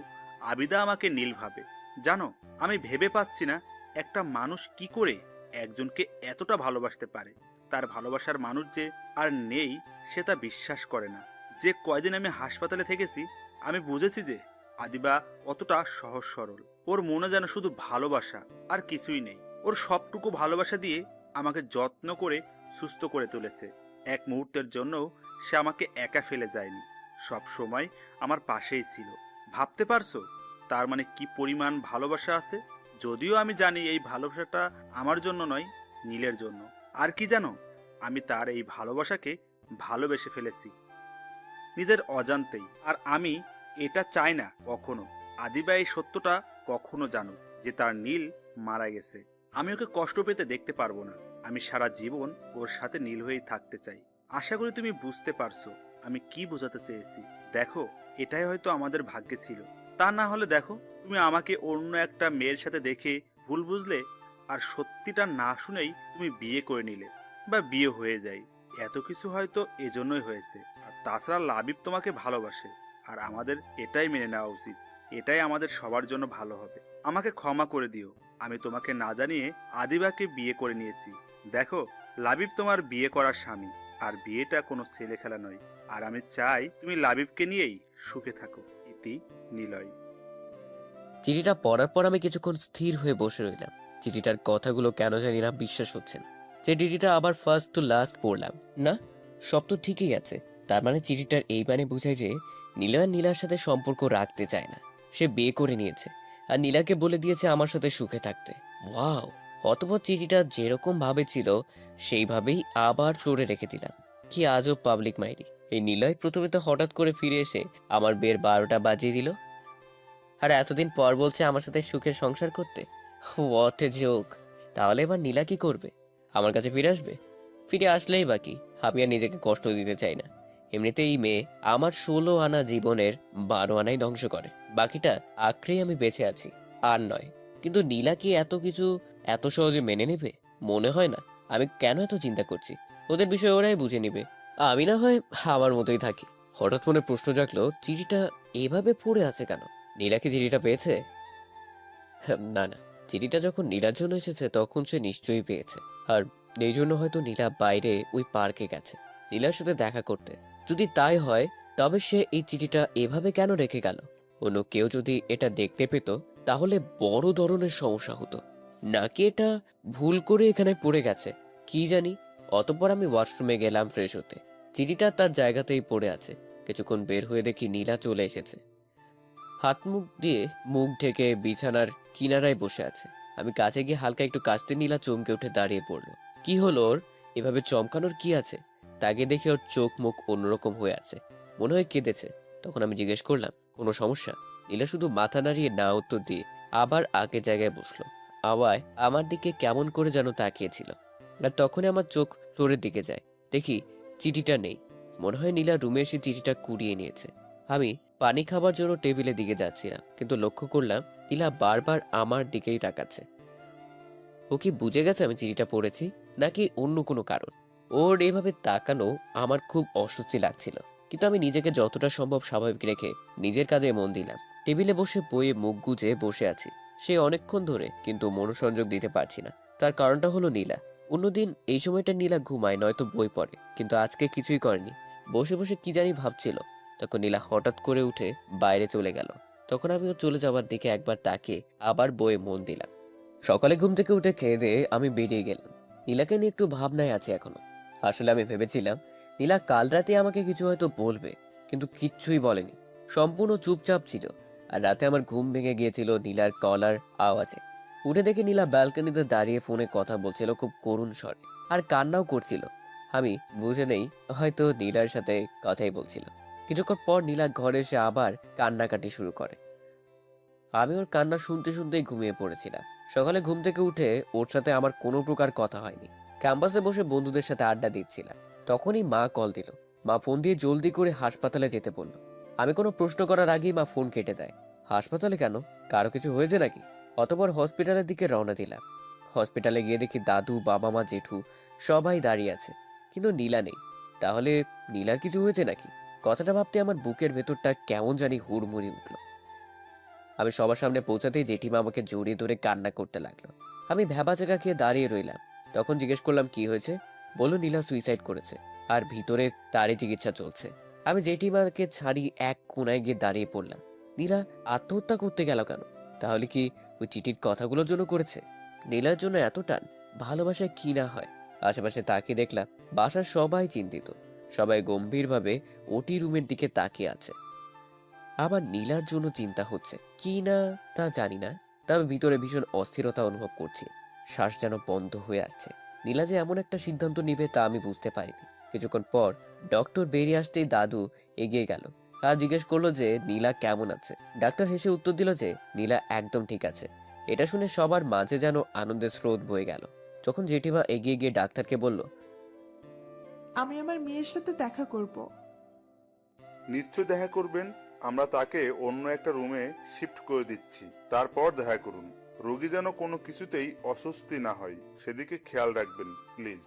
আবিদা আমাকে নীল ভাবে। জানো, আমি ভেবে পাচ্ছি না একটা মানুষ কি করে একজনকে এতটা ভালোবাসতে পারে। তার ভালোবাসার মানুষ যে আর নেই সে তা বিশ্বাস করে না। যে কয়দিন আমি হাসপাতালে থেকেছি আমি বুঝেছি যে আদিবা অতটা সহজ সরল। ওর মনে যেন শুধু ভালোবাসা আর কিছুই নেই। ওর সবটুকু ভালোবাসা দিয়ে আমাকে যত্ন করে সুস্থ করে তুলেছে। এক মুহূর্তের জন্যও সে আমাকে একা ফেলে যায়নি, সব সময় আমার পাশেই ছিল। ভাবতে পারছো তার মানে কি পরিমাণ ভালোবাসা আছে? যদিও আমি জানি এই ভালোবাসাটা আমার জন্য নয়, নীলের জন্য। আর কি জানো, আমি তার এই ভালোবাসাকে ভালোবেসে ফেলেছি নিজের অজান্তেই। আর আমি এটা চাই না কখনো আদিবা এই সত্যটা কখনো জানুক যে তার নীল মারা গেছে। আমি ওকে কষ্ট পেতে দেখতে পারবো না। আমি সারা জীবন ওর সাথে নীল হয়েই থাকতে চাই। আশা করি তুমি বুঝতে পারছো আমি কি বোঝাতে চেয়েছি। দেখো, এটাই হয়তো আমাদের ভাগ্যে ছিল। তা না হলে দেখো, তুমি আমাকে অন্য একটা মেয়ের সাথে দেখে ভুল বুঝলে, আর সত্যিটা না শুনেই তুমি বিয়ে করে নিলে বা বিয়ে হয়ে যায়। এত কিছু হয়তো এজন্যই হয়েছে। আর তাছাড়া লাবিব তোমাকে ভালোবাসে, আর আমাদের এটাই মেনে নেওয়া উচিত। এটাই আমাদের সবার জন্য ভালো হবে। আমাকে ক্ষমা করে দিও, আমি তোমাকে না জানিয়ে আদিবাকে বিয়ে করে নিয়েছি। দেখো, লাবিব তোমার বিয়ে করার স্বামী, আর বিয়েটা কোনো ছেলে খেলা নয়। আর আমি চাই তুমি লাবিবকে নিয়েই সুখে থাকো। ইতি, নিলয়। চিঠিটা পড়ার পর আমি কিছুক্ষণ স্থির হয়ে বসে রইলাম। চিঠিটার কথাগুলো কেন জানি না বিশ্বাস হচ্ছে না। যে চিঠিটা আবার ফার্স্ট টু লাস্ট পড়লাম, না সব তো ঠিকই আছে। তার মানে চিঠিটার এই মানে বোঝায় যে নীলা নীলার সাথে সম্পর্ক রাখতে চায় না, সে বিয়ে করে নিয়েছে আর নীলাকে বলে দিয়েছে আমার সাথে সুখে থাকতে। ওয়াও! অতঃপর চিঠিটা যেরকম ভাবে ছিল সেইভাবেই আবার ফ্লোরে রেখে দিলাম। কি আজব পাবলিক মাইরি এই নীলয়! প্রথমে তো হঠাৎ করে ফিরে এসে আমার বিয়ের 12টা বাজিয়ে দিল, আর এতদিন পর বলছে আমার সাথে সুখের সংসার করতে। What a joke! তাহলে এবার নীলা কি করবে? আমার কাছে ফিরে আসবে? ফিরে আসলেই বাকি, আমি আর নিজেকে কষ্ট দিতে চাই না। এমনিতেই মেয়ে আমার 16 আনা জীবনের 12 আনাই ধ্বংস করে, বাকিটা আঁকড়েই আমি বেঁচে আছি। আর নয়, কিন্তু নীলা কি এত কিছু এত সহজে মেনে নেবে? মনে হয় না। আমি কেন এত চিন্তা করছি? ওদের বিষয় ওরাই বুঝে নিবে, আমি না হয় আমার মতোই থাকি। হঠাৎ মনে প্রশ্ন জাগলো, চিঠিটা এভাবে পড়ে আছে কেন? নীলা কি চিঠিটা পেয়েছে? না না, চিঠিটা যখন নীলার জন্য এসেছে তখন সে নিশ্চয়ই পেয়েছে। আর এই জন্য হয়তো নীলা বাইরে ওই পার্কে গেছে নীলার সাথে দেখা করতে। যদি তাই হয় তবে সে এই চিঠিটা এভাবে কেন রেখে গেল? অন্য কেউ যদি এটা দেখতে পেত তাহলে বড় ধরনের সমস্যা হতো। নাকি এটা ভুল করে এখানে পড়ে গেছে, কি জানি। অতঃপর আমি ওয়াশরুমে গেলাম ফ্রেশ হতে। চিঠিটা তার জায়গাতেই পড়ে আছে। কিছুক্ষণ বের হয়ে দেখি নীলা চলে এসেছে। হাত মুখ দিয়ে মুখ ঢেকে বিছানার কিনারায় বসে আছে। আমি কাছে গিয়ে হালকা একটু কাশতে নীলা চমকে উঠে দাঁড়িয়ে পড়লো। কি হলো ওর? এভাবে চমকানোর কি আছে? তাকে দেখে ওর চোখ মুখ অন্যরকম হয়ে আছে, মনে হয় কেঁদেছে। তখন আমি জিজ্ঞেস করলাম, কোনো সমস্যা? নীলা শুধু মাথা নাড়িয়ে না উত্তর দিয়ে আবার আগের জায়গায় বসলো। আওয়ায় আমার দিকে কেমন করে যেন তাকিয়েছিল। আর তখনই আমার চোখ ফ্লোরের দিকে যায়, দেখি চিঠিটা নেই। মনে হয় নীলা রুমে এসে চিঠিটা কুড়িয়ে নিয়েছে। আমি পানি খাবার জন্য টেবিলের দিকে যাচ্ছিলাম, কিন্তু লক্ষ্য করলাম নীলা বারবার আমার দিকেই তাকাচ্ছে। ও কি বুঝে গেছে আমি চিঠিটা পড়েছি, নাকি অন্য কোনো কারণ? ওর এভাবে তাকানো আমার খুব অস্বস্তি লাগছিল, কিন্তু আমি নিজেকে যতটা সম্ভব স্বাভাবিক রেখে নিজের কাজে মন দিলাম। টেবিলে বসে বইয়ে মুখ গুজে বসে আছি সে অনেকক্ষণ ধরে, কিন্তু মনোসংযোগ দিতে পারছি না। তার কারণটা হলো নীলা। অন্যদিন এই সময়টা নীলা ঘুমায় নয়তো বই পড়ে, কিন্তু আজকে কিছুই করেনি, বসে বসে কি জানি ভাবছিল। তখন নীলা হঠাৎ করে উঠে বাইরে চলে গেল। তখন আমি ওর চলে যাওয়ার দিকে একবার তাকিয়ে আবার বইয়ে মন দিলাম। সকালে ঘুম থেকে উঠে খেয়ে দিয়ে আমি বেরিয়ে গেলাম। নীলাকে নিয়ে একটু ভাবনায় আছে এখনো। আসলে আমি ভেবেছিলাম নীলা কাল রাতে আমাকে কিছু হয়তো বলবে, কিন্তু কিচ্ছুই বলেনি, সম্পূর্ণ চুপচাপ ছিল। আর রাতে আমার ঘুম ভেঙে গিয়েছিল নীলার গলার আওয়াজে। উঠে দেখে নীলা ব্যালকনিতে দাঁড়িয়ে ফোনে কথা বলছিল খুব করুণ স্বরে, আর কান্নাও করছিল। আমি বুঝে নেই হয়তো নীলার সাথে কথাই বলছিল। কিছুক্ষণ পর নীলা ঘরে এসে আবার কান্নাকাটি শুরু করে। আমি ওর কান্না শুনতে শুনতেই ঘুমিয়ে পড়েছিলাম। সকালে ঘুম থেকে উঠে ওর সাথে আমার কোনো প্রকার কথা হয়নি। ক্যাম্পাসে বসে বন্ধুদের সাথে আড্ডা দিচ্ছিলাম, তখনই মা কল দিল। মা ফোন দিয়ে জলদি করে হাসপাতালে যেতে বলল। আমি কোনো প্রশ্ন করার আগেই মা ফোন কেটে দেয়। হাসপাতালে কেন? কারো কিছু হয়েছে নাকি? অতঃপর হসপিটালের দিকে রওনা দিলাম। হসপিটালে গিয়ে দেখি দাদু, বাবা মা, জেঠু সবাই দাঁড়িয়ে আছে, কিন্তু নীলা নেই। তাহলে নীলার কিছু হয়েছে নাকি? কথাটা ভাবতে আমার বুকের ভেতরটা কেমন জানি হুড়মুড়ি উঠল। আমি সবার সামনে পৌঁছাতেই জেঠিমা আমাকে জড়িয়ে ধরে কান্না করতে লাগলো। আমি ভ্যাবাচাকা খেয়ে দাঁড়িয়ে রইলাম। তখন জিজ্ঞেস করলাম, কি হয়েছে? বলল নীলা সুইসাইড করেছে, আর ভিতরে তারই চিকিৎসা চলছে। আমি জেঠিমাকে ছাড়ি এক কোনায় গিয়ে দাঁড়িয়ে পড়লাম। নীলা আত্মহত্যা করতে গেল কেন? তাহলে কি ওই চিঠির কথাগুলোর জন্য করেছে? নীলার জন্য এত টান, ভালোবাসায় কি না হয়। আশেপাশে তাকিয়ে দেখলাম বাসার সবাই চিন্তিত, সবাই গম্ভীরভাবে ওটি রুমের দিকে তাকিয়ে আছে। আমার নীলার জন্য চিন্তা হচ্ছে কি না তা জানি না, তবে ভিতরে ভীষণ অস্থিরতা অনুভব করছি। শ্বাস যেন বন্ধ হয়ে আসছে। নীলা যে এমন একটা সিদ্ধান্ত নিবে তা আমি বুঝতে পারিনি। কিছুক্ষণ পর ডক্টর বেরিয়ে আসতেই দাদু এগিয়ে গেল আর জিজ্ঞেস করলো যে নীলা কেমন আছে। ডাক্তার হেসে উত্তর দিল যে নীলা একদম ঠিক আছে। এটা শুনে সবার মাঝে যেন আনন্দের স্রোত বয়ে গেল। যখন জেঠিমা এগিয়ে গিয়ে ডাক্তারকে বলল, আমি আমার মেয়ের সাথে দেখা করব। নিশ্চয় দেখা করবেন। আমরা তাকে অন্য একটা রুমে শিফট করে দিচ্ছি, তারপর দেখা করুন। রোগী যেন কোনো কিছুতেই অস্বস্তি না হয়, সেদিকে খেয়াল রাখবেন প্লিজ।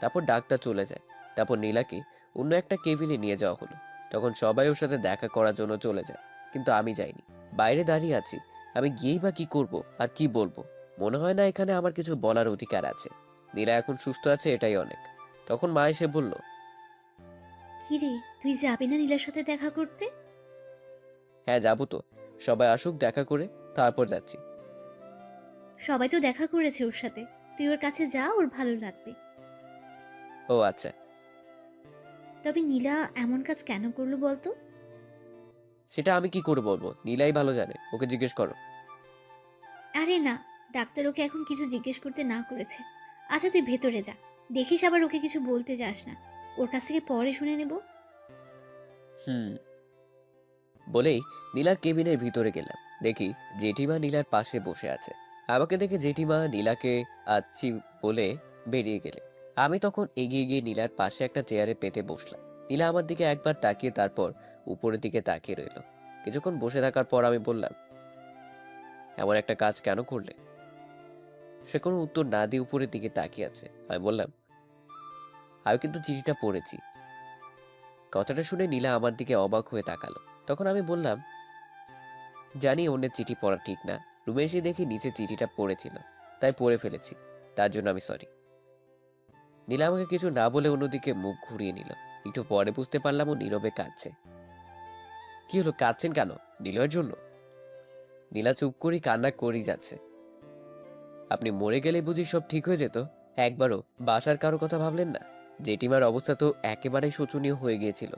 তারপর ডাক্তার চলে যায়। তারপর নীলাকে অন্য একটা কেবিনে নিয়ে যাওয়া হলো। তখন সবাই ওর সাথে দেখা করার জন্য চলে যায়, কিন্তু আমি যাইনি। বাইরে দাঁড়িয়ে আছি। আমি গিয়েই বা কি করব আর কি বলবো? মনে হয় না এখানে আমার কিছু বলার অধিকার আছে। নীলা এখন সুস্থ আছে, এটাই অনেক। তখন মা এসে বলল, কি রে, তুই যাবি না নীলার সাথে দেখা করতে? হ্যাঁ যাবো তো, সবাই আসুক দেখা করে তারপর যাচ্ছি। সবাই তো দেখা করেছে ওর সাথে, তুই ওর কাছে যা, ওর ভালো লাগবে। ও আচ্ছা। তবে নীলা এমন কাজ কেন করলো বলতো? সেটা আমি কি করে বলবো? নীলাই ভালো জানে, ওকে জিজ্ঞেস করো। আরে না, ডাক্তার ওকে এখন কিছু জিজ্ঞেস করতে না করেছে। আচ্ছা তুই ভেতরে যা, দেখিস আবার ওকে কিছু বলতে যাস না। ওর কাছ থেকে পরে শুনে নেব। হুম। বলেই নীলার কেবিনের ভিতরে গেলাম। দেখি জেঠিমা নীলার পাশে বসে আছে। আমাকে দেখে জেঠিমা নীলাকে আছি বলে বেরিয়ে গেলে আমি তখন এগিয়ে গিয়ে নীলার পাশে একটা চেয়ারে পেতে বসলাম। নীলা আমার দিকে একবার তাকিয়ে তারপর উপরের দিকে তাকিয়ে রইল। কিছুক্ষণ বসে থাকার পর আমি বললাম, এমন একটা কাজ কেন করলে? সে কোনো উত্তর না দিয়ে উপরের দিকে তাকিয়ে আছে। আমি বললাম, আমি কিন্তু চিঠিটা পড়েছি। কথাটা শুনে নীলা আমার দিকে অবাক হয়ে তাকালো। তখন আমি বললাম, জানি অন্যের চিঠি পড়া ঠিক না, রুমে এসে দেখি নিচে চিঠিটা পড়েছিল, তাই পড়ে ফেলেছি, তার জন্য আমি সরি। নীলা আমাকে কিছু না বলে অন্যদিকে মুখ ঘুরিয়ে নিল। একটু পরে বুঝতে পারলাম ও নীরবে কাঁদছে। কি হলো, কাঁদছেন কেন? নীলয়ের জন্য? নীলা চুপ করেই কান্না করেই যাচ্ছে। আপনি মরে গেলে বুঝি সব ঠিক হয়ে যেত? একবারও বাসার কারো কথা ভাবলেন না? জেঠিমার অবস্থা তো একেবারেই শোচনীয় হয়ে গিয়েছিল,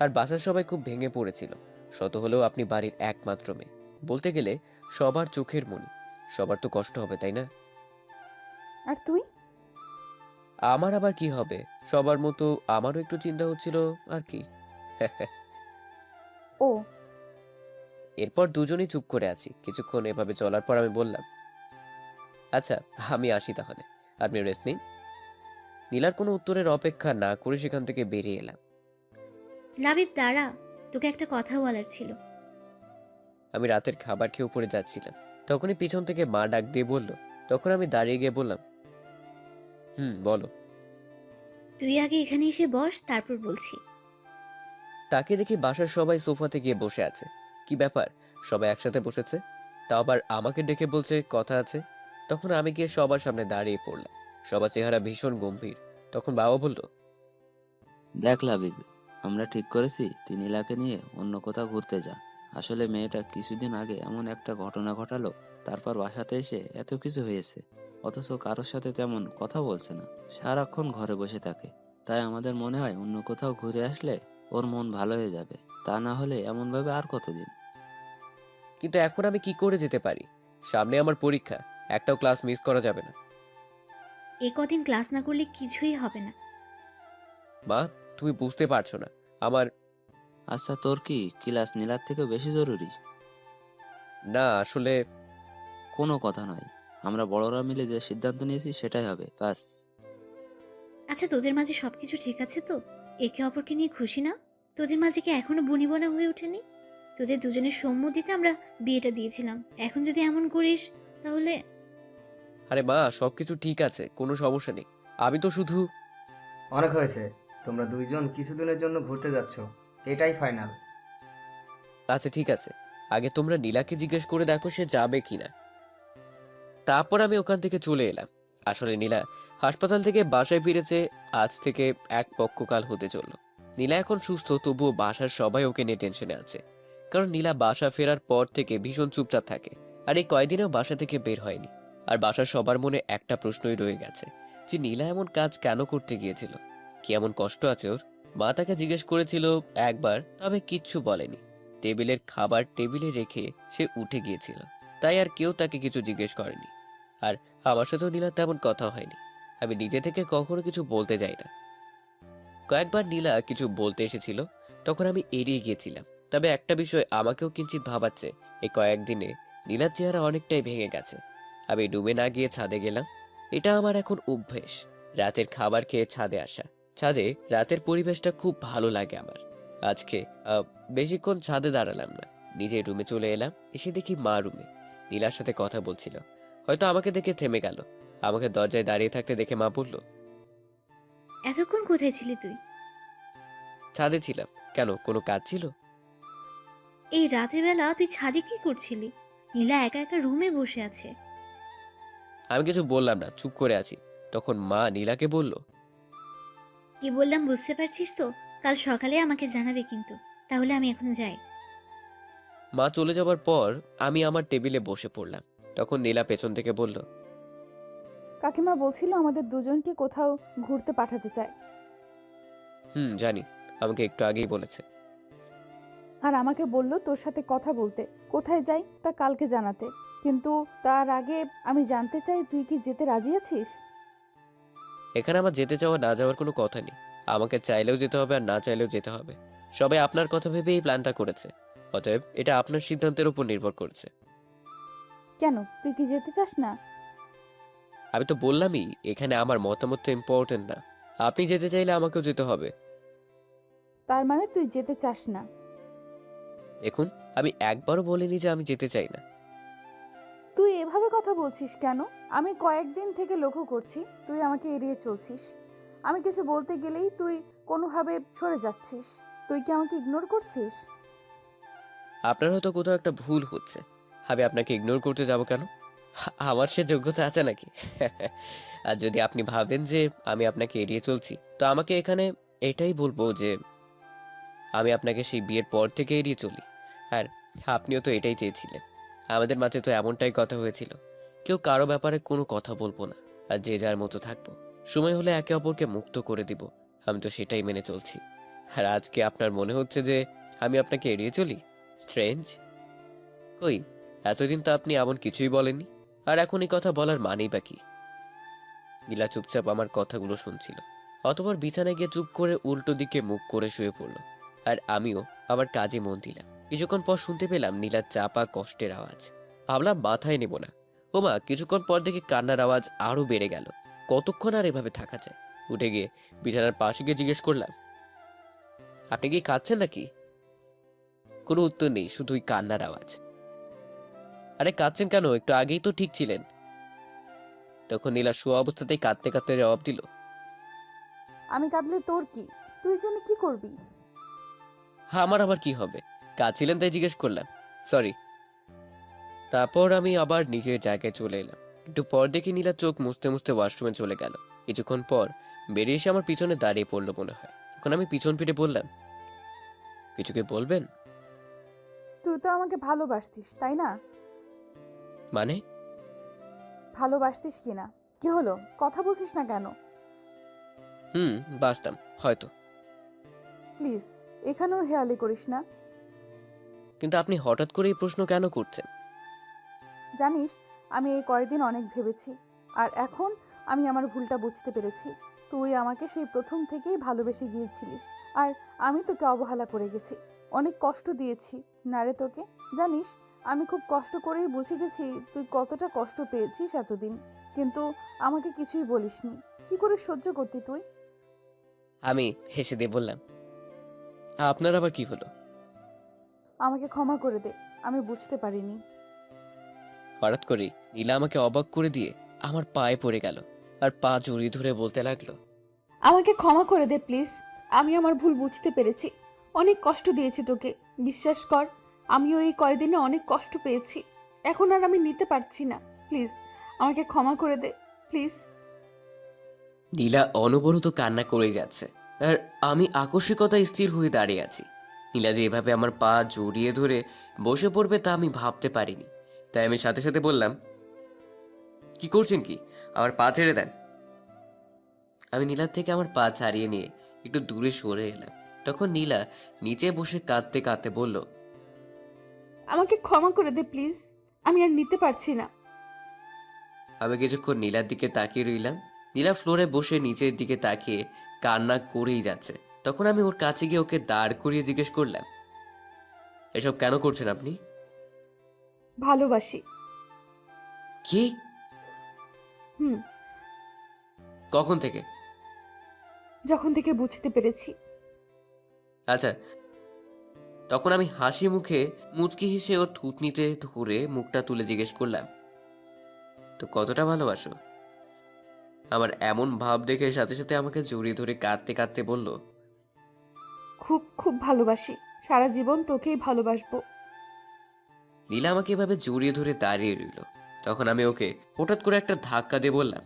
আর বাসার সবাই খুব ভেঙে পড়েছিল। শত হলেও আপনি বাড়ির একমাত্র মেয়ে, বলতে গেলে সবার চোখের মণি। সবার তো কষ্ট হবে, তাই না? আর তুই? আমার আবার কি হবে? সবার মতো আমারও একটু চিন্তা হচ্ছিল আর কি। ও, এরপর দুজনেই চুপ করে আছি। কিছুক্ষণ এভাবে চলার পর আমি বললাম, আচ্ছা আমি আসি তাহলে, আপনি রেস্ট নিন। নীলার কোনো উত্তরের অপেক্ষা না করে সেখান থেকে বেরিয়ে এলাম। লাবিব দাঁড়া, তোকে একটা কথা বলার ছিল। আমি রাতের খাবার খেয়ে উপরে যাচ্ছিলাম, তখনই পিছন থেকে মা ডাক দিয়ে বলল। তখন আমি দাঁড়িয়ে গিয়ে বললাম, বলো। তুই আগে এখানে এসে বস, তারপর বলছি। তাকে দেখি বাসার সবাই সোফাতে গিয়ে বসে আছে। কি ব্যাপার, সবাই একসাথে বসেছে, তাও আবার আমাকে ডেকে বলছে কথা আছে। তখন আমি গিয়ে সবার সামনে দাঁড়িয়ে পড়লাম। সবার চেহারা ভীষণ গম্ভীর। তখন বাবা বলল, দেখ লাবিব, আমরা ঠিক করেছি তুই নীলাকে নিয়ে অন্য কোথাও ঘুরতে যা। আসলে মেয়েটা কিছুদিন আগে এমন একটা ঘটনা ঘটালো, তারপর বাসাতে এসে এত কিছু হয়েছে, অথচ কারোর সাথে তেমন কথা বলছে না, সারাক্ষণ ঘরে বসে থাকে। তাই আমাদের মনে হয় অন্য কোথাও ঘুরে আসলে ওর মন ভালো হয়ে যাবে। তা না হলে এমন ভাবে আর কতদিন। কিন্তু এখন আমি কি করে যেতে পারি? সামনে আমার পরীক্ষা, একটাও ক্লাস মিস করা যাবে না। এ কদিন ক্লাস না করলে কিছুই হবে না। মা, তুমি বুঝতে পারছো না আমার। আচ্ছা তোর কি ক্লাস নীলার থেকেও বেশি জরুরি? না আসলে কোনো কথা নয়, আমরা বড়রা মিলে যে সিদ্ধান্ত নিয়েছি সেটাই হবে, ব্যাস। আচ্ছা তোদের মাঝে সবকিছু ঠিক আছে তো? একে অপরকে নিয়ে খুশি না? তোদের মাঝে কি এখনো বনিবনা হয়ে ওঠেনি? তোদের দুজনের সম্মতিতে আমরা বিয়েটা দিয়েছিলাম, এখন যদি এমন করিস তাহলে। আরে মা, সবকিছু ঠিক আছে, কোনো সমস্যা নেই। আমি তো শুধু অনেক হয়েছে, তোমরা দুইজন কিছুদিনের জন্য ঘুরতে যাচ্ছ, এটাই ফাইনাল। আচ্ছা ঠিক আছে, আগে তোমরা নীলাকে জিজ্ঞেস করে দেখো সে যাবে কিনা। তারপর আমি ওখান থেকে চলে এলাম। আসলে নীলা হাসপাতাল থেকে বাসায় ফিরেছে আজ থেকে এক পক্ষকাল হতে চলল। নীলা এখন সুস্থ, তবুও বাসার সবাই ওকে নিয়ে টেনশনে আছে। কারণ নীলা বাসা ফেরার পর থেকে ভীষণ চুপচাপ থাকে, আর এই কয়দিনেও বাসা থেকে বের হয়নি। আর বাসার সবার মনে একটা প্রশ্নই রয়ে গেছে যে নীলা এমন কাজ কেন করতে গিয়েছিল, কি এমন কষ্ট আছে ওর। মা তাকে জিজ্ঞেস করেছিল একবার, তবে কিচ্ছু বলেনি। টেবিলের খাবার টেবিলে রেখে সে উঠে গিয়েছিল। তাই আর কেউ তাকে কিছু জিজ্ঞেস করেনি। আর আমার সাথেও নীলার তেমন কথা হয়নি। আমি নিজে থেকে কখনো কিছু বলতে যাই না। কয়েকবার নীলা কিছু বলতে এসেছিল, তখন আমি এড়িয়ে গিয়েছিলাম। তবে একটা বিষয় আমাকেও কিঞ্চিত ভাবাচ্ছে, এই কয়েকদিনে নীলার চেহারা অনেকটাই ভেঙে গেছে। আমি ডুবে না গিয়ে ছাদে গেলাম। এটা আমার এখন অভ্যেস, রাতের খাবার খেয়ে ছাদে আসা। ছাদে রাতের পরিবেশটা খুব ভালো লাগে আমার। আজকে বেশিক্ষণ ছাদে দাঁড়ালাম না, নিজের রুমে চলে এলাম। এসে দেখি মা রুমে নীলার সাথে কথা বলছিল। হয়তো আমাকে দেখে থেমে গেল। আমাকে দরজায় দাঁড়িয়ে থাকতে দেখে মা বলল, এতক্ষণ কোথায় ছিলি তুই? ছাদে ছিলাম। কেন, কোনো কাজ ছিল? এই রাতের বেলা তুই ছাদে কি করছিলি? নীলা একা একা রুমে বসে আছে। আমি কিছু বললাম না, চুপ করে আছি। তখন মা নীলাকে বলল, কি বললাম বুঝতে পারছিস তো? কাল সকালে আমাকে জানাবে কিন্তু। তাহলে আমি এখন যাই। মা চলে যাবার পর আমি আমার টেবিলে বসে পড়লাম। তখন নীলা পেছন থেকে বলল, কাকিমা বলছিল আমাদের দুজনকে কোথাও ঘুরতে পাঠাতে চায়। জানি, আমাকে একটু আগেই বলেছে। আর আমাকে বলল তোর সাথে কথা বলতে, কোথায় যাই তা কালকে জানাতে। কিন্তু তার আগে আমি জানতে চাই তুই কি যেতে রাজি আছিস? এখানে আমার যেতে চাওয়া না যাওয়ার কোনো কথা নেই। আমাকে চাইলেও যেতে হবে আর না চাইলেও যেতে হবে। সবাই আপনার কথা ভেবে এই প্ল্যানটা করেছে। অতএব এটা আপনার সিদ্ধান্তের উপর নির্ভর করছে। কেন, তুই কি যেতে চাস না? আমি তো বললামই, এখানে আমার মতামতটা ইম্পর্টেন্ট না। আপনি যেতে চাইলে আমাকেও যেতে হবে। তার মানে তুই যেতে চাস না? দেখুন, আমি একবারও বলিনি যে আমি যেতে চাই না। তুই এভাবে কথা বলছিস কেন? আমি কয়েকদিন থেকে লক্ষ্য করছি তুই আমাকে এড়িয়ে চলছিস। আমি কিছু বলতে গেলেই তুই কোনোভাবে সরে যাচ্ছিস। তুই কি আমাকে ইগনোর করছিস? আপনার হয়তো কোথাও একটা ভুল হচ্ছে। আমি আপনাকে ইগনোর করতে যাব কেন? আমার সে যোগ্যতা আছে নাকি? আর যদি আপনি ভাবেন যে আমি আপনাকে এড়িয়ে চলছি, তো আমাকে এখানে এটাই বলবো যে আমি আপনাকে সেই বিয়ের পর থেকে এড়িয়ে চলি। আর আপনিও তো এটাই চেয়েছিলেন। আমাদের মাঝে তো এমনটাই কথা হয়েছিল, কেউ কারো ব্যাপারে কোনো কথা বলবো না, আর যে যার মতো থাকবো। সময় হলে একে অপরকে মুক্ত করে দিব। আমি তো সেটাই মেনে চলছি। আর আজকে আপনার মনে হচ্ছে যে আমি আপনাকে এড়িয়ে চলি? স্ট্রেঞ্জ। কই, এতদিন তো আপনি এমন কিছুই বলেননি। আর এখন এই কথা বলার মানেই বা কি? নীলা চুপচাপ আমার কথাগুলো শুনছিল। অতঃপর বিছানায় গিয়ে চুপ করে উল্টো দিকে মুখ করে শুয়ে পড়ল। আর আমিও আমার কাজে মন দিলাম। কিছুক্ষণ পর শুনতে পেলাম নীলার চাপা কষ্টের আওয়াজ। ভাবলাম মাথায় নেব না। ওমা, কিছুক্ষণ পর দেখি কান্নার আওয়াজ আরো বেড়ে গেল। কতক্ষণ আর এভাবে থাকা যায়? উঠে গিয়ে বিছানার পাশে গিয়ে জিজ্ঞেস করলাম, আপনি কি কাঁদছেন নাকি? কোনো উত্তর নেই, শুধুই কান্নার আওয়াজ। আরে কাঁদছেন কেন? একটু আগেই তো ঠিক ছিলেন। তখন নীলা শোয়া অবস্থাতেই কাঁদতে কাঁদতে জবাব দিল, আমি কাঁদলে তোর কি? তুই জেনে কি করবি? হ্যাঁ, আমার আবার কি হবে? কাঁদছিলেন তাই জিজ্ঞেস করলাম, সরি। তারপর আমি আবার নিজের জায়গায় চলে এলাম। একটু পর দেখি নীলা চোখ মুছতে মুছতে ওয়াশরুমে চলে গেল। কিছুক্ষণ পর বেরিয়ে এসে আমার পিছনে দাঁড়িয়ে পড়লো মনে হয়। তখন আমি পিছন ফিরে বললাম, কিছু কি বলবেন? তুই তো আমাকে ভালোবাসতিস, তাই না? মানে? ভালোবাসতিস কি না? কি হলো, কথা বলছিস না কেন? বাসতাম হয়তো। প্লিজ, এখানেও হেয়ালি করিস না। কিন্তু আপনি হঠাৎ করে এই প্রশ্ন কেন করছেন? জানিস, আমি এই কয়েকদিন অনেক ভেবেছি। আর এখন আমি আমার ভুলটা বুঝতে পেরেছি। তুই আমাকে সেই প্রথম থেকেই ভালোবেসে গিয়েছিলিস। আর আমি তোকে অবহেলা করে গেছি, অনেক কষ্ট দিয়েছি না রে তোকে। জানিস, আমি খুব কষ্ট করেই বুঝে গেছি তুই কতটা কষ্ট পেয়েছিস এতদিন। কিন্তু আমাকে কিছুই বলিসনি। কি করে সহ্য করতি তুই? আমি হেসে দিয়ে বললাম, আপনার আবার কি হলো? আমাকে ক্ষমা করে দে, আমি বুঝতে পারিনি। হঠাৎ করে নীলা আমাকে অবাক করে দিয়ে আমার পায়ে পড়ে গেল আর পা জড়িয়ে ধরে বলতে লাগলো, আমাকে ক্ষমা করে দে প্লিজ। আমি আমার ভুল বুঝতে পেরেছি। অনেক কষ্ট দিয়েছি তোকে, বিশ্বাস কর। আমিও এই কয়দিনে অনেক কষ্ট পেয়েছি। এখন আর আমি নিতে পারছি না। প্লিজ আমাকে ক্ষমা করে দে, প্লিজ। নীলা অনবরত কান্না করে যাচ্ছে আর আমি আকস্মিকতায় স্থির হয়ে দাঁড়িয়ে আছি। নীলা যে এভাবে আমার পা জড়িয়ে ধরে বসে পড়বে তা আমি ভাবতে পারিনি। তাই আমি সাথে সাথে বললাম, কি করছেন কি? আমার পা ছেড়ে দেন। আমি নীলার থেকে আমার পা ছাড়িয়ে নিয়ে একটু দূরে সরে এলাম। তখন নীলা নিচে বসে কাঁদতে কাঁদতে বলল, আমাকে ক্ষমা করে দে প্লিজ, আমি আর নিতে পারছি না। আমি কিছুক্ষণ নীলার দিকে তাকিয়ে রইলাম। নীলা ফ্লোরে বসে নিচের দিকে তাকিয়ে কান্না করেই যাচ্ছে। তখন আমি ওর কাছে গিয়ে ওকে দাঁড় করিয়ে জিজ্ঞেস করলাম, এসব কেন করছেন আপনি? ভালোবাসি। কি? হুম, কখন থেকে? যখন থেকে বুঝতে পেরেছি। আচ্ছা। তখন আমি হাসি মুখে মুচকি হেসে ওর থুতনিতে ধরে মুখটা তুলে জিজ্ঞেস করলাম, তো কতটা ভালোবাসো? আমার এমন ভাব দেখে সাথে সাথে আমাকে জড়িয়ে ধরে কাঁদতে কাঁদতে বলল, খুব খুব ভালোবাসি, সারা জীবন তোকেই ভালোবাসবো। নীলা আমাকে এভাবে জড়িয়ে ধরে দাঁড়িয়ে রইল। তখন আমি ওকে হঠাৎ করে একটা ধাক্কা দিয়ে বললাম,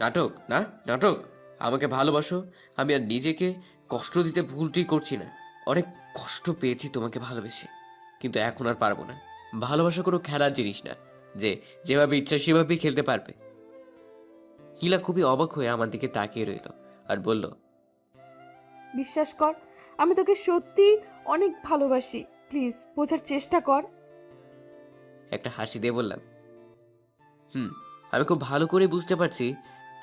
নাটক না নাটক, আমাকে ভালোবাসো। আমি আর নিজেকে কষ্ট দিতে ভুলটি করছি না। অনেক কষ্ট পেয়েছি তোমাকে ভালোবেসে, কিন্তু এখন আর পারবো না। ভালোবাসা কোনো খেলার জিনিস না যে যেভাবে ইচ্ছা সেভাবেই খেলতে পারবে। নীলা খুবই অবাক হয়ে আমার দিকে তাকিয়ে রইল আর বলল, বিশ্বাস কর, আমি তোকে সত্যি অনেক ভালোবাসি, প্লিজ বোঝার চেষ্টা কর। একটা হাসি দিয়ে বললাম, আমি খুব ভালো করে বুঝতে পারছি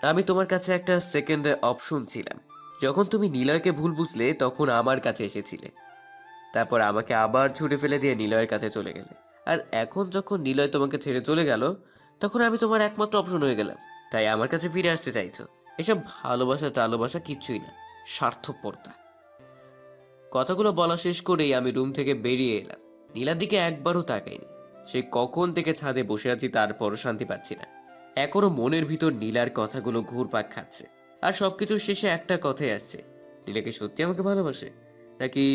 আমি তোমার কাছে একটা সেকেন্ড অপশন ছিলাম। যখন তুমি নিলয়কে ভুল বুঝলে তখন আমার কাছে এসেছিলে, তারপর আমাকে আবার ছুটে ফেলে দিয়ে নিলয়ের কাছে চলে গেলে। আর এখন যখন নিলয় তোমাকে ছেড়ে চলে গেল তখন আমি তোমার একমাত্র অপশন হয়ে গেলাম। তাই আমার কাছে ফিরে আসতে চাইছো। এসব ভালোবাসা টালোবাসা কিচ্ছুই না, স্বার্থপরতা। কথাগুলো বলা শেষ করেই আমি রুম থেকে বেরিয়ে এলাম। নীলার দিকে একবারও তাকাইনি। সে কখন থেকে ছাদে বসে আছি তারপরও শান্তি পাচ্ছি না। এখনো মনের ভিতর নীলার কথাগুলো ঘুরপাক খাচ্ছে। আর সবকিছুর শেষে একটা কথাই আসছে, নীলাকে সত্যি আমাকে ভালোবাসে নাকি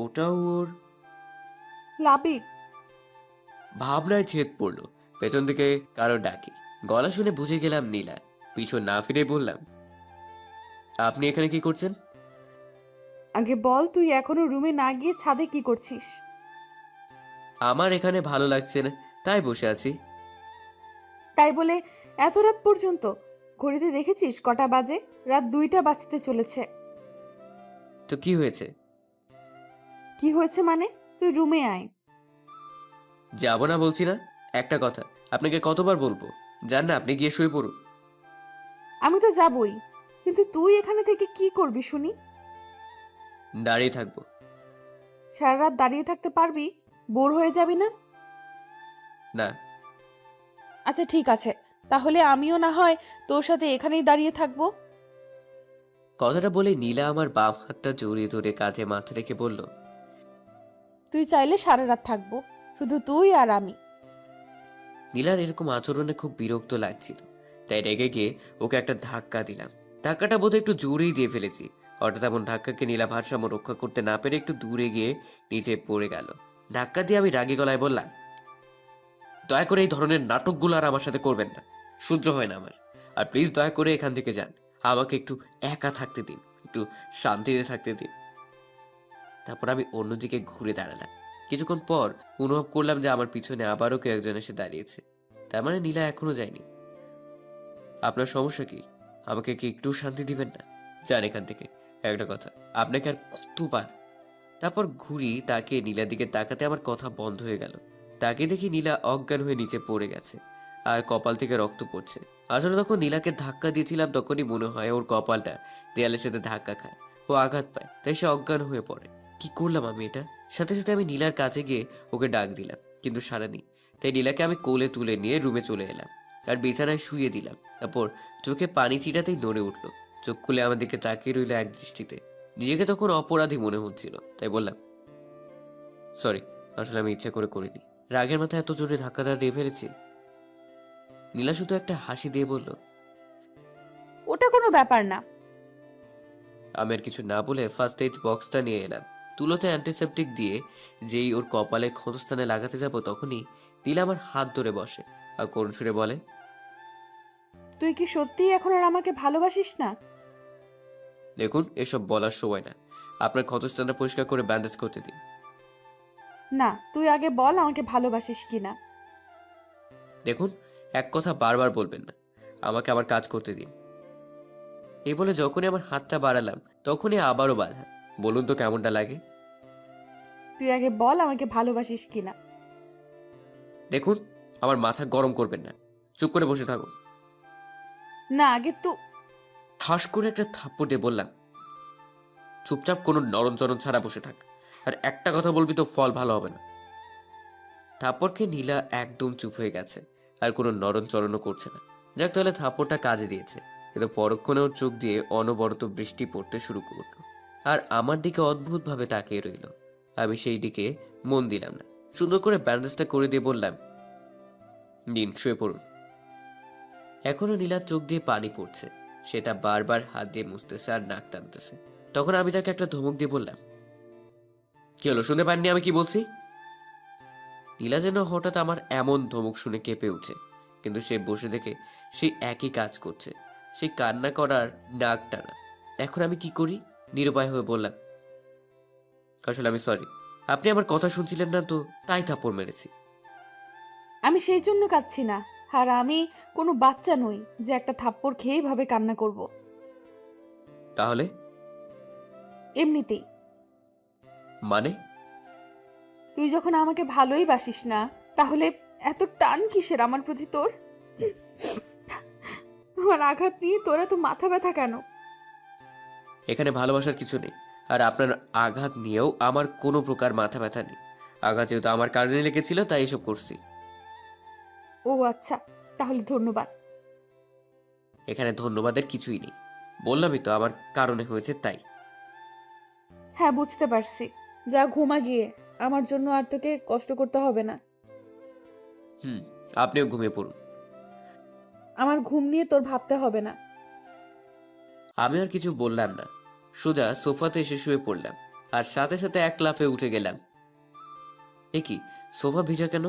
ওটাও ওর? লাবিব, ভাবনায় ছেদ পড়লো। পেছন থেকে কারো ডাকি, গলা শুনে বুঝে গেলাম নীলা। পিছন না ফিরে বললাম, আপনি এখানে কি করছেন? আগে বল, তুই এখনো রুমে না গিয়ে ছাদে কি করছিস? আমার এখানে ভালো লাগছে না, তাই বসে আছি। তাই বলে এত রাত পর্যন্ত? ঘড়িতে দেখেছিস কটা বাজে? রাত 2টা বাজতে চলেছে। তো কি হয়েছে? কি হয়েছে মানে? তুই রুমে আয়। যাব না বলছি না। একটা কথা আপনাকে কতবার বলবো, যান না, আপনি গিয়ে শুয়ে পড়ুন। আমি তো যাবই, কিন্তু তুই এখানে থেকে কি করবি শুনি? দাঁড়িয়ে থাকবো। সারা রাত দাঁড়িয়ে থাকতে পারবি? বোর হয়ে যাবি না? না। আচ্ছা ঠিক আছে, তাহলে আমিও না হয় তোর সাথে এখানেই দাঁড়িয়ে থাকবো। কথাটা বলে নীলা আমার বাম হাতটা জড়িয়ে ধরে কাঁধে মাথা রেখে বলল, তুই চাইলে সারা রাত থাকবো, শুধু তুই আর আমি। নীলার এরকম আচরণে খুব বিরক্ত লাগছিল, তাই রেগে গিয়ে ওকে একটা ধাক্কা দিলাম। ধাক্কাটা বোধহয় একটু জোরেই দিয়ে ফেলেছি। হঠাৎ এমন ধাক্কাকে নীলা ভারসাম্য রক্ষা করতে না পেরে একটু দূরে গিয়ে নিচে পড়ে গেল। ধাক্কা দিয়ে আমি রাগী গলায় বললাম, দয়া করে এই ধরনের নাটকগুলো আর আমার সাথে করবেন না, সহ্য হয় না আমার। আর প্লিজ দয়া করে এখান থেকে যান, আমাকে একটু একা থাকতে দিন, একটু শান্তিতে থাকতে দিন। তারপর আমি অন্যদিকে ঘুরে দাঁড়ালাম। কিছুক্ষণ পর অনুভব করলাম যে আমার পিছনে আবারও কেউ একজন এসে দাঁড়িয়েছে। তার মানে নীলা এখনো যায়নি। আপনার সমস্যা কি? আমাকে কি একটু শান্তি দিবেন না? যান এখান থেকে। একটা কথা, আপনাকে আর কতবার? তারপর ঘুরি তাকিয়ে নীলার দিকে তাকাতে আমার কথা বন্ধ হয়ে গেল। তাকে দেখি নীলা অজ্ঞান হয়ে নিচে পড়ে গেছে আর কপাল থেকে রক্ত পড়ছে। আসলে তখন নীলাকে ধাক্কা দিয়েছিলাম, তখনই মনে হয় ওর কপালটা দেয়ালের সাথে ধাক্কা খায়, ও আঘাত পায়, তাই সে অজ্ঞান হয়ে পড়ে। কি করলাম আমি এটা? সাথে সাথে আমি নীলার কাছে গিয়ে ওকে ডাক দিলাম, কিন্তু সারা নেই। তাই নীলাকে আমি কোলে তুলে নিয়ে রুমে চলে এলাম আর বিছানায় শুয়ে দিলাম। তারপর চোখে পানি ছিটাতেই নড়ে উঠলো। চোখ খুলে আমার দিকে তাকিয়ে রইল এক দৃষ্টিতে। নিজেকে তখন অপরাধী মনে হচ্ছিল, তাই বললাম, সরি, আসলে আমি ইচ্ছা করে করিনি। রাগের মাথায় এত জোরে ধাক্কাটা দিয়ে ফেলেছি। নীলা শুধু একটা হাসি দিয়ে বলল, ওটা কোনো ব্যাপার না। আমি আর কিছু না বলে ফার্স্ট এইড বক্সটা নিয়ে এলাম। তুলোতে অ্যান্টিসেপটিক দিয়ে যেই ওর কপালের ক্ষতস্থানে লাগাতে যাব তখনই নীলা আমার হাত ধরে বসে আর করুণ সুরে বলে, তুই কি সত্যিই এখন আর আমাকে ভালোবাসিস না? দেখুন, এসব বলার সময় না, আপনার ক্ষতস্থানটা পরিষ্কার করে ব্যান্ডেজ করতে দিন। না, তুই আগে বল আমাকে ভালোবাসিস কিনা। দেখুন, এক কথা বারবার বলবেন না, আমাকে আমার কাজ করতে দিন। এই বলে যখনই আমার হাতটা বাড়ালাম তখনই আবারও বাধা। বলুন তো কেমনটা লাগে? তুই আগে বল আমাকে ভালোবাসিস কিনা। দেখুন, আমার মাথা গরম করবেন না, চুপ করে বসে থাকুন। না আগে তো ঠাস করে একটা থাপ্পড় দিয়ে বললাম, চুপচাপ কোনো নরম ছাড়া বসে থাক, আর একটা কথা বলবি তো ফল ভালো হবে না। থাপ্পড়কে নীলা একদম চুপ হয়ে গেছে, আর কোনো নরম করছে না। যাক, তাহলে থাপ্পড়টা কাজে দিয়েছে। কিন্তু পরক্ষণেও চোখ দিয়ে অনবরত বৃষ্টি পড়তে শুরু করলো, আর আমার দিকে অদ্ভুতভাবে তাকিয়ে রইল। আমি সেই দিকে মন দিলাম না। সুন্দর করে ব্যান্ডেজটা করে দিয়ে বললাম, দিন শুয়ে পড়ুন। এখনো নীলার চোখ দিয়ে পানি পড়ছে। সে তা বারবার হাত দিয়ে মুছতেছে আর নাক টানতেছে। তখন আমি তাকে একটা ধমক দিয়ে বললাম, কি হলো, শুনতে পাননি আমি কি বলছি? নীলা যেন হঠাৎ আমার এমন ধমক শুনে কেঁপে উঠে, কিন্তু সে বসে দেখে সেই একই কাজ করছে, সেই কান্না করার নাক টানা। এখন আমি কি করি? নিরুপায় হয়ে বললাম, আসলে আমি সরি, আপনি আমার কথা শুনছিলেন না তো, তাই থাপ্পড় মেরেছি। আমি সেই জন্য কাঁদছি না, আর আমি কোনো বাচ্চা নই যে একটা থাপ্পড় খেয়েই ভাবে কান্না করব। তাহলে? এমনিতেই। মানে? তুই যখন আমাকে ভালোই বাসিস না, তাহলে এত টান কিসের আমার প্রতি তোর? আমার আঘাত নিয়ে তোরা তো মাথা ব্যথা কেন? এখানে ভালোবাসার কিছু নেই, আর আপনার আঘাত নিয়েও আমার কোনো প্রকার মাথা ব্যথা নেই। আঘাত যেহেতু আমার কারণে লেগেছিল, তাই এসব করছি। ও আচ্ছা, তাহলে ধন্যবাদ। এখানে ধন্যবাদের কিছুই নেই, বললামই তো আমার কারণে হয়েছে তাই। হ্যাঁ, বুঝতে পারছি। যা ঘুমা গিয়ে, আমার জন্য আর তোকে কষ্ট করতে হবে না। আপনিও ঘুমিয়ে পড়ুন। আমার ঘুম নিয়ে তোর ভাবতে হবে না। আমি আর কিছু বললাম না, সোজা সোফাতে এসে শুয়ে পড়লাম, আর সাথে সাথে এক লাফে উঠে গেলাম। এ কি, সোফা ভিজা কেন?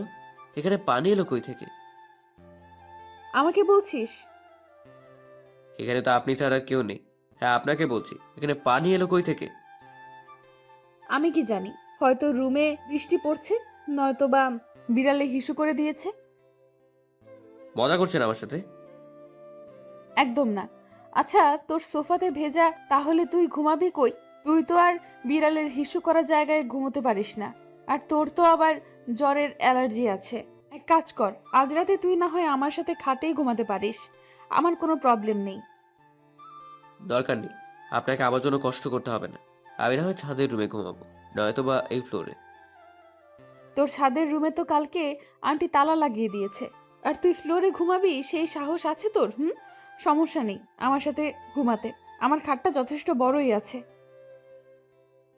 এখানে পানি এলো কই থেকে? আমাকে বলছিস? এখানে তো আপনি ছাড়া আর কেউ নেই। হ্যাঁ, আপনাকে বলছি, এখানে পানি এলো কই থেকে? আমি কি জানি, হয়তো রুমে বৃষ্টি পড়ছে, নয়তো বা বিড়ালে হিসু করে দিয়েছে। মজা করছেন আমার সাথে? একদম না। আচ্ছা, তোর সোফাতে ভেজা, তাহলে তুই ঘুমাবি কই? তুই তো আর বিড়ালের হিসু করা জায়গায় ঘুমোতে পারিস না, আর তোর তো আবার জ্বরের অ্যালার্জি আছে। এক কাজ কর, আজ রাতে তুই না হয় আমার সাথে খাটেই ঘুমাতে পারিস, আমার কোনো প্রবলেম নেই। দরকার নেই, আপনাকে আমার জন্য কষ্ট করতে হবে না। আমি না হয় ছাদের রুমে ঘুমাবো, নয়তো বা এই ফ্লোরে। তোর ছাদের রুমে তো কালকে আন্টি তালা লাগিয়ে দিয়েছে, আর তুই ফ্লোরে ঘুমাবি সেই সাহস আছে তোর? সমস্যা নেই আমার সাথে ঘুমাতে, আমার খাটটা যথেষ্ট বড়ই আছে।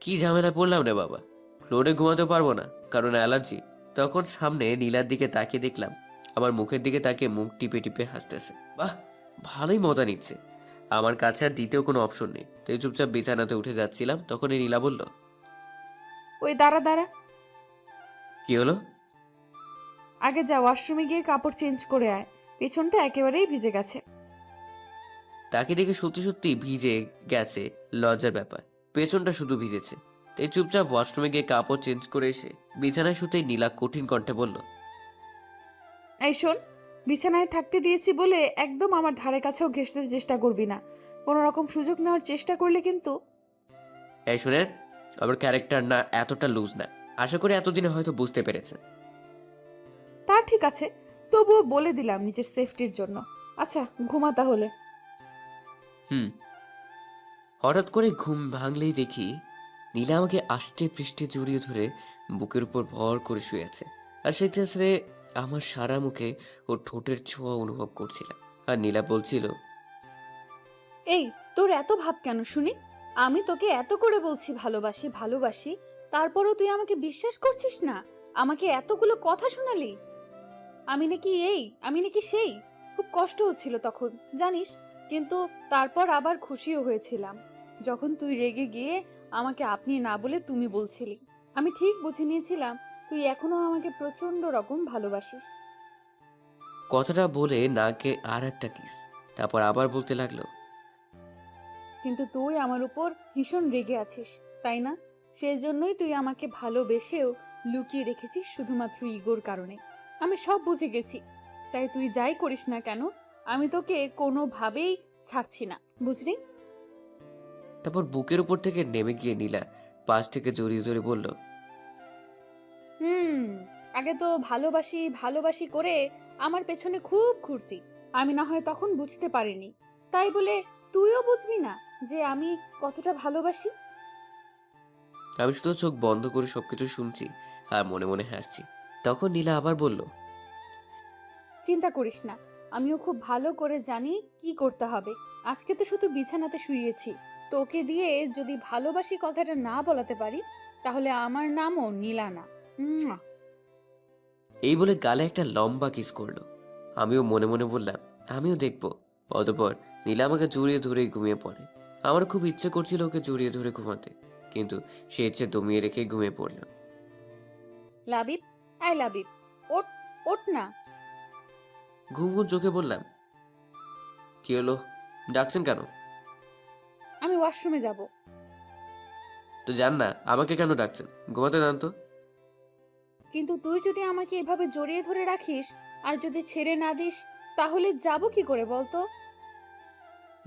কি ঝামেলা পড়লাম রে বাবা, ফ্লোরে ঘুমাতে পারবো না কারণ অ্যালার্জি। তখন সামনে নীলার দিকে তাকিয়ে দেখলাম, আমার মুখের দিকে তাকিয়ে মুখ টিপে টিপে হাসতেছে। বাহ, ভালোই মজা নিচ্ছে। আমার কাছে আর দ্বিতীয় কোনো অপশন নেই, তাই চুপচাপ বিছানাতে উঠে যাচ্ছিলাম, তখনই নীলা বলল, ওই দাঁড়া দাঁড়া, কি হলো? আগে যা ওয়াশরুমে গিয়ে কাপড় চেঞ্জ করে আয়, পেছনটা একেবারেই ভিজে গেছে। তাকে দেখে সত্যি সত্যি ভিজে গেছে, লজ্জার ব্যাপার। পেছনটা শুধু ভিজেছে। তাই চুপচাপ ওয়াশরুমে গিয়ে কাপড় চেঞ্জ করে এসে বিছানায় শুতেই নীলা কঠিন কণ্ঠে বলল, এই শোন, বিছানায় থাকতে দিয়েছি বলে একদম আমার ধারে কাছেও ঘেঁষতে চেষ্টা করবি না। কোনো রকম সুযোগ নেওয়ার চেষ্টা করলে কিন্তু। এই শোনেন, আমার ক্যারেক্টার না এতটা লুজ না, আশা করি এতদিনে হয়তো বুঝতে পেরেছেন। তা ঠিক আছে, তবুও বলে দিলাম নিজের সেফটির জন্য। আচ্ছা, ঘুমা তাহলে। হঠাৎ করে ঘুম ভাঙলেই দেখি নীলা আমাকে আষ্টে পৃষ্ঠে জড়িয়ে ধরে বুকের উপর ভর করে শুয়ে আছে, আর সেটা ছেড়ে আমার সারা মুখে ওর ঠোঁটের ছোঁয়া অনুভব করছিলাম। আর নীলা বলছিল, এই, তোর এত ভাব কেন শুনি? আমি তোকে এত করে বলছি ভালোবাসি ভালোবাসি, তারপরও তুই আমাকে বিশ্বাস করছিস না। আমাকে এতগুলো কথা শোনালি, আমি নাকি এই, আমি নাকি সেই। খুব কষ্ট হচ্ছিল তখন, জানিস, কিন্তু তারপর আবার খুশিও হয়েছিলাম যখন তুই রেগে গিয়ে আমাকে আপনি না বলে তুমি বলছিলি। আমি ঠিক বুঝে নিয়েছিলাম তুই এখনো আমাকে প্রচন্ড রকম ভালোবাসিস। কথাটা বলে নাকে আর একটা কিস, তারপর আবার বলতে লাগলো, কিন্তু তুই আমার উপর ভীষণ রেগে আছিস, তাই না? সেই জন্যই তুই আমাকে ভালোবেসেও লুকিয়ে রেখেছিস শুধুমাত্র ইগোর কারণে। আমি সব বুঝে গেছি, তাই তুই যাই করিস না কেন, আমি তোকে কোনোভাবেই ছাড়ছি না, বুঝলি? তারপর বুকের উপর থেকে নেমে গিয়ে নীলা পাশ থেকে জড়িয়ে ধরে বলল, আগে তো ভালোবাসি ভালোবাসি করে আমার পেছনে খুব ঘুরতি। আমি না হয় তখন বুঝতে পারিনি, তাই বলে তুইও বুঝবি না যে আমি কতটা ভালোবাসি? আমি শুধু চোখ বন্ধ করে সবকিছু শুনছি আর মনে মনে হাসছি। তখন নীলা আবার বলল, চিন্তা করিস না, আমিও খুব ভালো করে জানি কি করতে হবে। আজকে তো শুধু বিছানাতে শুয়েছি, তোকে দিয়ে যদি ভালোবাসি কথাটা না বলাতে পারি তাহলে আমার নামও নীলা না। মুয়া। এই বলে গালে একটা লম্বা কিস করলো। আমিও মনে মনে বললাম আমিও দেখবো। অতঃপর নীলা আমাকে জড়িয়ে ধরেই ঘুমিয়ে পড়ে। আমার খুব ইচ্ছে করছিল ওকে জড়িয়ে ধরে ঘুমাতে, কিন্তু সে ইচ্ছে দমিয়ে রেখে ঘুমিয়ে পড়লাম। লাবিব, আই লাবিব, ওঠ, ওঠ না। ঘুম ঘুম চোখে বললাম, কি হলো, ডাকছেন কেন? আমি ওয়াশরুমে যাব। তো যান না, আমাকে কেন ডাকছেন? ঘুমাতে দেন তো। কিন্তু তুই যদি আমাকে এভাবে জড়িয়ে ধরে রাখিস আর যদি ছেড়ে না দিস তাহলে যাব কি করে বলতো?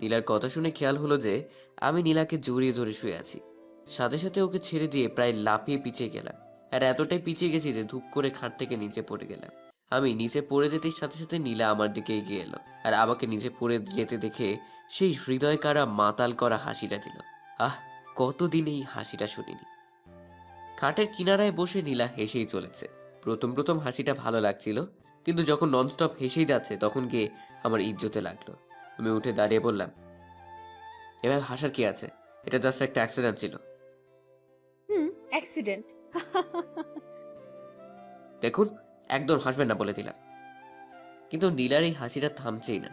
নীলার কথা শুনে খেয়াল হলো যে আমি নীলাকে জড়িয়ে ধরে শুয়ে আছি। সাথে সাথে ওকে ছেড়ে দিয়ে প্রায় লাফিয়ে পিছিয়ে গেলাম। আর এতটাই পিছিয়ে গেছি যে ধূপ করে খাট থেকে নিচে পড়ে গেলাম। আমি নিচে পড়ে যেতেই সাথে সাথে নীলা আমার দিকে এগিয়ে এলো আর আমাকে নিচে পড়ে যেতে দেখে সেই হৃদয় কারা মাতাল করা হাসিটা দিল। আহ, কতদিন এই হাসিটা শুনিনি। খাটের কিনারায় বসে নীলা হেসেই চলেছে। প্রথম প্রথম হাসিটা ভালো লাগছিল, কিন্তু যখন ননস্টপ হেসেই যাচ্ছে তখন গিয়ে আমার ইজ্জতে লাগলো। আমি উঠে দাঁড়িয়ে বললাম, এভাবে হাসার কি আছে? এটা জাস্ট একটা অ্যাক্সিডেন্ট ছিল। অ্যাক্সিডেন্ট। দেখুন, একদম হাসবেন না বলে দিলাম। কিন্তু নীলার এই হাসিটা থামছেই না।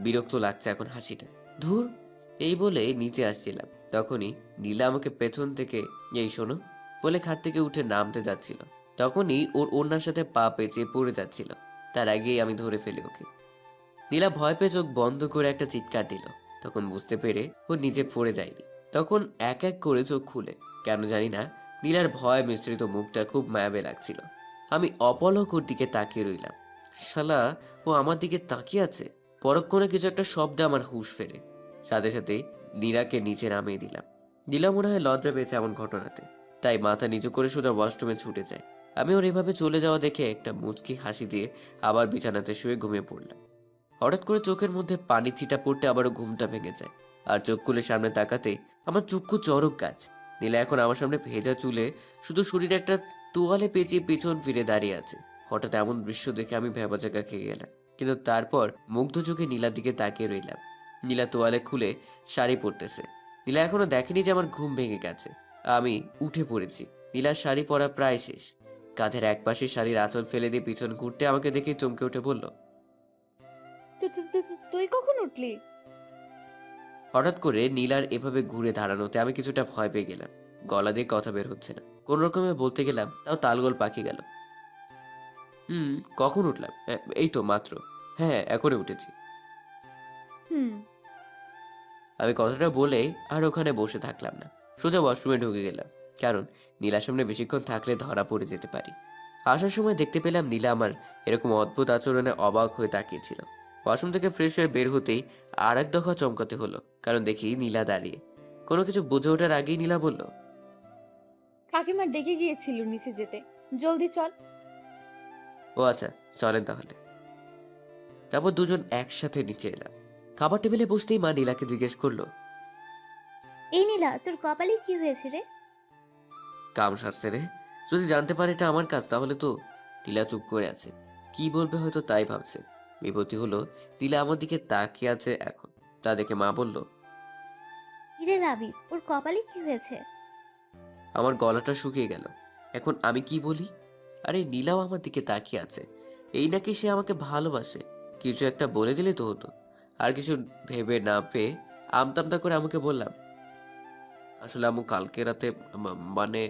বিরক্ত লাগছে এখন হাসিটা। ধুর, এই বলে নিচে আসছিলাম, তখনই নীলা আমাকে পেছন থেকে এই শোনো বলে খাট থেকে উঠে নামতে যাচ্ছিল। তখনই ওর ওড়নার সাথে পা পেঁচিয়ে পড়ে যাচ্ছিল। তার আগেই আমি ধরে ফেলি ওকে। নীলা ভয় পেয়ে চোখ বন্ধ করে একটা চিৎকার দিল। তখন বুঝতে পেরে ও নিচে পড়ে যায়নি। তখন এক এক করে চোখ খুলে, কেন জানি না নীলার ভয় মিশ্রিত মুখটা খুব মায়াবে লাগছিল। আমি অপলক ওর দিকে তাকিয়ে রইলাম। শালা, ও আমার দিকে তাকিয়ে আছে। পরক্ষণে কিছু একটা শব্দে আমার হুঁশ ফেরে। সাথে সাথে নীলাকে নিচে নামিয়ে দিলাম। নীলা মনে হয় লজ্জা পেয়েছে এমন ঘটনাতে, তাই মাথা নিচু করে সোজা ওয়াশরুমে ছুটে যায়। আমি ওর এভাবে চলে যাওয়া দেখে একটা মুচকি হাসি দিয়ে আবার বিছানাতে শুয়ে ঘুমিয়ে পড়লাম। হঠাৎ করে চোখের মধ্যে পানি ছিটা পড়তে আবারও ঘুমটা ভেঙে যায়। আর চোখ খুলে সামনে তাকাতে আমার চক্ষু চড়ক গাছ। নীলা এখন আমার সামনে ভেজা চুলে শুধু শরীরে একটা তোয়ালে পেঁচিয়ে পেছন ফিরে দাঁড়িয়ে আছে। হঠাৎ এমন দৃশ্য দেখে আমি ভ্যাবাচাকা খেয়ে গেলাম, কিন্তু তারপর মুগ্ধ চোখে নীলার দিকে তাকিয়ে রইলাম। নীলা তোয়ালে খুলে শাড়ি পরতেছে। নীলা এখনো দেখেনি যে আমার ঘুম ভেঙে গেছে। আমি উঠে পড়েছি। নীলার শাড়ি পরা প্রায় শেষ। কাঁধের এক পাশে শাড়ির আঁচল ফেলে দিয়ে পিছন ঘুরতে আমাকে দেখে চমকে উঠে বলল, তুই কখন উঠলি? হঠাৎ করে নীলার এভাবে ঘুরে দাঁড়ানোতে আমি কিছুটা ভয় পেয়ে গেলাম। গলা দিয়ে কথা বের হচ্ছে না। কোন রকমে বলতে গেলাম, তাও তালগোল পাখি গেল। কখন উঠলাম? এই তো মাত্র। হ্যাঁ, এখনই উঠেছি। হুম। আমি কথাটা বলেই আর ওখানে বসে থাকলাম না, সোজা ওয়াশরুমে ঢুকে গেলাম। কারণ নীলার সামনে বেশিক্ষণ থাকলে ধরা পড়ে যেতে পারি। আসার সময় দেখতে পেলাম নীলা আমার এরকম অদ্ভুত আচরণে অবাক হয়ে তাকিয়েছিল। ওয়াশরুম থেকে ফ্রেশ হয়ে বের হতেই আর এক দফা চমকাতে হলো, কারণ দেখি নীলা দাঁড়িয়ে। কোনো কিছু বুঝে ওঠার আগেই নীলা বলল, কাকিমা ডেকে গিয়েছিল নিচে যেতে, জলদি চল। ও আচ্ছা, চলেন তাহলে। তারপর দুজন একসাথে নিচে এলাম। খাবার টেবিলে বসতেই মা নীলাকে জিজ্ঞেস করলো, এই নীলা, তোর কপালে কি হয়েছে রে? কাম সারছে রে। যদি জানতে পারে এটা আমার কাজ তাহলে তো। নীলা চুপ করে আছে, কি বলবে হয়তো তাই ভাবছে। বিপত্তি হলো নীলা আমার দিকে তাকিয়ে আছে এখন। তা দেখে মা বলল, হিরে লাবিব, ওর কপালে কি হয়েছে? আমার গলাটা শুকিয়ে গেল। এখন আমি কি বলি? আরে নীলাও আমার দিকে তাকিয়ে আছে, এই নাকি সে আমাকে ভালোবাসে। কিছু একটা বলে দিলে তো হতো। আর কিছু ভেবে না পেয়ে আমতামতা করে আমাকে বললাম, আসলে আম্মু কালকে রাতে মানে।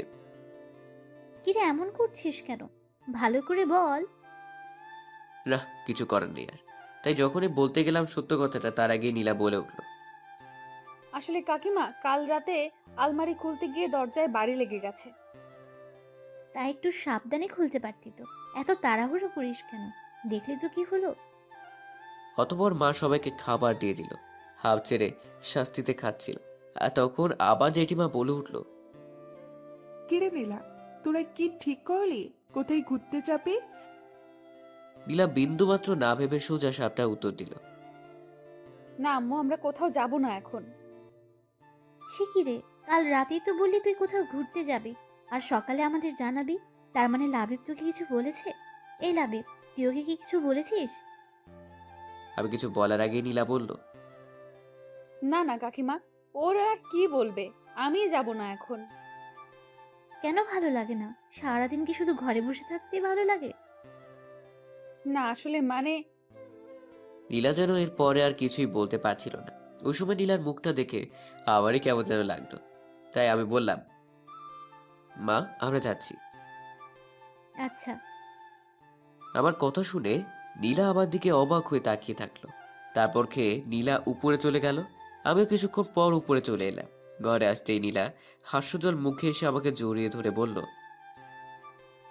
কিরে, এমন করছিস কেন? ভালো করে বল। না, কিছু করার নেই আর। তাই যখনই বলতে গেলাম সত্য কথাটা, তার আগেই নীলা বলে উঠল, আসলে কাকিমা, কাল রাতে আলমারি খুলতে গিয়ে দরজায় বাড়ি লেগে গেছে। তা একটু সাবধানে খুলতে পারতি তো, এত তাড়াহুড়ো করিস কেন? দেখলি তো কি হলো। অতঃপর মা সবাইকে খাবার দিয়ে দিল। হাফ ছেড়ে শাস্তিতে খাচ্ছিল। আর তখন আবার জেঠিমা বলে উঠল, কিরে নীলা, তোরা কি ঠিক করলি? কোথায় ঘুরতে যাবি? নীলা বিন্দুমাত্র না ভেবে সোজা সাপটা উত্তর দিল। না আম্মু, আমরা কোথাও যাব না এখন। সে কি রে, কাল রাতেই তো বললি তুই কোথাও ঘুরতে যাবি আর সকালে আমাদের জানাবি। তার মানে লাবিব তোকে কিছু বলেছে? এই লাবিব, তুই ওকে কি কিছু বলেছিস? আমি কিছু বলার আগেই নীলা বলল, না না কাকিমা, ওর আর কি বলবে, আমিই যাব না এখন। কেন ভালো লাগে না? সারাদিন কি শুধু ঘরে বসে থাকতেই ভালো লাগে? না আসলে মানে নীলা যেন এর পরে আর কিছুই বলতে পারছিল না। ওই সময় নীলার মুখটা দেখে আমারই কেমন যেন লাগলো। তাই আমি বললাম, মা আমরা যাচ্ছি। আচ্ছা। আমার কথা শুনে নীলা আমার দিকে অবাক হয়ে তাকিয়ে থাকলো। তারপর খেয়ে নীলা উপরে চলে গেল। আমিও কিছুক্ষণ পর উপরে চলে এলাম। ঘরে আসতেই নীলা হাস্যজ্জ্বল মুখে এসে আমাকে জড়িয়ে ধরে বলল,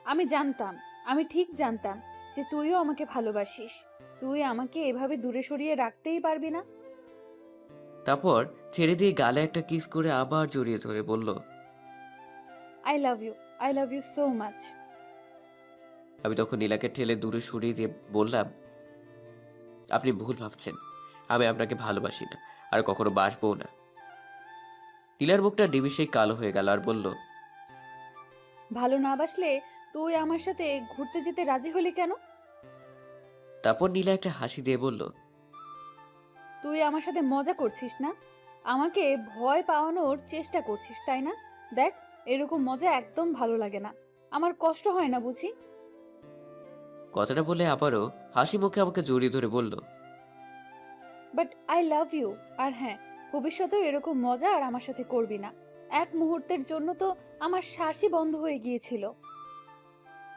আমি জানতাম, আমি ঠিক জানতাম যে তুইও আমাকে ভালোবাসিস। তুই আমাকে এভাবে দূরে সরিয়ে রাখতেই পারবি না। তারপর ছেড়ে দিয়ে গালে একটা কিস করে আবার জড়িয়ে ধরে বলল, I love you so much. আমি তখন নীলাকে ঠেলে দূরে সরিয়ে দিয়ে বললাম, আপনি ভুল ভাবছেন, আমি আপনাকে ভালোবাসি না, আর কখনো বাসবও না। নীলার মুখটা নিমিষেই কালো হয়ে গেল আর বলল, ভালো না বাসলে তুই আমার সাথে ঘুরতে যেতে রাজি হলি কেন? তারপর নীলা একটা হাসি দিয়ে বলল, তুই আমার সাথে মজা করছিস না? আমাকে ভয় পাওয়ানোর চেষ্টা করছিস, তাই না? দেখ, এরকম মজা একদম ভালো লাগে না। আমার কষ্ট হয় না বুঝি? কথাটা বলে আবারও হাসি মুখে আমাকে জড়িয়ে ধরে বলল, বাট আই লাভ ইউ। আর হ্যাঁ, ভবিষ্যতেও এরকম মজা আর আমার সাথে করবি না। এক মুহূর্তের জন্য তো আমার শ্বাসই বন্ধ হয়ে গিয়েছিল।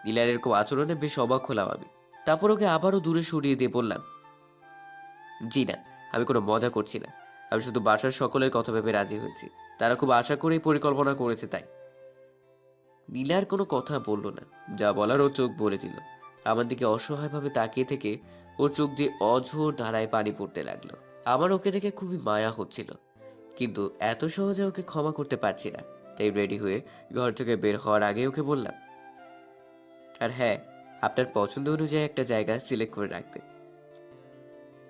নীলার এরকম আচরণে বেশ অবাক হলাম আমি। তারপর ওকে আবারও দূরে সরিয়ে দিয়ে বললাম, জি না, আমি কোনো মজা করছি না। আমি শুধু বাসার সকলের কথা ভেবে রাজি হয়েছি। তারা খুব আশা করেই পরিকল্পনা করেছে তাই। নীলার কোনো কথা বলল না। যা বলার ও চোখ বলে দিল। আমার দিকে অসহায়ভাবে তাকিয়ে থেকে ওর চোখ দিয়ে অঝোর ধারায় পানি পড়তে লাগলো। আমার ওকে দেখে খুবই মায়া হচ্ছিল, কিন্তু এত সহজে ওকে ক্ষমা করতে পারছি না। তাই রেডি হয়ে ঘর থেকে বের হওয়ার আগে ওকে বললাম, আর হ্যাঁ, আপনার পছন্দ অনুযায়ী একটা জায়গা সিলেক্ট করে রাখবে।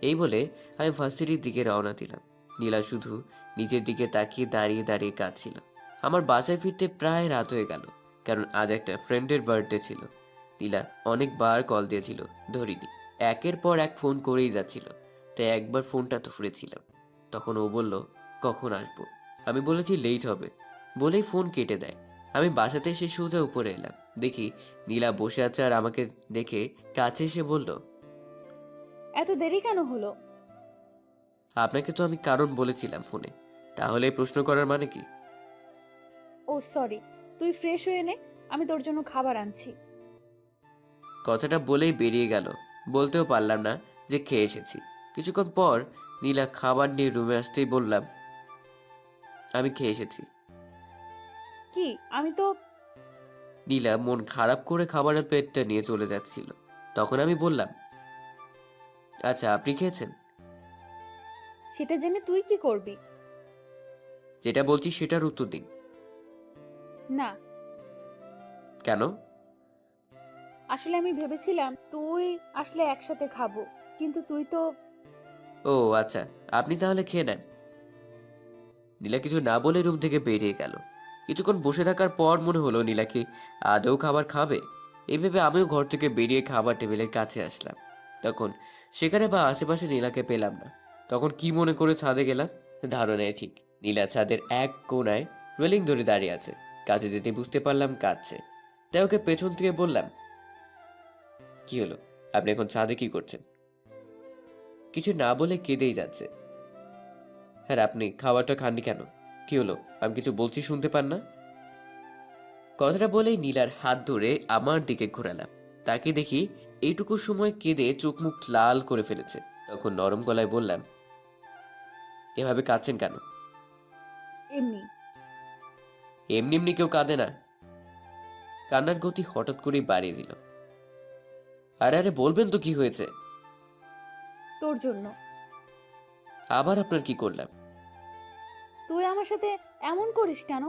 এই বলে আমি ভার্সিটির দিকে রওনা দিলাম। নীলা শুধু নিজের দিকে তাকিয়ে দাঁড়িয়ে দাঁড়িয়ে কাঁদছিল। আমার বাসায় ফিরতে প্রায় রাত হয়ে গেল, কারণ আজ একটা ফ্রেন্ডের বার্থডে ছিল। নীলা অনেকবার কল দিয়েছিল, ধরিনি। একের পর এক ফোন করেই যাচ্ছিল, তাই একবার ফোনটা তো ফুরেছিলাম। তখন ও বলল, কখন আসবো? আমি বলেছি লেট হবে, বলেই ফোন কেটে দেয়। আমি বাসাতে এসে সোজা উপরে এলাম। দেখি নীলা বসে আছে আর আমাকে দেখে কাছে এসে বলল, এত দেরি কেন হলো? আপনাকে তো আমি কারণ বলেছিলাম ফোনে, তাহলে এই প্রশ্ন করার মানে কি? ও সরি, তুই ফ্রেশ হয়ে নে, আমি তোর জন্য খাবার আনছি। কথাটা বলেই বেরিয়ে গেল। বলতেও পারলাম না যে খেয়ে এসেছি। কিছুক্ষণ পর নীলা খাবার নিয়ে রুমে আসতেই বললাম, আমি খেয়ে এসেছি। কি? আমি তো নীলা মন খারাপ করে খাবারের প্লেটটা নিয়ে চলে যাচ্ছিল। তখন আমি বললাম, আচ্ছা আপনি খেয়েছেন? সেটা জেনে তুই কি করবি? যেটা বলছি সেটার উত্তর দিন। না, কেন? আসলে আমি ভেবেছিলাম তুই আসলে একসাথে খাবো, কিন্তু তুই তো ও আচ্ছা, আপনি তাহলে খেয়ে নেন। নীলা কিছু না বলে রুম থেকে বেরিয়ে গেল। কিছুক্ষণ বসে থাকার পর মনে হলো নীলা কি আদৌ খাবার খাবে। এই ভেবে আমিও ঘর থেকে বেরিয়ে খাবার টেবিলের কাছে আসলাম। তখন সেখানে বা আশেপাশে নীলাকে পেলাম না। তখন কি মনে করে ছাদে গেলাম, ধারণায় ঠিক। নীলা ছাদের এক কোণায় রেলিং ধরে দাঁড়িয়ে আছে। কাছে যেতে বুঝতে পারলাম কাঁদছে। তাই ওকে পেছন থেকে বললাম, কি হলো, আপনি এখন ছাদে কি করছেন? কিছু না বলে কেঁদেই যাচ্ছে। হ্যাঁ, আপনি খাবারটা খাননি কেন? কি হলো, আমি কিছু বলছি শুনতে পান না? কথাটা বলেই নীলার হাত ধরে আমার দিকে ঘোরালাম। তাকে দেখি এইটুকু সময় কেঁদে চোখ মুখ লাল করে ফেলেছে। তখন নরম গলায় বললাম, এভাবে কাঁদছেন কেন? এমনি। এমনি এমনি কেউ কাঁদে না। কান্নার গতি হঠাৎ করেই বাড়িয়ে দিল। আরে আরে বলবেন তো কি হয়েছে? তোর জন্য। আবার আপনার কি করলাম? তুই আমার সাথে এমন করিস কেন?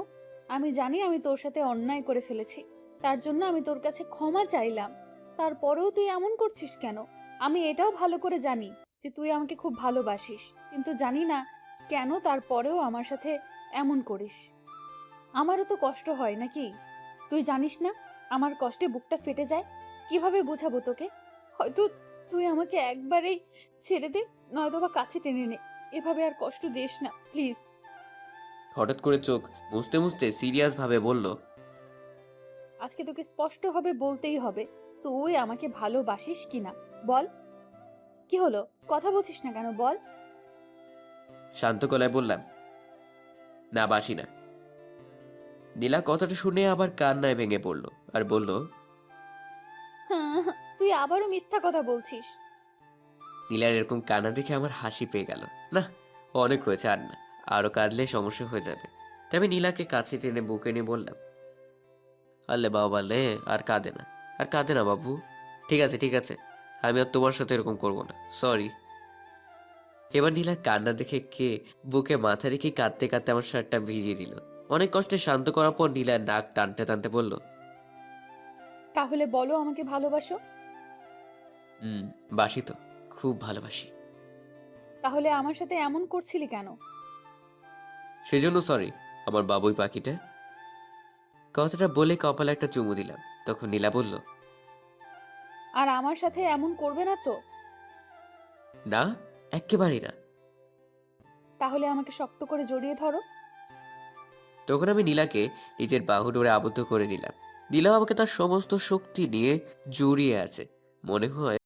আমি জানি আমি তোর সাথে অন্যায় করে ফেলেছি, তার জন্য আমি তোর কাছে ক্ষমা চাইলাম। তারপরেও তুই এমন করছিস কেন? আমি এটাও ভালো করে জানি যে তুই আমাকে খুব ভালোবাসিস, কিন্তু জানি না কেন তারপরেও আমার সাথে এমন করিস। আমারও তো কষ্ট হয় নাকি? তুই জানিস না আমার কষ্টে বুকটা ফেটে যায়? কিভাবে বোঝাবো তোকে? হয়তো তুই আমাকে একবারেই ছেড়ে দে, নয়তো বা কাছে টেনে নে। এভাবে আর কষ্ট দিস না প্লিজ। হঠাৎ করে চোখ মুছতে মুছতে সিরিয়াস ভাবে বলল, আজকে তোকে স্পষ্টভাবে বলতেই হবে, তুই আমাকে ভালোবাসিস কিনা বল। কি হলো, কথা বলছিস না কেন বল? শান্ত গলায় বললাম, না বাসি না। নীলা কথাটা শুনে আবার কান্নায় ভেঙে পড়ল আর বলল, তুই আবারও মিথ্যা কথা বলছিস। নীলার এরকম কান্না দেখে আমার হাসি পেয়ে গেল। না, অনেক হয়েছে, আর না, আরো কাঁদলে সমস্যা হয়ে যাবে। তাই আমি নীলাকে কাছে টেনে বুকে নিয়ে বললাম, আলে বাবা লে, আর কাঁদে না, আর কাঁদে না বাবু। ঠিক আছে ঠিক আছে, আমি আর তোমার সাথে এরকম করব না, সরি। এবার নীলার কান্না দেখে কে বুকে মাথা রেখে কাঁদতে কাঁদতে আমার শার্টটা ভিজিয়ে দিল। অনেক কষ্টে শান্ত করার পর নীলার নাক টানতে টানতে বলল, তাহলে বলো আমাকে ভালোবাসো। বাসি তো, খুব ভালোবাসি। তাহলে আমার সাথে এমন করছিলি কেন? সেজন্য সরি আমার বাবুই পাখিটা। কথাটা বলে কপালে একটা চুমু দিলাম। তখন নীলা বলল, আর আমার সাথে এমন করবে না তো? না, একেবারেই না। তাহলে আমাকে শক্ত করে জড়িয়ে ধরো। তখন আমি নীলাকে নিজের বাহু ডোরে আবদ্ধ করে নিলাম। নীলা আমাকে তার সমস্ত শক্তি নিয়ে জড়িয়ে আছে। মনে হয়